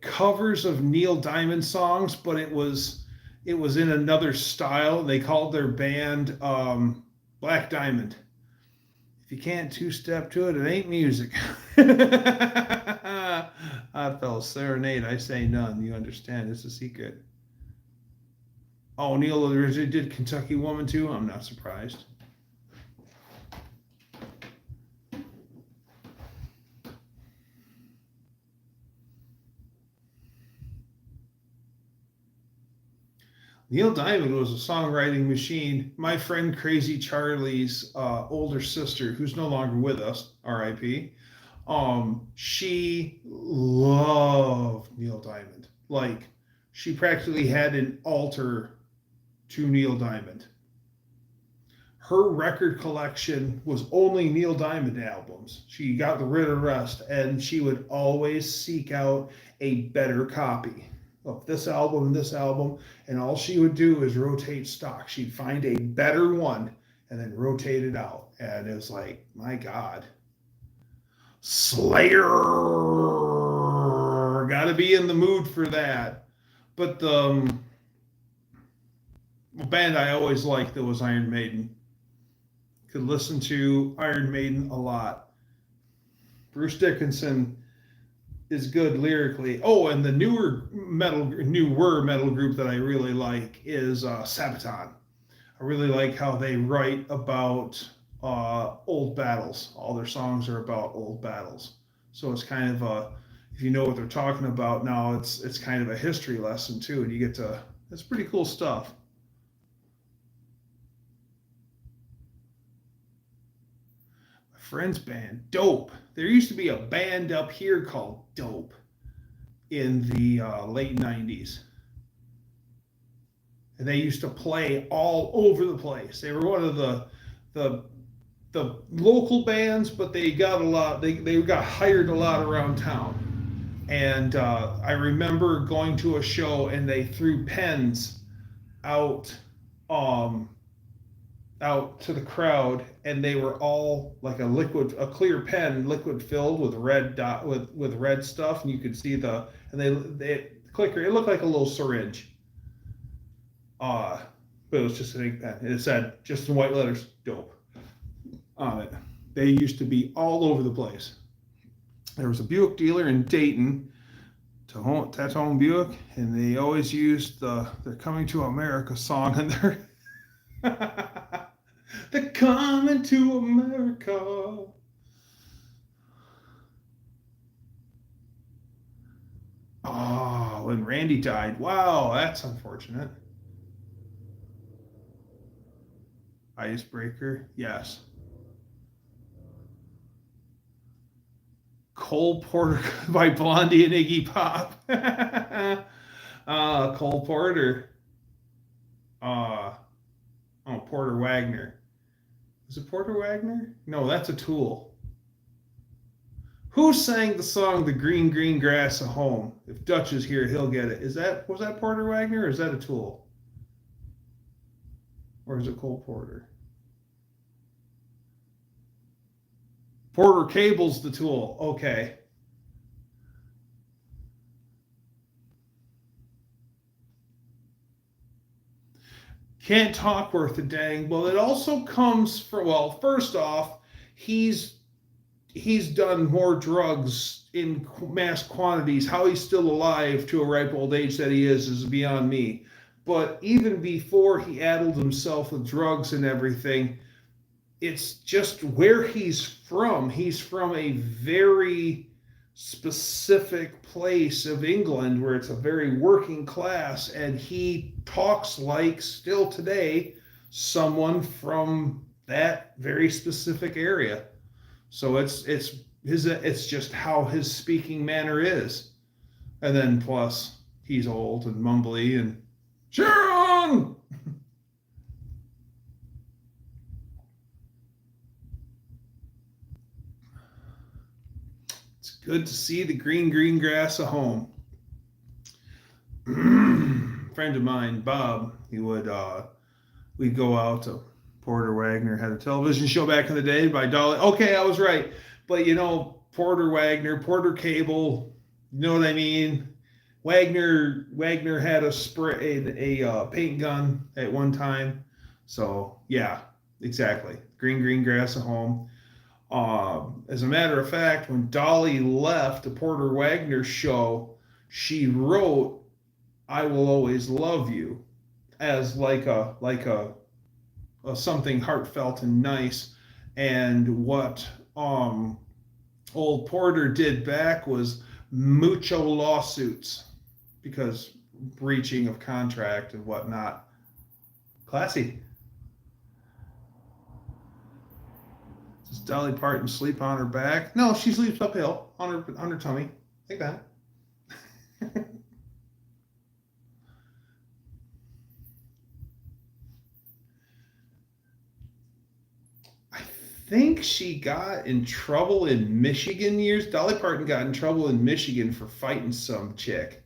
covers of Neil Diamond songs, but it was in another style. They called their band Black Diamond. If you can't two-step to it, it ain't music. I fell serenade. I say none. You understand? It's a secret. Oh, Neil originally did Kentucky Woman too. I'm not surprised. Neil Diamond was a songwriting machine. My friend Crazy Charlie's older sister, who's no longer with us, R.I.P., she loved Neil Diamond. Like, she practically had an altar to Neil Diamond. Her record collection was only Neil Diamond albums. She got rid of the rest, and she would always seek out a better copy of this album and this album, and all she would do is rotate stock. She'd find a better one and then rotate it out. And it was like, my God. Slayer! Gotta be in the mood for that. But the band I always liked that was Iron Maiden. Could listen to Iron Maiden a lot. Bruce Dickinson is good lyrically. Oh, and the newer metal group that I really like is Sabaton. I really like how they write about old battles. All their songs are about old battles. So it's kind of if you know what they're talking about now, it's kind of a history lesson too, and you get to. It's pretty cool stuff. My friend's band, Dope. There used to be a band up here called Dope in the late 90s. And they used to play all over the place. They were one of the local bands, but they got a lot. They got hired a lot around town. And I remember going to a show, and they threw pens out out to the crowd, and they were all like a clear pen, liquid filled with red dot with red stuff, and you could see they clicker. It looked like a little syringe. But it was just an ink pen. And it said, just in white letters, Dope on it. They used to be all over the place. There was a Buick dealer in Dayton, Tatone Buick, and they always used They're Coming to America song in there. They're coming to America. Oh, when Randy died. Wow, that's unfortunate. Icebreaker, yes. Cole Porter by Blondie and Iggy Pop. Cole Porter. Porter Wagner. Is it Porter Wagner? No, that's a Tool. Who sang the song "The Green Green Grass of Home"? If Dutch is here, he'll get it. Was that Porter Wagner or is that a Tool? Or is it Cole Porter? Porter Cable's the tool. Okay. Can't talk worth a dang. Well, it also comes from, well, first off, he's done more drugs in mass quantities. How he's still alive to a ripe old age that he is beyond me. But even before he addled himself with drugs and everything, it's just where he's from. He's from a very specific place of England where it's a very working class, and he talks like, still today, someone from that very specific area. So it's just how his speaking manner is. And then plus he's old and mumbly and Sharon. It's good to see the green grass at home. Friend of mine, Bob, he would we'd go out to Porter Wagner had a television show back in the day by Dolly. Okay, I was right. But you know, Porter Wagner, Porter Cable, you know what I mean? Wagner had a paint gun at one time. So yeah, exactly. Green grass at home. As a matter of fact, when Dolly left the Porter Wagner show, she wrote "I Will Always Love You" as like a something heartfelt and nice. And what old Porter did back was mucho lawsuits because breaching of contract and whatnot. Classy. Does Dolly Parton sleep on her back? No, she sleeps uphill on her tummy like that. I think she got in trouble in Michigan years. Dolly Parton got in trouble in Michigan for fighting some chick,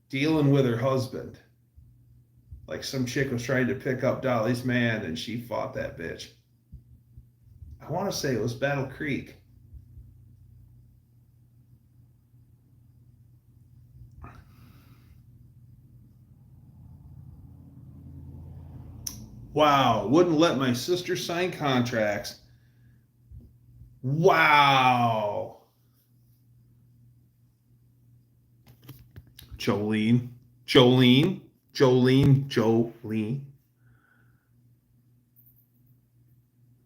dealing with her husband. Like some chick was trying to pick up Dolly's man and she fought that bitch. I want to say it was Battle Creek. Wow, wouldn't let my sister sign contracts. Wow. Jolene.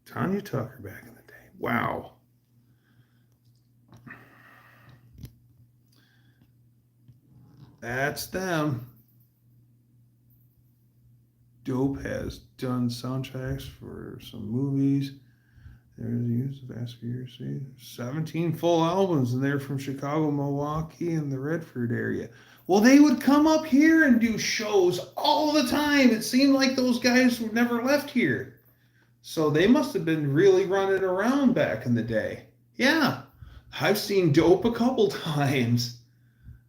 Tanya Tucker back in the day. Wow. That's them. Dope has done soundtracks for some movies. There's the use of Aspire. 17 full albums, and they're from Chicago, Milwaukee, and the Redford area. Well, they would come up here and do shows all the time. It seemed like those guys never left here. So they must have been really running around back in the day. Yeah, I've seen Dope a couple times.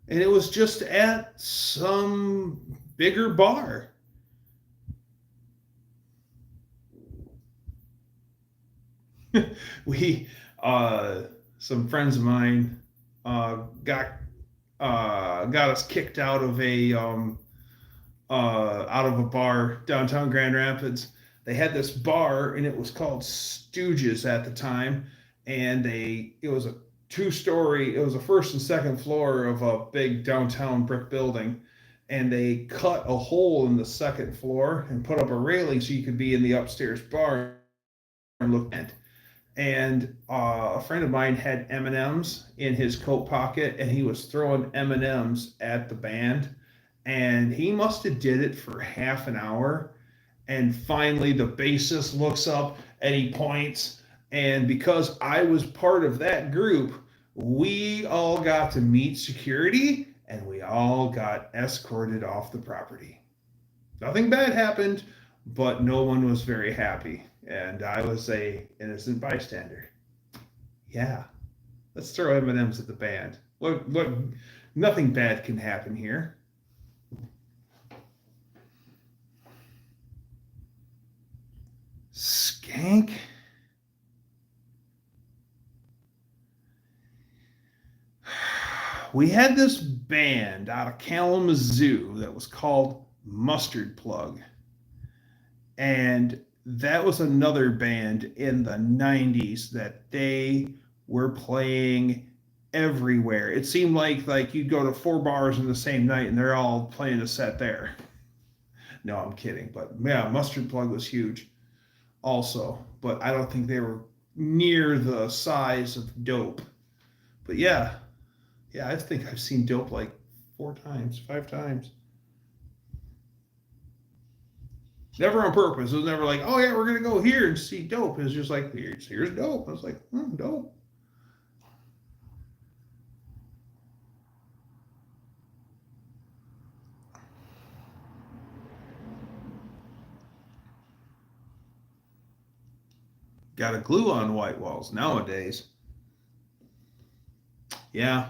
And it was just at some bigger bar. We, some friends of mine, got us kicked out of a bar downtown Grand Rapids. They had this bar and it was called Stooges at the time, and it was a two-story. It was a first and second floor of a big downtown brick building, and they cut a hole in the second floor and put up a railing so you could be in the upstairs bar and look at. And a friend of mine had M&Ms in his coat pocket, and he was throwing M&Ms at the band, and he must have did it for half an hour. And finally the bassist looks up and he points, and because I was part of that group, we all got to meet security and we all got escorted off the property. Nothing bad happened, but no one was very happy. And I was a innocent bystander. Yeah, let's throw M&Ms at the band. Look, nothing bad can happen here. think we had this band out of Kalamazoo that was called Mustard Plug. And that was another band in the 90s that they were playing everywhere. It seemed like you'd go to 4 bars in the same night and they're all playing a set there. No, I'm kidding. But yeah, Mustard Plug was huge also. But I don't think they were near the size of Dope. But yeah, I think I've seen Dope like 4 times, 5 times. Never on purpose. It was never like, oh yeah, we're gonna go here and see Dope. It was just like, here's Dope. I was like, Dope. Got to glue on white walls nowadays. Yeah.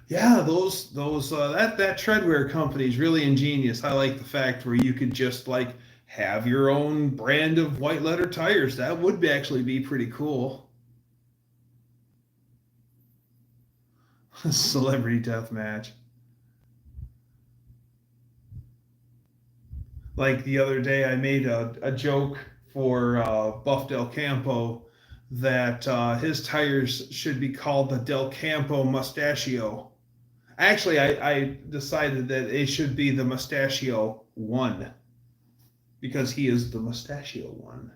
Yeah, that treadwear company is really ingenious. I like the fact where you could just like have your own brand of white letter tires. That would actually be pretty cool. Celebrity death match. Like the other day, I made a joke for Buff Del Campo that his tires should be called the Del Campo Mustachio. Actually, I decided that it should be the Mustachio 1 because he is the Mustachio 1.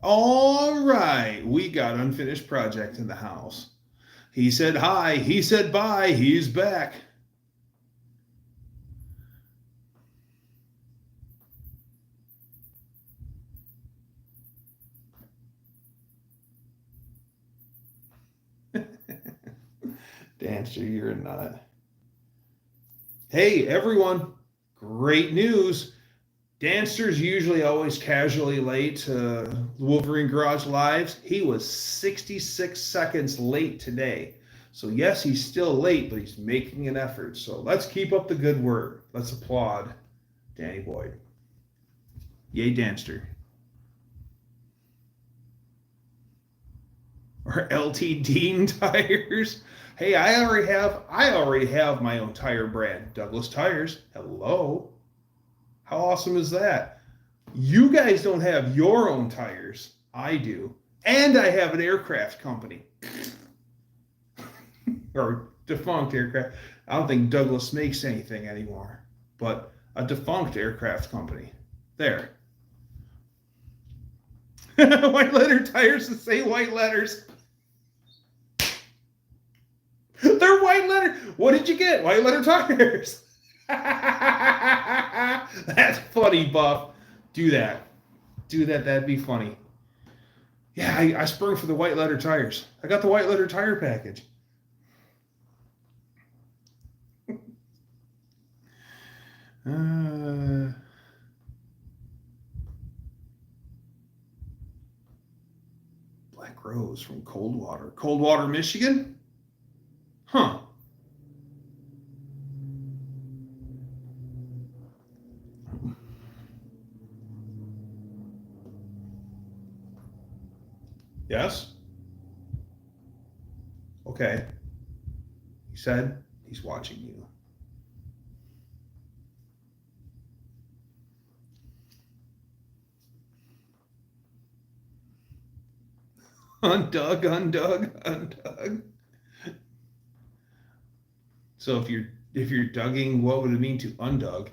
All right, we got unfinished project in the house. He said hi, he said bye, he's back. Dancer, you're a nut. Hey, everyone, great news. Dancer's usually always casually late to Wolverine Garage Lives. He was 66 seconds late today. So yes, he's still late, but he's making an effort. So let's keep up the good work. Let's applaud Danny Boyd. Yay, Dancer. Or LT Dean tires. Hey, I already have my own tire brand, Douglas Tires. Hello. How awesome is that? You guys don't have your own tires. I do. And I have an aircraft company. Or defunct aircraft. I don't think Douglas makes anything anymore. But a defunct aircraft company. There. White letter tires that say white letters. They're white letter. What did you get? White letter tires. That's funny, Buff. Do that. That'd be funny. Yeah, I sprung for the white letter tires. I got the white letter tire package. Black Rose from Coldwater, Michigan? Huh. Yes? Okay. He said he's watching you. Undug. So if you're dugging, what would it mean to undug?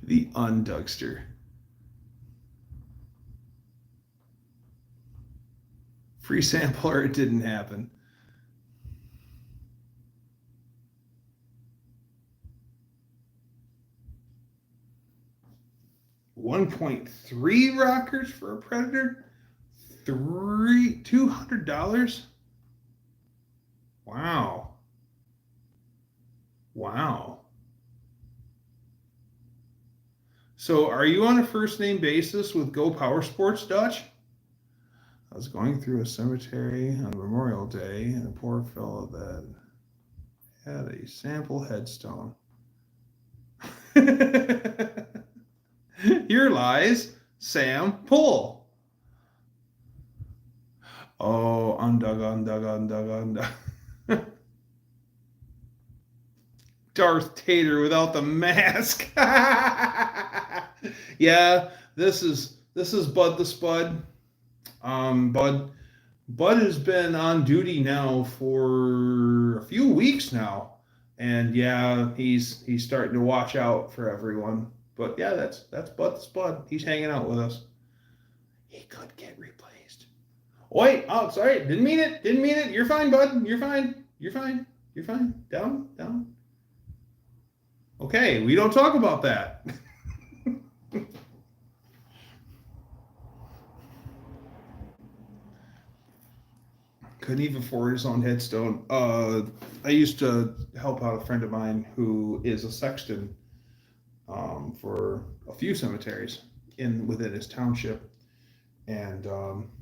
The undugster. Free sampler, it didn't happen. $1.3 rockers for a Predator? $200? Wow. Wow. Wow. So are you on a first name basis with Go Power Sports, Dutch? I was going through a cemetery on Memorial Day, and a poor fellow that had a sample headstone. Your lies, Sam Pull. Oh, undug. Darth Tater without the mask. Yeah, this is Bud the Spud. Bud has been on duty now for a few weeks now, and yeah, he's starting to watch out for everyone. But yeah, that's Bud the Spud. He's hanging out with us. He could get replaced. Wait, oh sorry, didn't mean it. You're fine, Bud. You're fine. Down. Okay, we don't talk about that. Couldn't even afford his own headstone. I used to help out a friend of mine who is a sexton for a few cemeteries within his township, and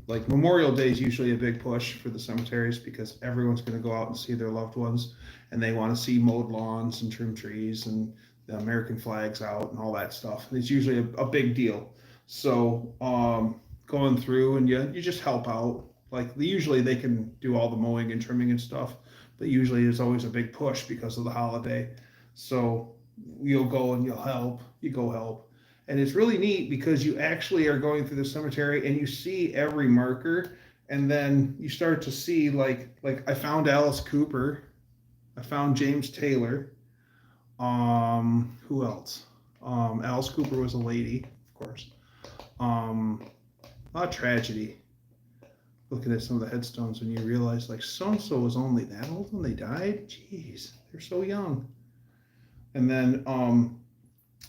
like Memorial Day is usually a big push for the cemeteries because everyone's going to go out and see their loved ones, and they want to see mowed lawns and trimmed trees and the American flags out and all that stuff. And it's usually a big deal. So going through and you just help out. Like usually they can do all the mowing and trimming and stuff, but usually there's always a big push because of the holiday. So you'll go and you'll help. You go help. And it's really neat because you actually are going through the cemetery and you see every marker, and then you start to see like I found Alice Cooper, I found James Taylor. Who else? Alice Cooper was a lady, of course. A lot of tragedy. Looking at some of the headstones, when you realize like so and so was only that old when they died. Jeez, they're so young. And then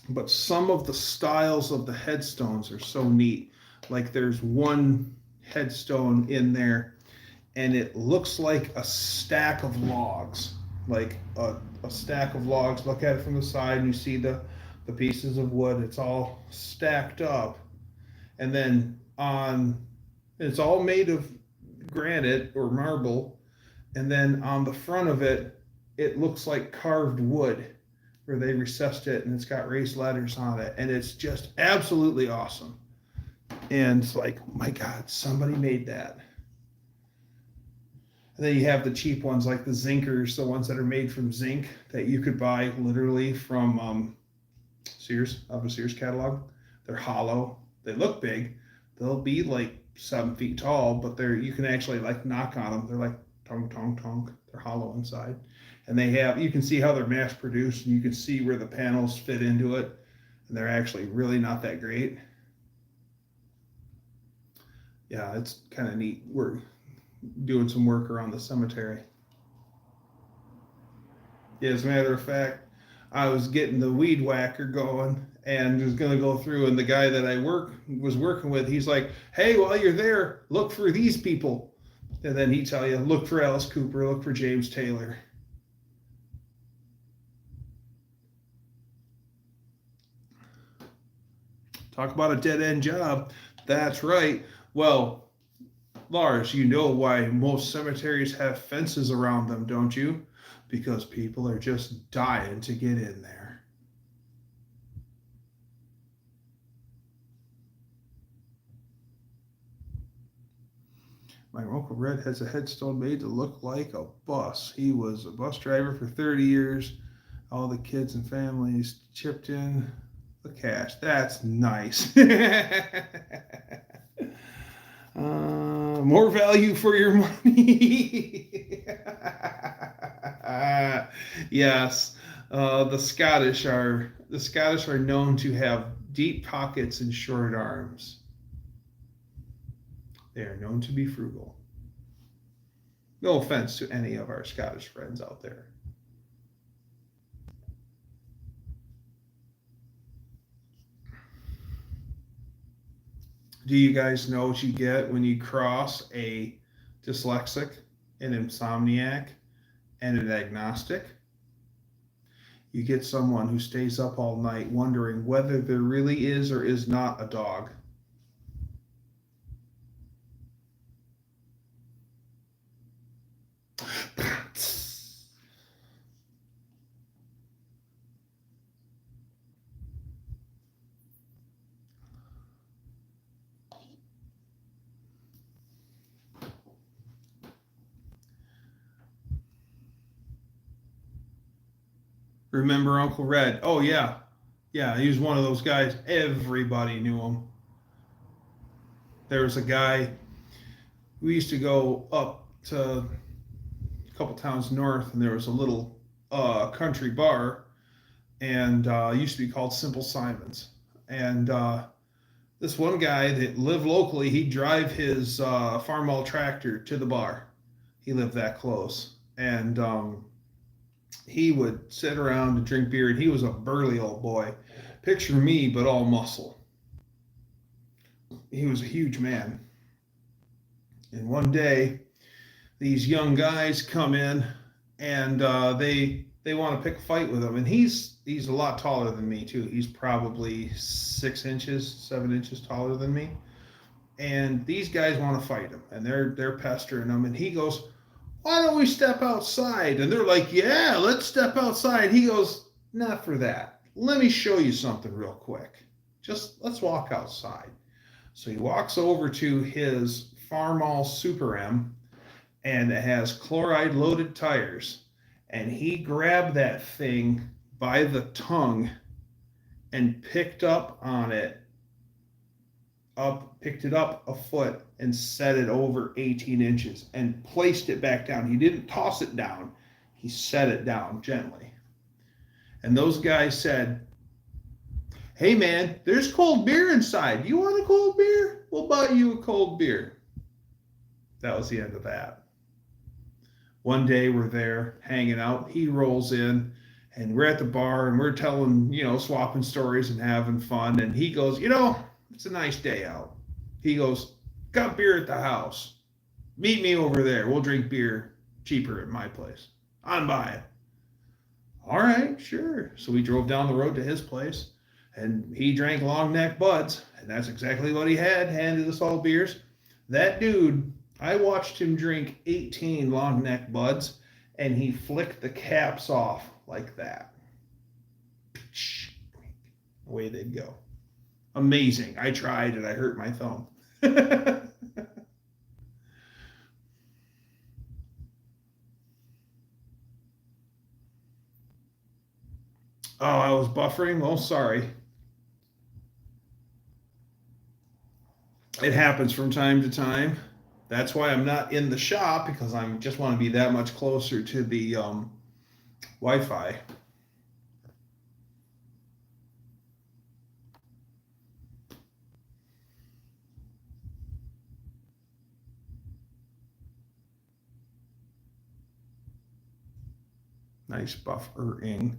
but some of the styles of the headstones are so neat. Like there's one headstone in there and it looks like a stack of logs, like a stack of logs. Look at it from the side and you see the pieces of wood. It's all stacked up, and then it's all made of granite or marble, and then on the front of it, it looks like carved wood where they recessed it, and it's got raised letters on it, and it's just absolutely awesome. And it's like, my God, somebody made that. And then you have the cheap ones like the Zinkers, the ones that are made from zinc that you could buy literally from Sears, of a Sears catalog. They're hollow. They look big. They'll be like 7 feet tall, but you can actually like knock on them. They're like tonk, tonk, tonk. They're hollow inside. And you can see how they're mass produced, and you can see where the panels fit into it. And they're actually really not that great. Yeah, it's kind of neat. We're doing some work around the cemetery. Yeah, as a matter of fact, I was getting the weed whacker going and was going to go through, and the guy that I was working with, he's like, hey, while you're there, look for these people. And then he'd tell you, look for Alice Cooper, look for James Taylor. Talk about a dead-end job. That's right. Well, Lars, you know why most cemeteries have fences around them, don't you? Because people are just dying to get in there. My Uncle Red has a headstone made to look like a bus. He was a bus driver for 30 years. All the kids and families chipped in the cash. That's nice. More value for your money. Yes, the Scottish are known to have deep pockets and short arms. They are known to be frugal. No offense to any of our Scottish friends out there. Do you guys know what you get when you cross a dyslexic, an insomniac, and an agnostic. You get someone who stays up all night wondering whether there really is or is not a dog. Remember Uncle Red? Oh, yeah. Yeah, he was one of those guys. Everybody knew him. There was a guy, we used to go up to a couple towns north, and there was a little country bar, and it used to be called Simple Simon's. And this one guy that lived locally, he'd drive his Farmall tractor to the bar. He lived that close. And he would sit around and drink beer, and he was a burly old boy. Picture me, but all muscle. He was a huge man. And one day, these young guys come in, and they want to pick a fight with him. And he's a lot taller than me too. He's probably 6 inches, 7 inches taller than me. And these guys want to fight him, and they're pestering him. And he goes, "Why don't we step outside?" And they're like, "Yeah, let's step outside." He goes, "Not for that. Let me show you something real quick. Just let's walk outside." So he walks over to his Farmall Super M, and it has chloride loaded tires. And he grabbed that thing by the tongue and picked it up a foot and set it over 18 inches and placed it back down. He didn't toss it down. He set it down gently. And those guys said, "Hey man, there's cold beer inside. You want a cold beer? We'll buy you a cold beer." That was the end of that. One day we're there hanging out. He rolls in, and we're at the bar, and we're telling, swapping stories and having fun. And he goes, "It's a nice day out." He goes, "Got beer at the house. Meet me over there. We'll drink beer cheaper at my place. I'm buying." All right, sure. So we drove down the road to his place, and he drank long neck buds, and that's exactly what he had. Handed us all beers. That dude, I watched him drink 18 long neck buds, and he flicked the caps off like that. Away they'd go. Amazing. I tried and I hurt my thumb. Oh, I was buffering? Oh, sorry. It happens from time to time. That's why I'm not in the shop, because I just want to be that much closer to the Wi-Fi. Nice buffering.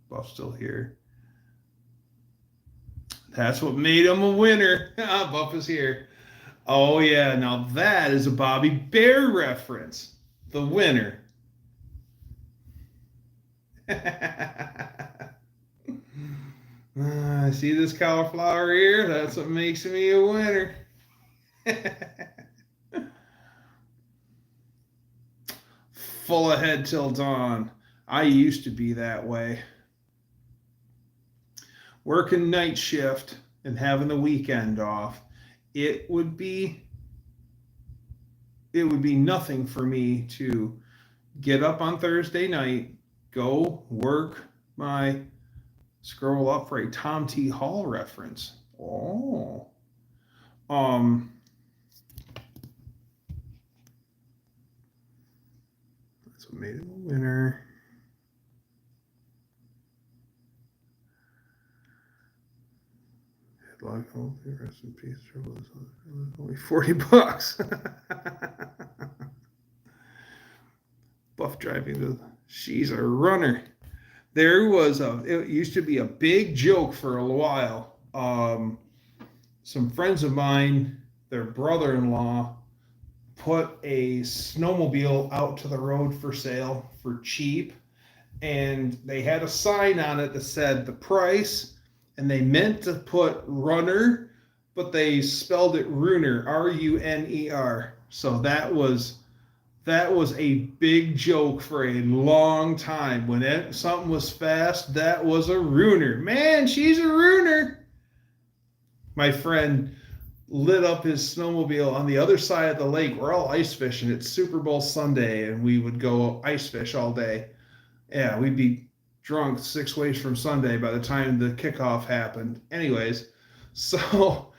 Buff still here. That's what made him a winner. Buff is here. Oh yeah, now that is a Bobby Bear reference. The winner. See this cauliflower here? That's what makes me a winner. Full ahead till dawn. I used to be that way. Working night shift and having the weekend off, it would be nothing for me to get up on Thursday night, go work my, scroll up for a Tom T. Hall reference. Oh. That's what made him a winner. Headlock, rest in peace. Only $40. Buff driving she's a runner. It used to be a big joke for a while. Some friends of mine, their brother-in-law put a snowmobile out to the road for sale for cheap, and they had a sign on it that said the price, and they meant to put runner, but they spelled it Runer, R-U-N-E-R. So that was a big joke for a long time. When something was fast, that was a Runer. Man, she's a Runer. My friend lit up his snowmobile on the other side of the lake. We're all ice fishing. It's Super Bowl Sunday, and we would go ice fish all day. Yeah, we'd be drunk 6 ways from Sunday by the time the kickoff happened. Anyways, so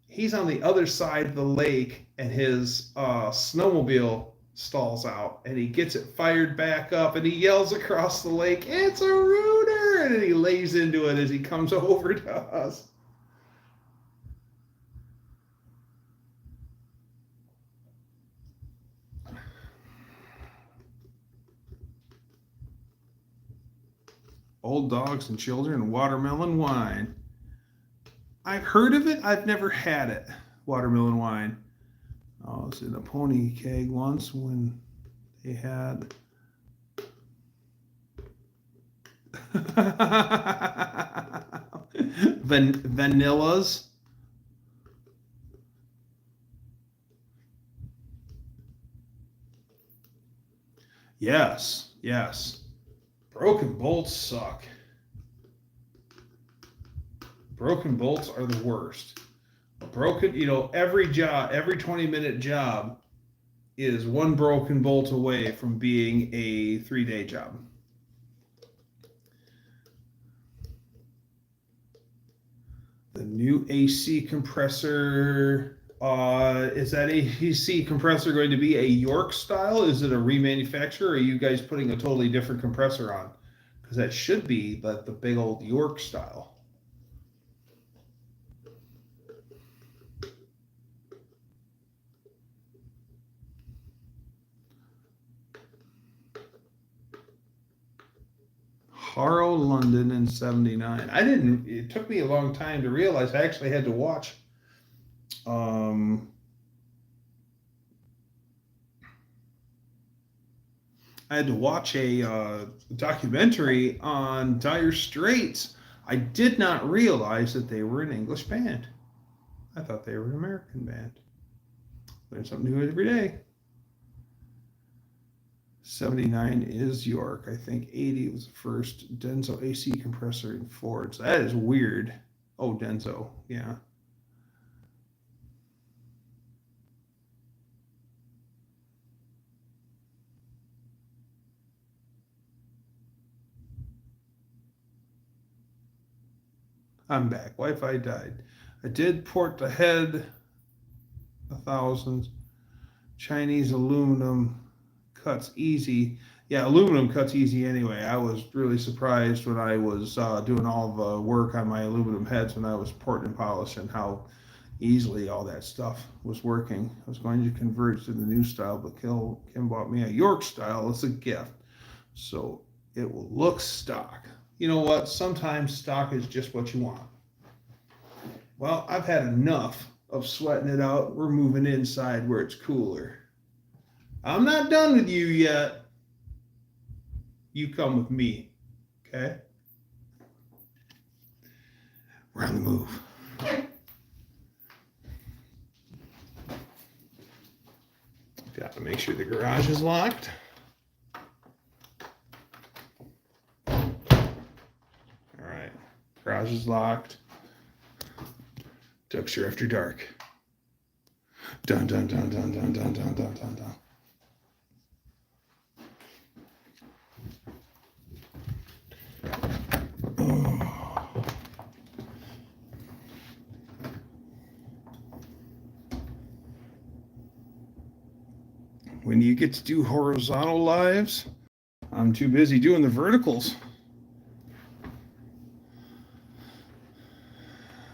he's on the other side of the lake, and his snowmobile stalls out, and he gets it fired back up, and he yells across the lake, "It's a Rooter!" And he lays into it as he comes over to us. Old Dogs and Children, watermelon wine. I've heard of it. I've never had it. Watermelon wine. I was in a pony keg once when they had vanillas. Yes, yes. Broken bolts suck. Broken bolts are the worst. Every 20-minute job is one broken bolt away from being a 3-day job. The new AC compressor, is that AC compressor going to be a York style? Is it a remanufacture, or are you guys putting a totally different compressor on? Because that should be the big old York style. Harrow, London in 79. It took me a long time to realize I actually had to watch I had to watch a documentary on Dire Straits. I did not realize that they were an English band. I thought they were an American band. Learn something new every day. 79 is York. I think 80 was the first Denso AC compressor in Fords. That is weird. Oh, Denso. Yeah. I'm back. Wi-Fi died. I did port the head 1,000. Chinese aluminum cuts easy. Yeah, aluminum cuts easy anyway. I was really surprised when I was doing all the work on my aluminum heads when I was porting and polishing how easily all that stuff was working. I was going to convert to the new style, but Kim bought me a York style. It's a gift. So it will look stock. You know what? Sometimes stock is just what you want. Well, I've had enough of sweating it out. We're moving inside where it's cooler. I'm not done with you yet. You come with me, okay? We're on the move. Got to make sure the garage is locked. Garage is locked. Dougster After Dark. Dun dun dun dun dun dun dun dun dun dun. Oh. When you get to do horizontal lives, I'm too busy doing the verticals.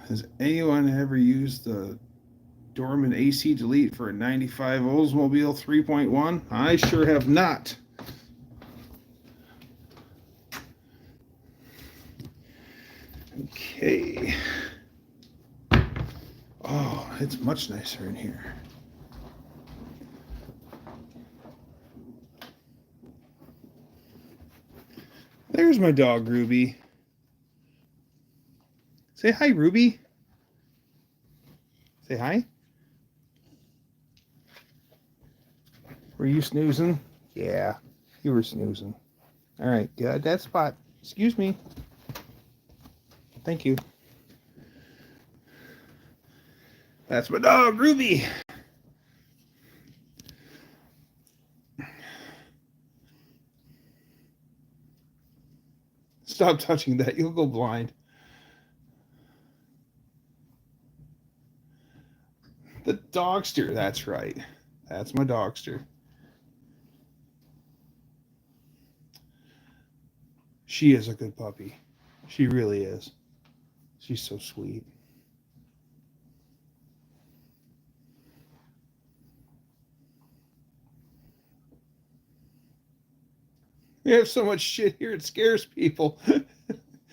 Has anyone ever used the Dorman AC Delete for a 95 Oldsmobile 3.1? I sure have not. Okay. Oh, it's much nicer in here. my dog, Ruby. Say hi, Ruby. Say hi. Were you snoozing? Yeah, you were snoozing. All right, get out of that spot. Excuse me. Thank you. That's my dog, Ruby. Stop touching that. You'll go blind. The Dogster. That's right. That's my Dogster. She is a good puppy. She really is. She's so sweet. We have so much shit here, it scares people.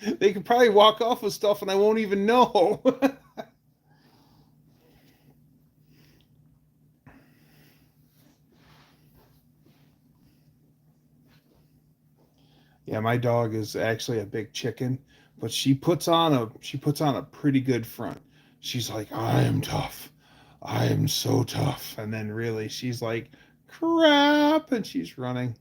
They could probably walk off with stuff and I won't even know. Yeah, my dog is actually a big chicken, but she puts on a pretty good front. She's like, I am tough. I am so tough. And then really she's like, crap, and she's running.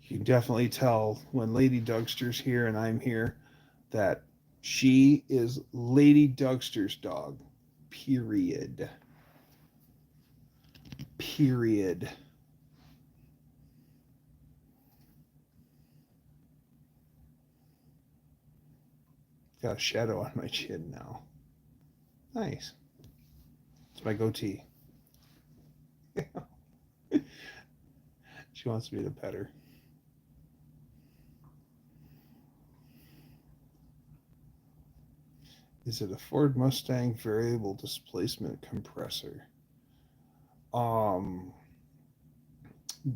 You can definitely tell when Lady Dougster's here and I'm here that she is Lady Dougster's dog. Period. Period. Got a shadow on my chin now. Nice. It's my goatee. She wants me to pet her. Is it a Ford Mustang variable displacement compressor?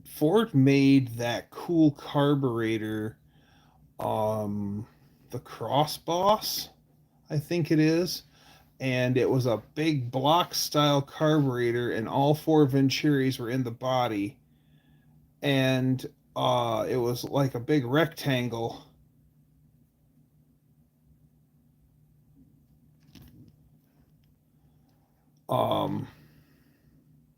Ford made that cool carburetor, the Cross Boss, I think it is, and it was a big block style carburetor, and all four Venturis were in the body, and it was like a big rectangle.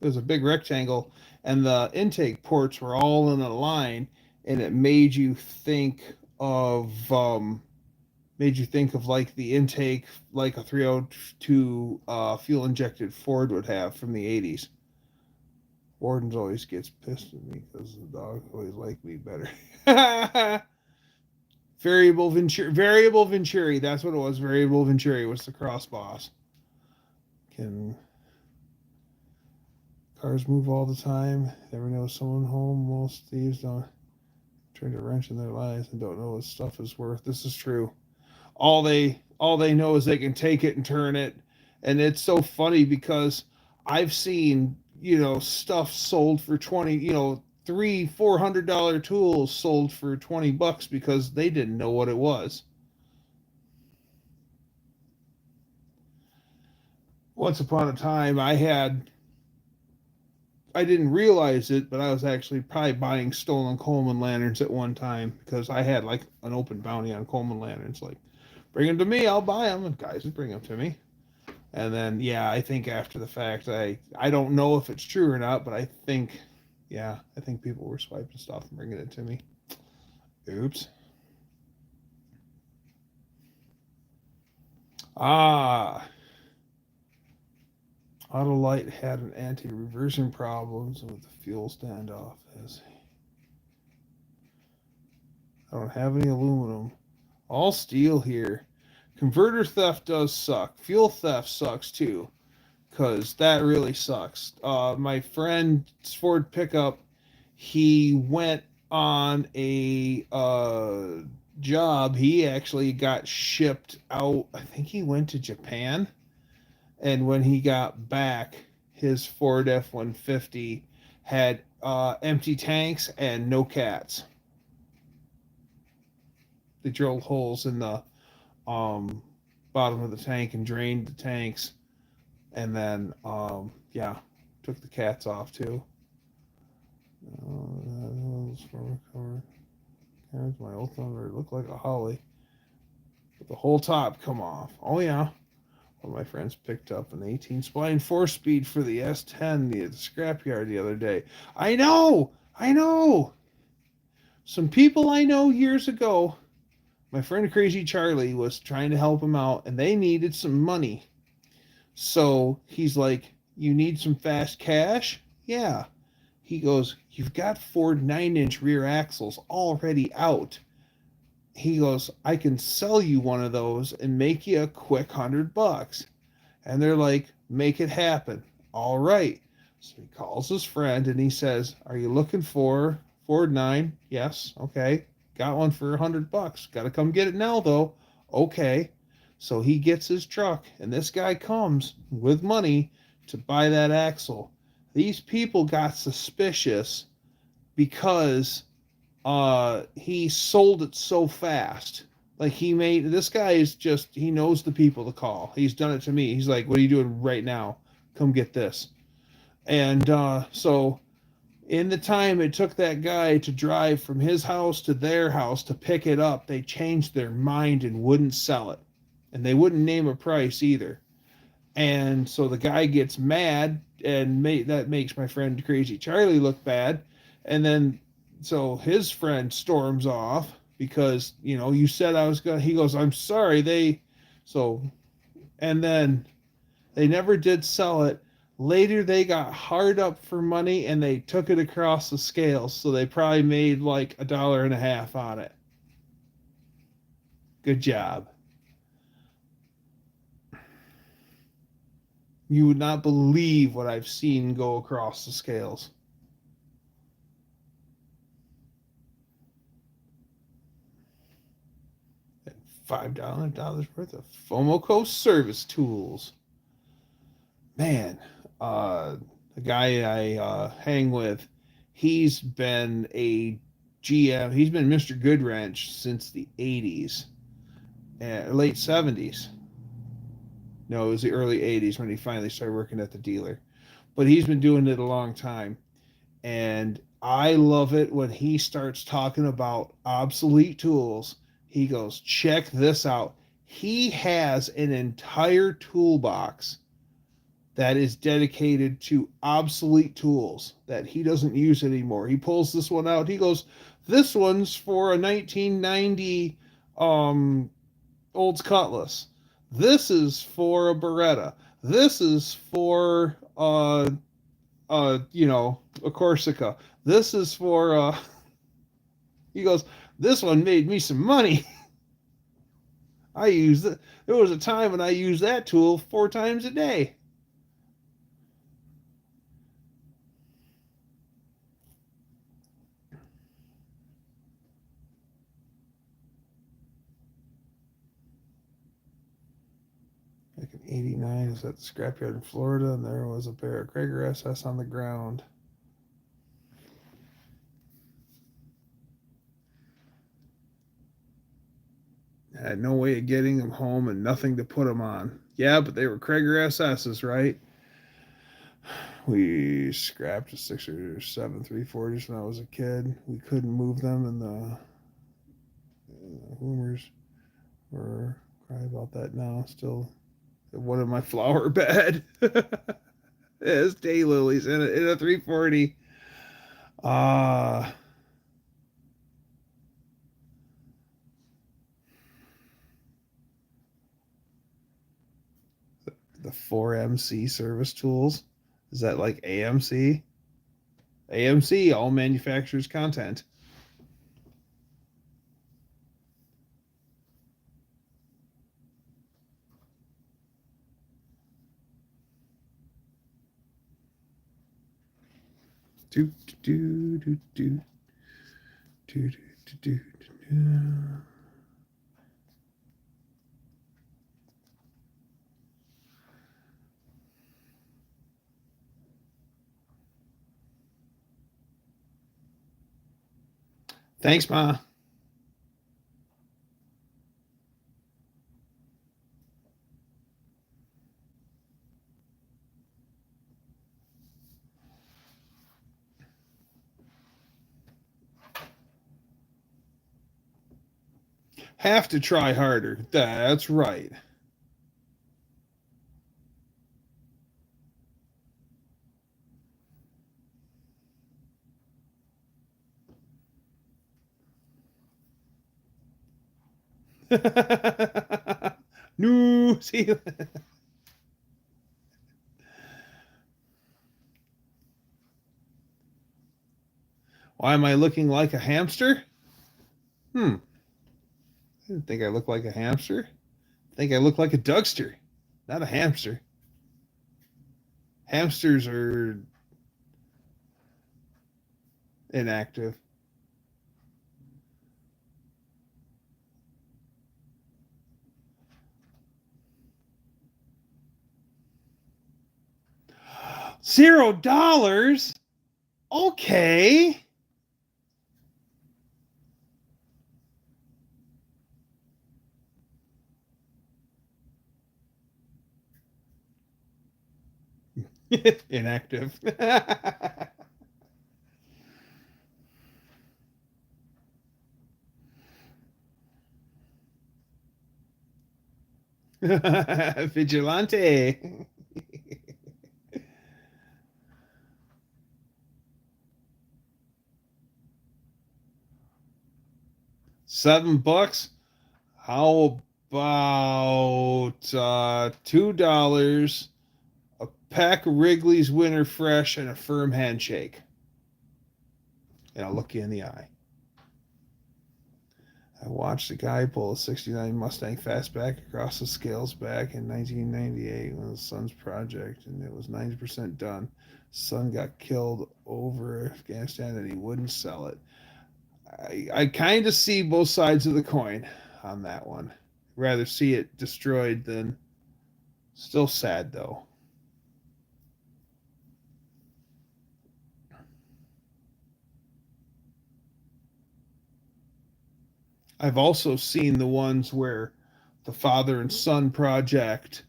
It was a big rectangle, and the intake ports were all in a line, and it made you think of like the intake like a 302 fuel injected Ford would have from the 80s. Warden's always gets pissed at me because the dog always liked me better. Variable Venturi. That's what it was. Variable Venturi was the Cross Boss. Can cars move all the time? Never know someone home. Most thieves don't turn a wrench in their lives and don't know what stuff is worth. This is true. All they know is they can take it and turn it, and it's so funny because I've seen stuff sold for 20, $300-$400 tools sold for $20 because they didn't know what it was. Once upon a time, I didn't realize it, but I was actually probably buying stolen Coleman lanterns at one time because I had like an open bounty on Coleman lanterns. Like, bring them to me, I'll buy them. And guys would bring them to me. And then, yeah, I think after the fact, I don't know if it's true or not, but I think people were swiping stuff and bringing it to me. Oops. Autolite had an anti-reversion problems with the fuel standoff. I don't have any aluminum. All steel here. Converter theft does suck. Fuel theft sucks too, because that really sucks. My friend's Ford pickup, he went on a job. He actually got shipped out. I think he went to Japan. And when he got back, his Ford F-150 had empty tanks and no cats. They drilled holes in the bottom of the tank and drained the tanks. And then, took the cats off too. My old thunder looked like a holly. But the whole top come off. Oh yeah. One of my friends picked up an 18 spline 4-speed for the S10 at the scrapyard the other day. I know! Some people I know years ago, my friend Crazy Charlie was trying to help him out, and they needed some money. So he's like, you need some fast cash? Yeah. He goes, you've got Ford 9-inch rear axles already out. He goes, I can sell you one of those and make you a quick $100. And they're like, make it happen. All right. So he calls his friend and he says, are you looking for Ford 9? Yes. Okay. Got one for $100. Got to come get it now though. Okay. So he gets his truck and this guy comes with money to buy that axle. These people got suspicious because he sold it so fast. Like this guy is just, he knows the people to call. He's done it to me. He's like, what are you doing right now? Come get this. And so in the time it took that guy to drive from his house to their house to pick it up, they changed their mind and wouldn't sell it. And they wouldn't name a price either. And so the guy gets mad, and that makes my friend Crazy Charlie look bad. And then so his friend storms off because, you said I was going to, he goes, I'm sorry. And then they never did sell it. Later, they got hard up for money and they took it across the scales. So they probably made like $1.50 on it. Good job. You would not believe what I've seen go across the scales. $5 worth of Fomoco service tools. Man, the guy I hang with, he's been a GM. He's been Mr. Goodwrench since the 80s, late 70s. No, it was the early 80s when he finally started working at the dealer. But he's been doing it a long time. And I love it when he starts talking about obsolete tools. He goes, check this out. He has an entire toolbox that is dedicated to obsolete tools that he doesn't use anymore. He pulls this one out. He goes, this one's for a 1990 Olds Cutlass. This is for a Beretta. This is for a Corsica. This is for he goes, this one made me some money. I used it. There was a time when I used that tool 4 times a day. Back in '89, I was at the scrapyard in Florida, and there was a pair of Krager SS on the ground. I had no way of getting them home and nothing to put them on. Yeah, but they were Krager SS's, right? We scrapped a 6 or 7 340s when I was a kid. We couldn't move them, and the boomers were crying about that now. Still, one in my flower bed. There's daylilies in a 340. The 4MC service tools. Is that like AMC? AMC, all manufacturers content. Do do do do do do do do. Thanks, Ma. Have to try harder. That's right. No, see. Why am I looking like a hamster? I didn't think I looked like a hamster. I think I look like a Dougster, not a hamster. Hamsters are inactive. $0? Okay. Inactive. Vigilante. $7. How about $2? A pack of Wrigley's Winter Fresh and a firm handshake. And I'll look you in the eye. I watched a guy pull a '69 Mustang Fastback across the scales back in 1998 when the son's project, and it was 90% done. Son got killed over Afghanistan, and he wouldn't sell it. I kind of see both sides of the coin on that one. Rather see it destroyed than. Still sad though. I've also seen the ones where the father and son project,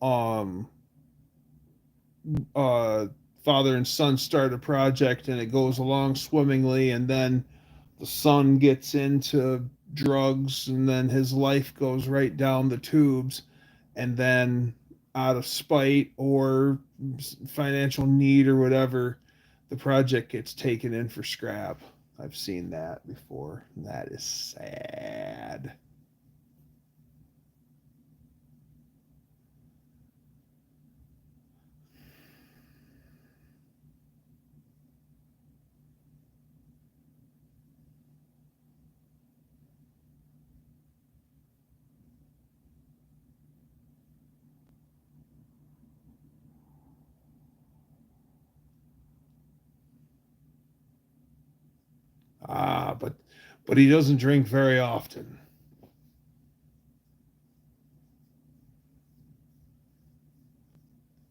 um, uh, father and son start a project and it goes along swimmingly, and then the son gets into drugs, and then his life goes right down the tubes, and then out of spite or financial need or whatever, the project gets taken in for scrap. I've seen that before. That is sad. But he doesn't drink very often.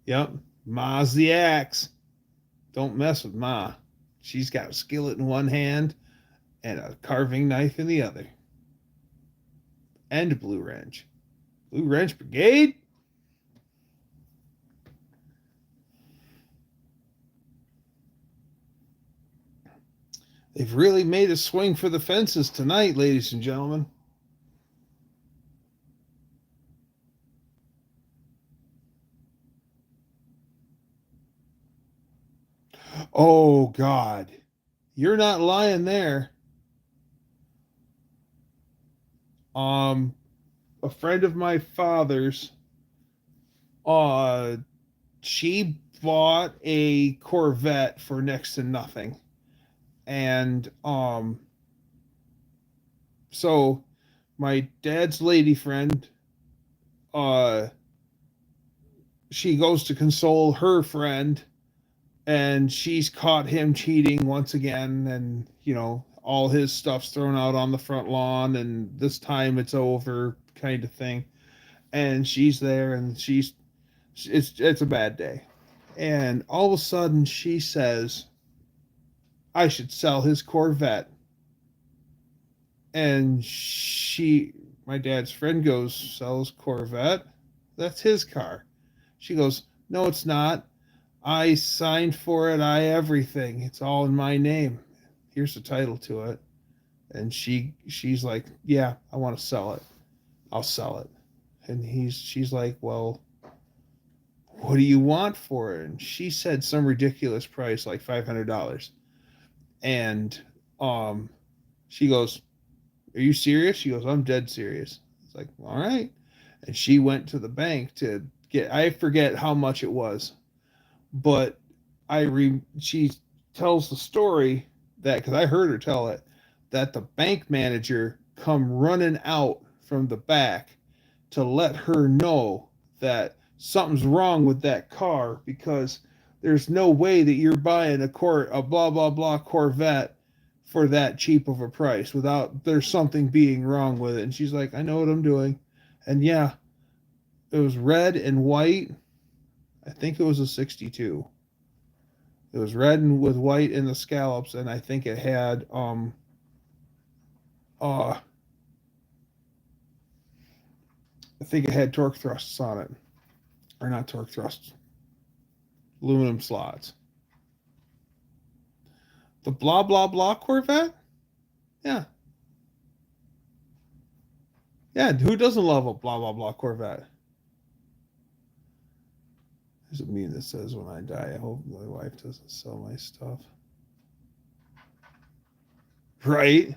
Yep, Ma's the axe. Don't mess with Ma. She's got a skillet in one hand and a carving knife in the other. And Blue Wrench. Blue Wrench Brigade? They've really made a swing for the fences tonight, ladies and gentlemen. Oh, God. You're not lying there. Um, a friend of my father's, uh, she bought a Corvette for next to nothing. And so my dad's lady friend, uh she goes to console her friend, and she's caught him cheating once again, and all his stuff's thrown out on the front lawn, and this time it's over kind of thing. And she's there, and it's a bad day. And all of a sudden she says, I should sell his Corvette. And my dad's friend goes, sells Corvette? That's his car. She goes, no, it's not. I signed for it. I everything. It's all in my name. Here's the title to it. And she's like, yeah, I want to sell it. I'll sell it. And she's like, well, what do you want for it? And she said some ridiculous price, like $500. And um, she goes, are you serious? She goes, I'm dead serious. It's like, all right. And she went to the bank to get, I forget how much it was, but she tells the story that, because I heard her tell it, that the bank manager come running out from the back to let her know that something's wrong with that car, because there's no way that you're buying a blah blah blah Corvette for that cheap of a price without there's something being wrong with it. And she's like, I know what I'm doing. And yeah, it was red and white. I think it was a 62. It was red and with white in the scallops, and I think it had uh I think it had torque thrusts on it. Or not torque thrusts. Aluminum slots. The blah blah blah Corvette? Yeah. Yeah, who doesn't love a blah blah blah Corvette? There's a meme that says, when I die, I hope my wife doesn't sell my stuff. Right?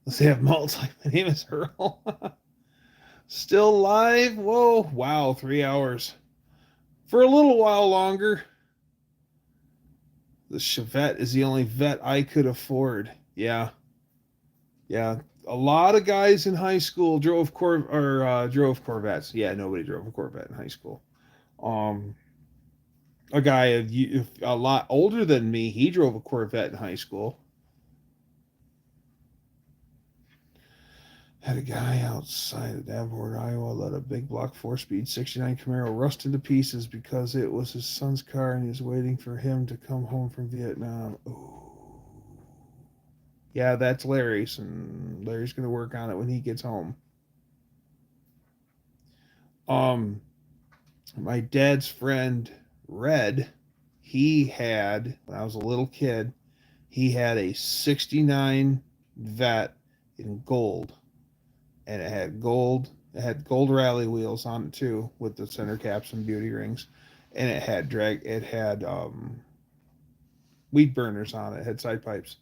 Let's have multi. My name is Earl. Still live? Whoa. Wow, 3 hours. For a little while longer. The Chevette is the only vet I could afford. Yeah. Yeah. A lot of guys in high school drove drove Corvettes. Yeah, nobody drove a Corvette in high school. Um, a guy a lot older than me, he drove a Corvette in high school. Had a guy outside of Davenport, Iowa, let a big block 4-speed 69 Camaro rust into pieces because it was his son's car and he was waiting for him to come home from Vietnam. Ooh. Yeah, that's Larry's, and Larry's going to work on it when he gets home. Um, my dad's friend, Red, he had, when I was a little kid, he had a 69 Vet in gold. And it had gold rally wheels on it too, with the center caps and beauty rings. And it had weed burners on it. It had side pipes.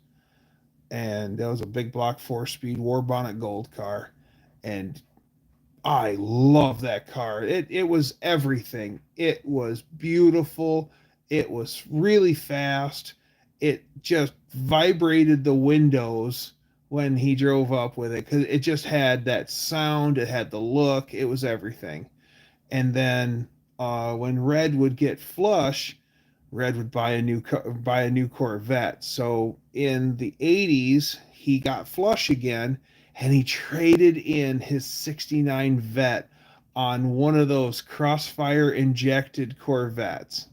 And that was a big block 4-speed war bonnet gold car. And I love that car. It was everything. It was beautiful. It was really fast. It just vibrated the windows when he drove up with it, because it just had that sound. It had the look. It was everything. And then when Red would get flush, Red would buy a new Corvette. So in the 80s, he got flush again, and he traded in his 69 Vet on one of those Crossfire injected Corvettes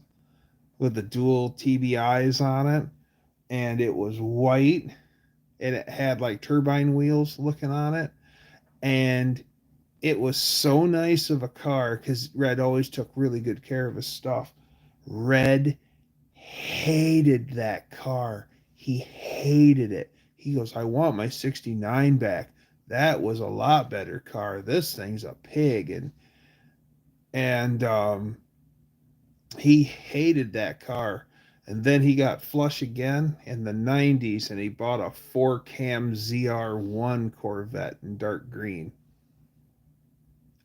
with the dual TBIs on it, and it was white, and it had like turbine wheels looking on it, and it was so nice of a car because Red always took really good care of his stuff. Red hated that car. He hated it. He goes, I want my 69 back. That was a lot better car. This thing's a pig. And he hated that car. And then he got flush again in the 90s, and he bought a 4-cam ZR1 Corvette in dark green.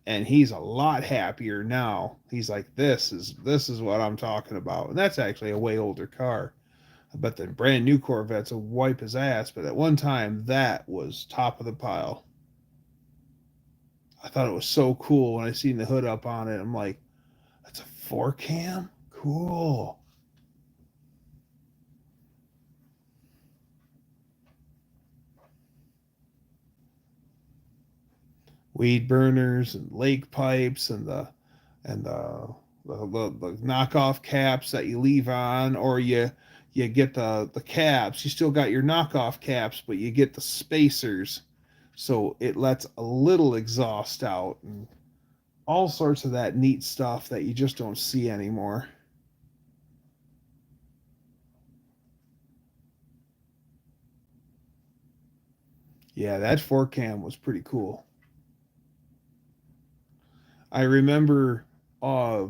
And he's a lot happier now. He's like, this is what I'm talking about. And that's actually a way older car. I bet the brand new Corvettes will wipe his ass, but at one time that was top of the pile. I thought it was so cool when I seen the hood up on it. I'm like, that's a 4-cam? Cool. Weed burners and lake pipes and the knockoff caps that you leave on, or you get the caps. You still got your knockoff caps, but you get the spacers, so it lets a little exhaust out, and all sorts of that neat stuff that you just don't see anymore. Yeah, that 4 cam was pretty cool. I remember uh,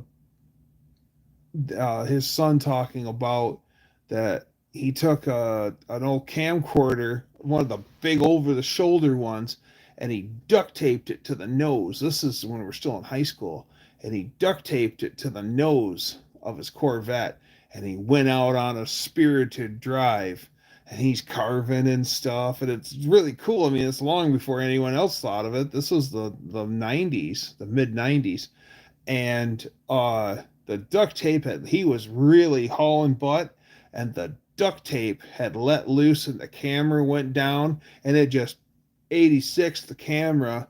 his son talking about that he took an old camcorder, one of the big over the shoulder ones, and he duct taped it to the nose. This is when we're still in high school. And he duct taped it to the nose of his Corvette. And he went out on a spirited drive. And he's carving and stuff. And it's really cool. I mean, it's long before anyone else thought of it. This was the 90s, the mid 90s, and the duct tape had, he was really hauling butt, and the duct tape had let loose and the camera went down, and it just 86 the camera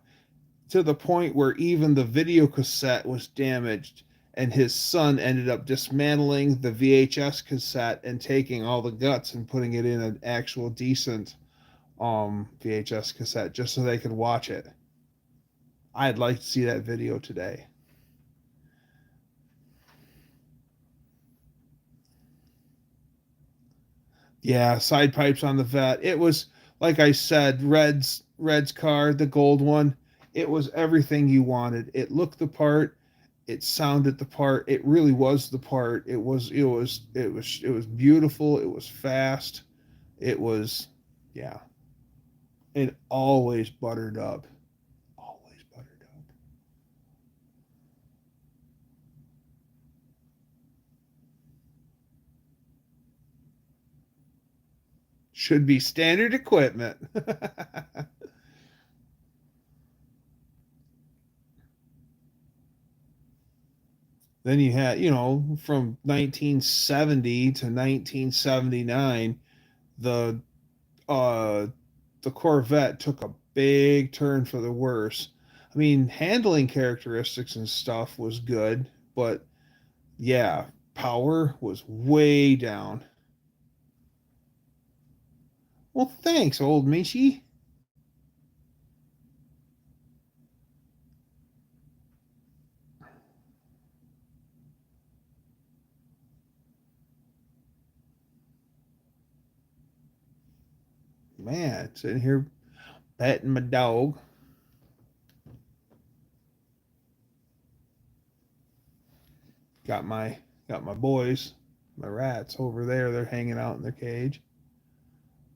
to the point where even the video cassette was damaged, and his son ended up dismantling the VHS cassette and taking all the guts and putting it in an actual decent VHS cassette just so they could watch it. I'd like to see that video today. Yeah, side pipes on the vet. It was like I said, Red's car, the gold one. It was everything you wanted. It looked the part. It sounded the part. It really was the part. It was beautiful. It was fast. It was, yeah. It always buttered up. Always buttered up. Should be standard equipment. Then you had, from 1970 to 1979, the uh the Corvette took a big turn for the worse. I mean, handling characteristics and stuff was good, but yeah, power was way down. Well, thanks, old Michi. Man, sitting here petting my dog. Got my got my boys, my rats over there. They're hanging out in their cage.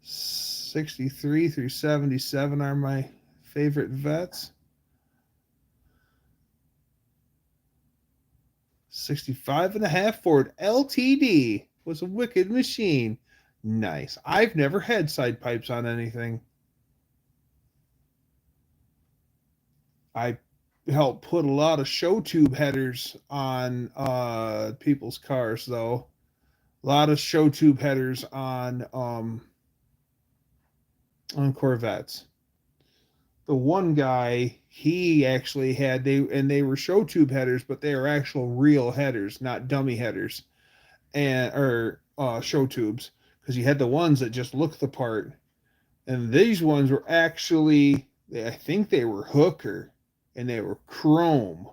63 through 77 are my favorite vets. 65 and a half Ford LTD was a wicked machine. Nice. I've never had side pipes on anything. I helped put a lot of show tube headers on people's cars, though. A lot of show tube headers on Corvettes. The one guy, he actually had they were show tube headers, but they were actual real headers, not dummy headers, and or show tubes, because you had the ones that just looked the part, and these ones were actually, I think they were Hooker, and they were chrome,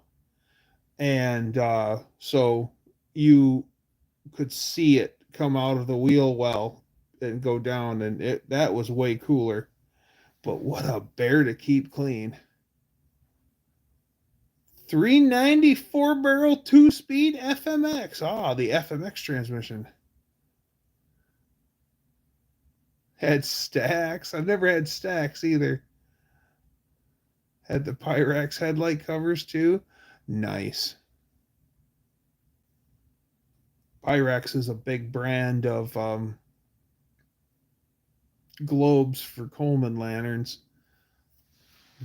and so you could see it come out of the wheel well and go down, and that was way cooler. But what a bear to keep clean. 394 barrel 2-speed FMX. Ah, the FMX transmission. Had stacks. I've never had stacks either. Had the Pyrex headlight covers too. Nice. Pyrex is a big brand of globes for Coleman lanterns.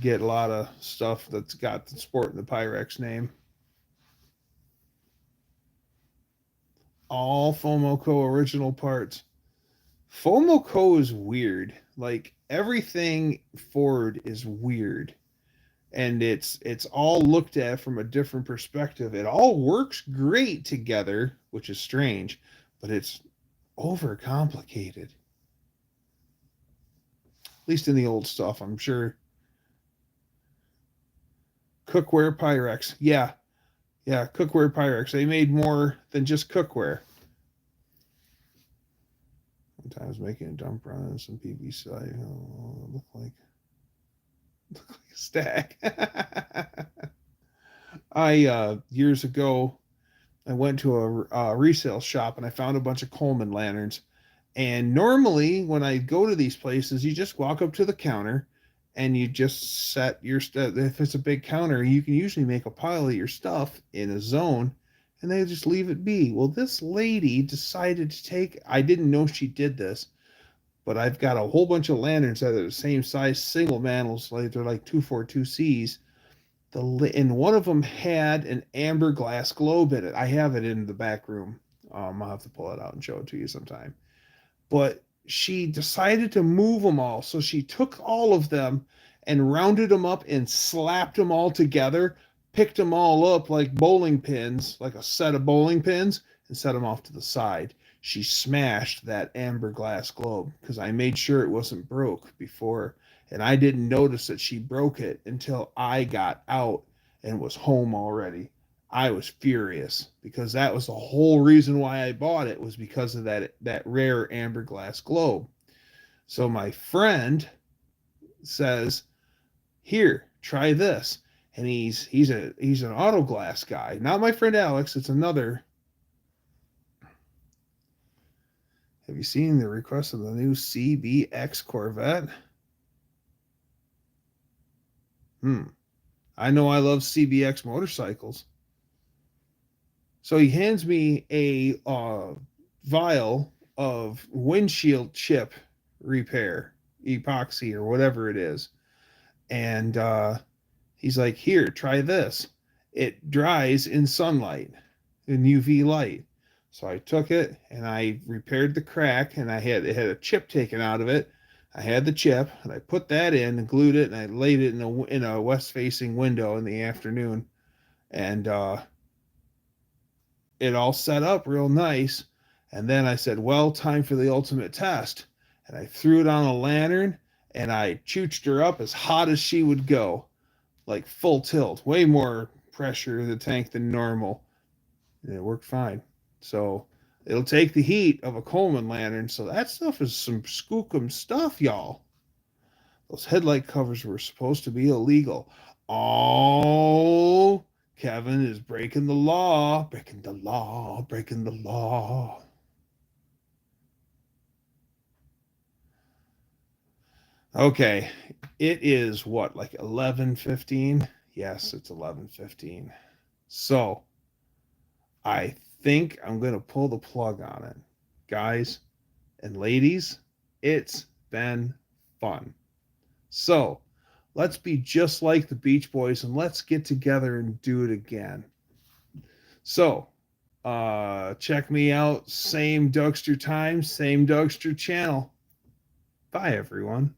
Get a lot of stuff that's got the sport and the Pyrex name. All Fomoco original parts. Fomoco is weird. Like everything Ford is weird. And it's all looked at from a different perspective. It all works great together, which is strange, but it's overcomplicated. At least in the old stuff, I'm sure. Cookware Pyrex. Yeah. Yeah, cookware Pyrex. They made more than just cookware. Sometimes making a dump run and some PVC. Look like Stack. I years ago I went to a resale shop and I found a bunch of Coleman lanterns. And normally, when I go to these places, you just walk up to the counter and you just set your stuff. If it's a big counter, you can usually make a pile of your stuff in a zone and they just leave it be. Well, this lady decided to take, I didn't know she did this, but I've got a whole bunch of lanterns that are the same size, single mantles, like they're like 242Cs. And one of them had an amber glass globe in it. I have it in the back room. I'll have to pull it out and show it to you sometime. But she decided to move them all. So she took all of them and rounded them up and slapped them all together, picked them all up like bowling pins, like a set of bowling pins, and set them off to the side. She smashed that amber glass globe because I made sure it wasn't broke before. And I didn't notice that she broke it until I got out and was home already. I was furious because that was the whole reason why I bought it, was because of that rare amber glass globe. So my friend says, "Here, try this." And he's an auto glass guy. Not my friend Alex, it's another. Have you seen the request of the new CBX Corvette? I know I love CBX motorcycles. So he hands me a vial of windshield chip repair, epoxy or whatever it is. And he's like, "Here, try this. It dries in sunlight, in UV light." So I took it and I repaired the crack, and it had a chip taken out of it. I had the chip and I put that in and glued it, and I laid it in a west facing window in the afternoon. And it all set up real nice. And then I said, "Well, time for the ultimate test." And I threw it on a lantern and I chooched her up as hot as she would go, like full tilt, way more pressure in the tank than normal. And it worked fine. So it'll take the heat of a Coleman lantern. So that stuff is some skookum stuff, y'all. Those headlight covers were supposed to be illegal. Oh, Kevin is breaking the law, breaking the law, breaking the law. Okay, it is what, like 11:15? Yes, it's 11:15. So I think I'm going to pull the plug on it. Guys and ladies, it's been fun. So let's be just like the Beach Boys and let's get together and do it again. So check me out, same Dougster time, same Dougster channel. Bye, everyone.